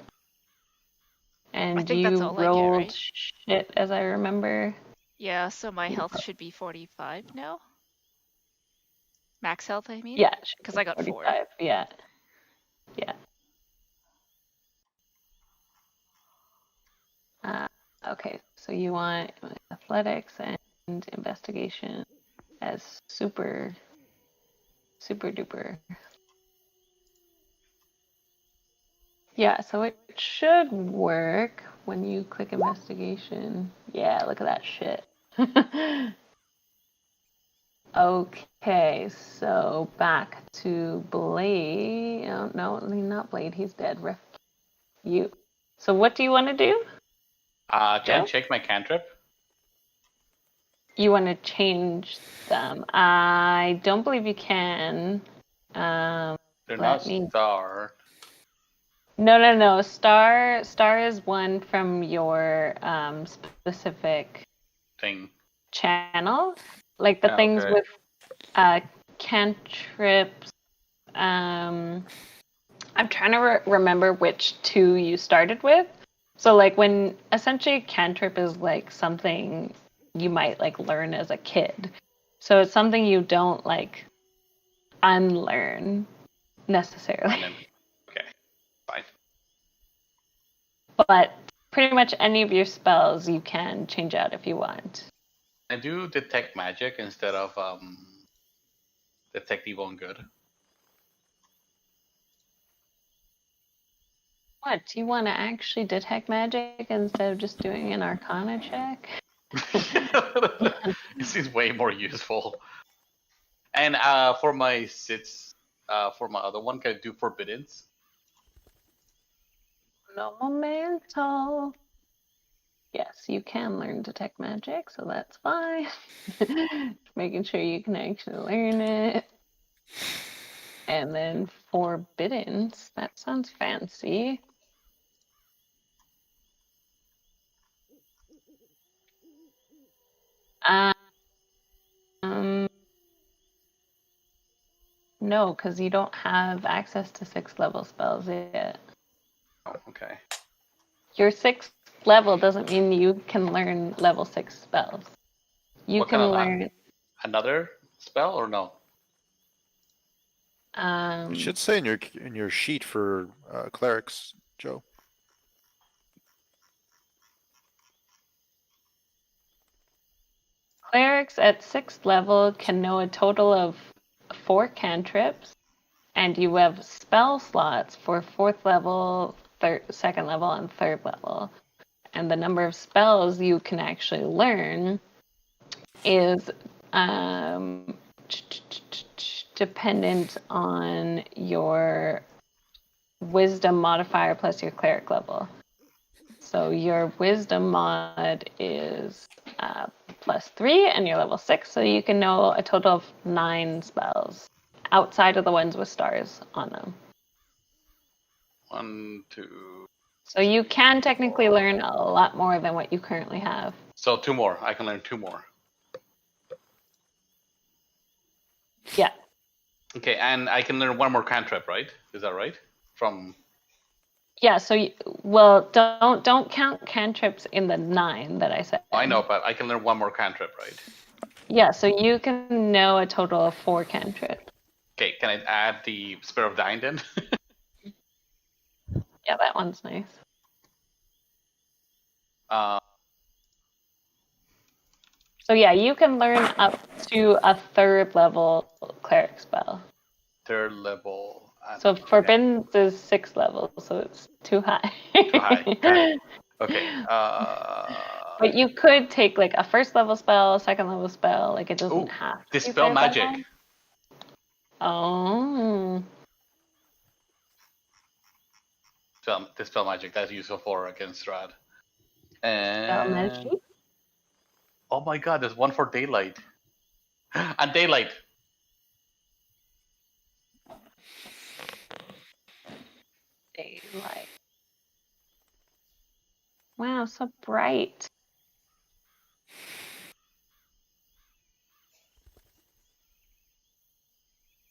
And think that's you all I get, rolled right? shit, as I remember. Yeah, so my health should be 45 now. Max health, I mean? Yeah, Because I got 4. 45. Yeah. Yeah. Okay, so you want athletics and investigation as super duper. Yeah, so it should work when you click investigation. Yeah, look at that shit. Okay, so back to Blade. Oh, no, not Blade. He's dead. Riff. You. So what do you want to do? Can I Joe? check my cantrip? You want to change them? I don't believe you can. They're Let not me. star No. Star is one from your specific thing. channel, like the Ah, things okay. with cantrips. I'm trying to remember which 2 you started with. So like when essentially cantrip is like something you might like learn as a kid. So it's something you don't like unlearn necessarily. Okay, fine. But pretty much any of your spells you can change out if you want. I do detect magic instead of detect evil and good. What? Do you want to actually detect magic instead of just doing an arcana check? It seems way more useful. And for my sits, for my other one, can I do forbiddance? No momento. Yes, you can learn detect magic, so that's fine. Making sure you can actually learn it. And then forbiddance, that sounds fancy. No, because you don't have access to 6th level spells yet. Oh, okay. Your 6th level doesn't mean you can learn level 6 spells. You What can kind of learn. another spell or no? It should say in your sheet for clerics, Joe. Clerics at 6th level can know a total of 4 cantrips, and you have spell slots for 4th level, 2nd level, and 3rd level. And the number of spells you can actually learn is dependent on your wisdom modifier plus your cleric level. So your wisdom mod is +3 and you're level 6, so you can know a total of 9 spells outside of the ones with stars on them. 1, 2. So you can technically learn a lot more than what you currently have. So 2 more. I can learn 2 more. Yeah. Okay, and I can learn 1 more cantrip, right? Is that right? From. Yeah. So don't count cantrips in the 9 that I said. I know, but I can learn 1 more cantrip, right? Yeah. So you can know a total of 4 cantrips. Okay, can I add the Spear of Dying then? Yeah, that one's nice. So yeah, you can learn up to a 3rd level cleric spell. 3rd level. So Forbidden is 6th level, so it's too high. Too high. Got it. Okay. But you could take like a 1st level spell, 2nd level spell. Like it doesn't have to. Dispel magic. Oh. Dispel magic. That's useful for against Strahd. Dispel And magic. oh my god, there's 1 for daylight. And daylight. Daylight. Wow, so bright.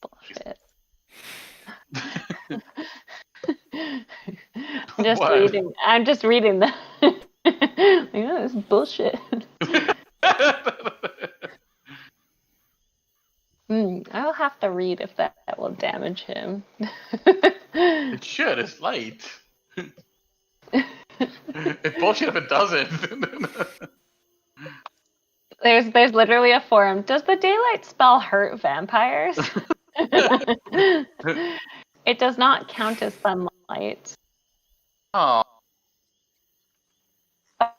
Bullshit. I'm just reading the. Yeah, this is bullshit. I'll have to read if that will damage him. It should. It's light. It's bullshit if it doesn't. There's literally a forum. Does the daylight spell hurt vampires? It does not count as sunlight. Oh.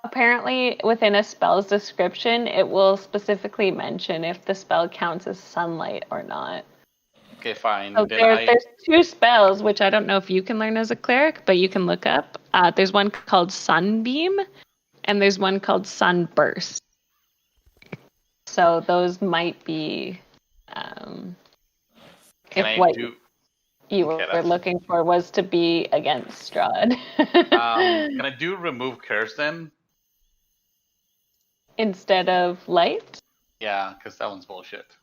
Apparently, within a spell's description, it will specifically mention if the spell counts as sunlight or not. Okay, fine. So there's 2 spells, which I don't know if you can learn as a cleric, but you can look up. There's one called Sunbeam, and there's one called Sunburst. So those might be you were looking for was to be against Strahd. Can I do remove curse then? Instead of light? Yeah, because that one's bullshit.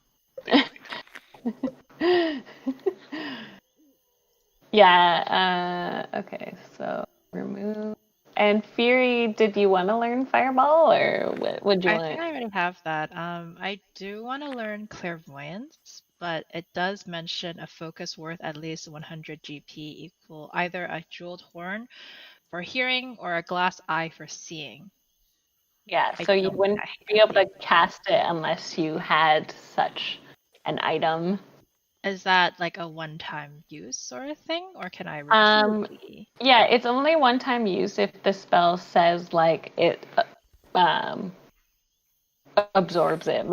Yeah, okay, so remove. And Fury, did you want to learn Fireball, or what would you want? I think I already have that. I do want to learn Clairvoyance, but it does mention a focus worth at least 100 GP equal either a jeweled horn for hearing or a glass eye for seeing. Yeah, so you wouldn't be able to cast it unless you had such an item. Is that like a one-time use sort of thing, or can I repeatedly? Yeah, it's only one-time use if the spell says like it absorbs it,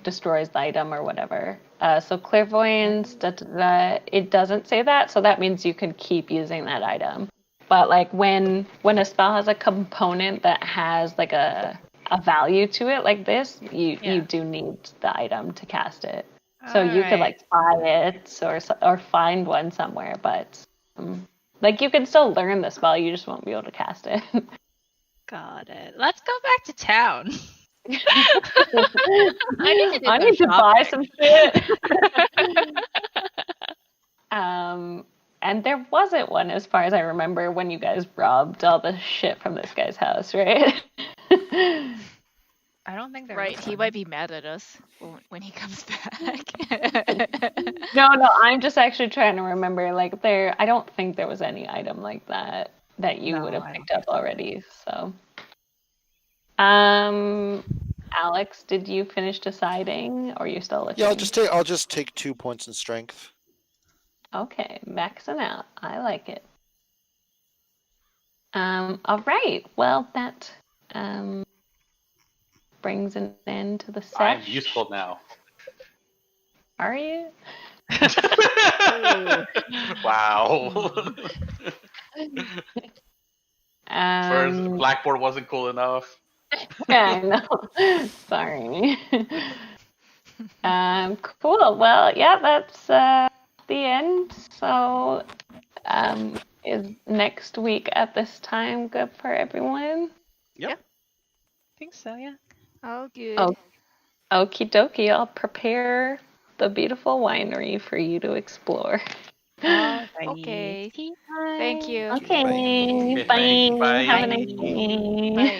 destroys the item or whatever. So clairvoyance, it doesn't say that, so that means you can keep using that item. But like when a spell has a component that has like a value to it like this, you do need the item to cast it. So you could like buy it or find one somewhere, but like you can still learn the spell, you just won't be able to cast it. Got it. Let's go back to town. I need to buy some shit. And there wasn't one, as far as I remember, when you guys robbed all the shit from this guy's house, right? I don't think there Right, was he one. might be mad at us when he comes back. No, I'm just actually trying to remember. Like, I don't think there was any item like that you No, would have I don't picked up think so. already. So, Alex, did you finish deciding, or are you still looking? Yeah, I'll just take 2 points in strength. Okay, maxing out. I like it. All right. Well, that brings an end to the I'm sesh. useful now. Are you? Wow. First, Um, Blackboard wasn't cool enough. yeah, I know. Sorry. Cool. Well, yeah, that's the end. So, is next week at this time good for everyone? I think so, yeah. Oh, good. Oh, okie dokie. I'll prepare the beautiful winery for you to explore. Alrighty. Okay. Tea Thank time. you. Okay. Okay, Bye. thanks. Bye. Have a nice day. Bye.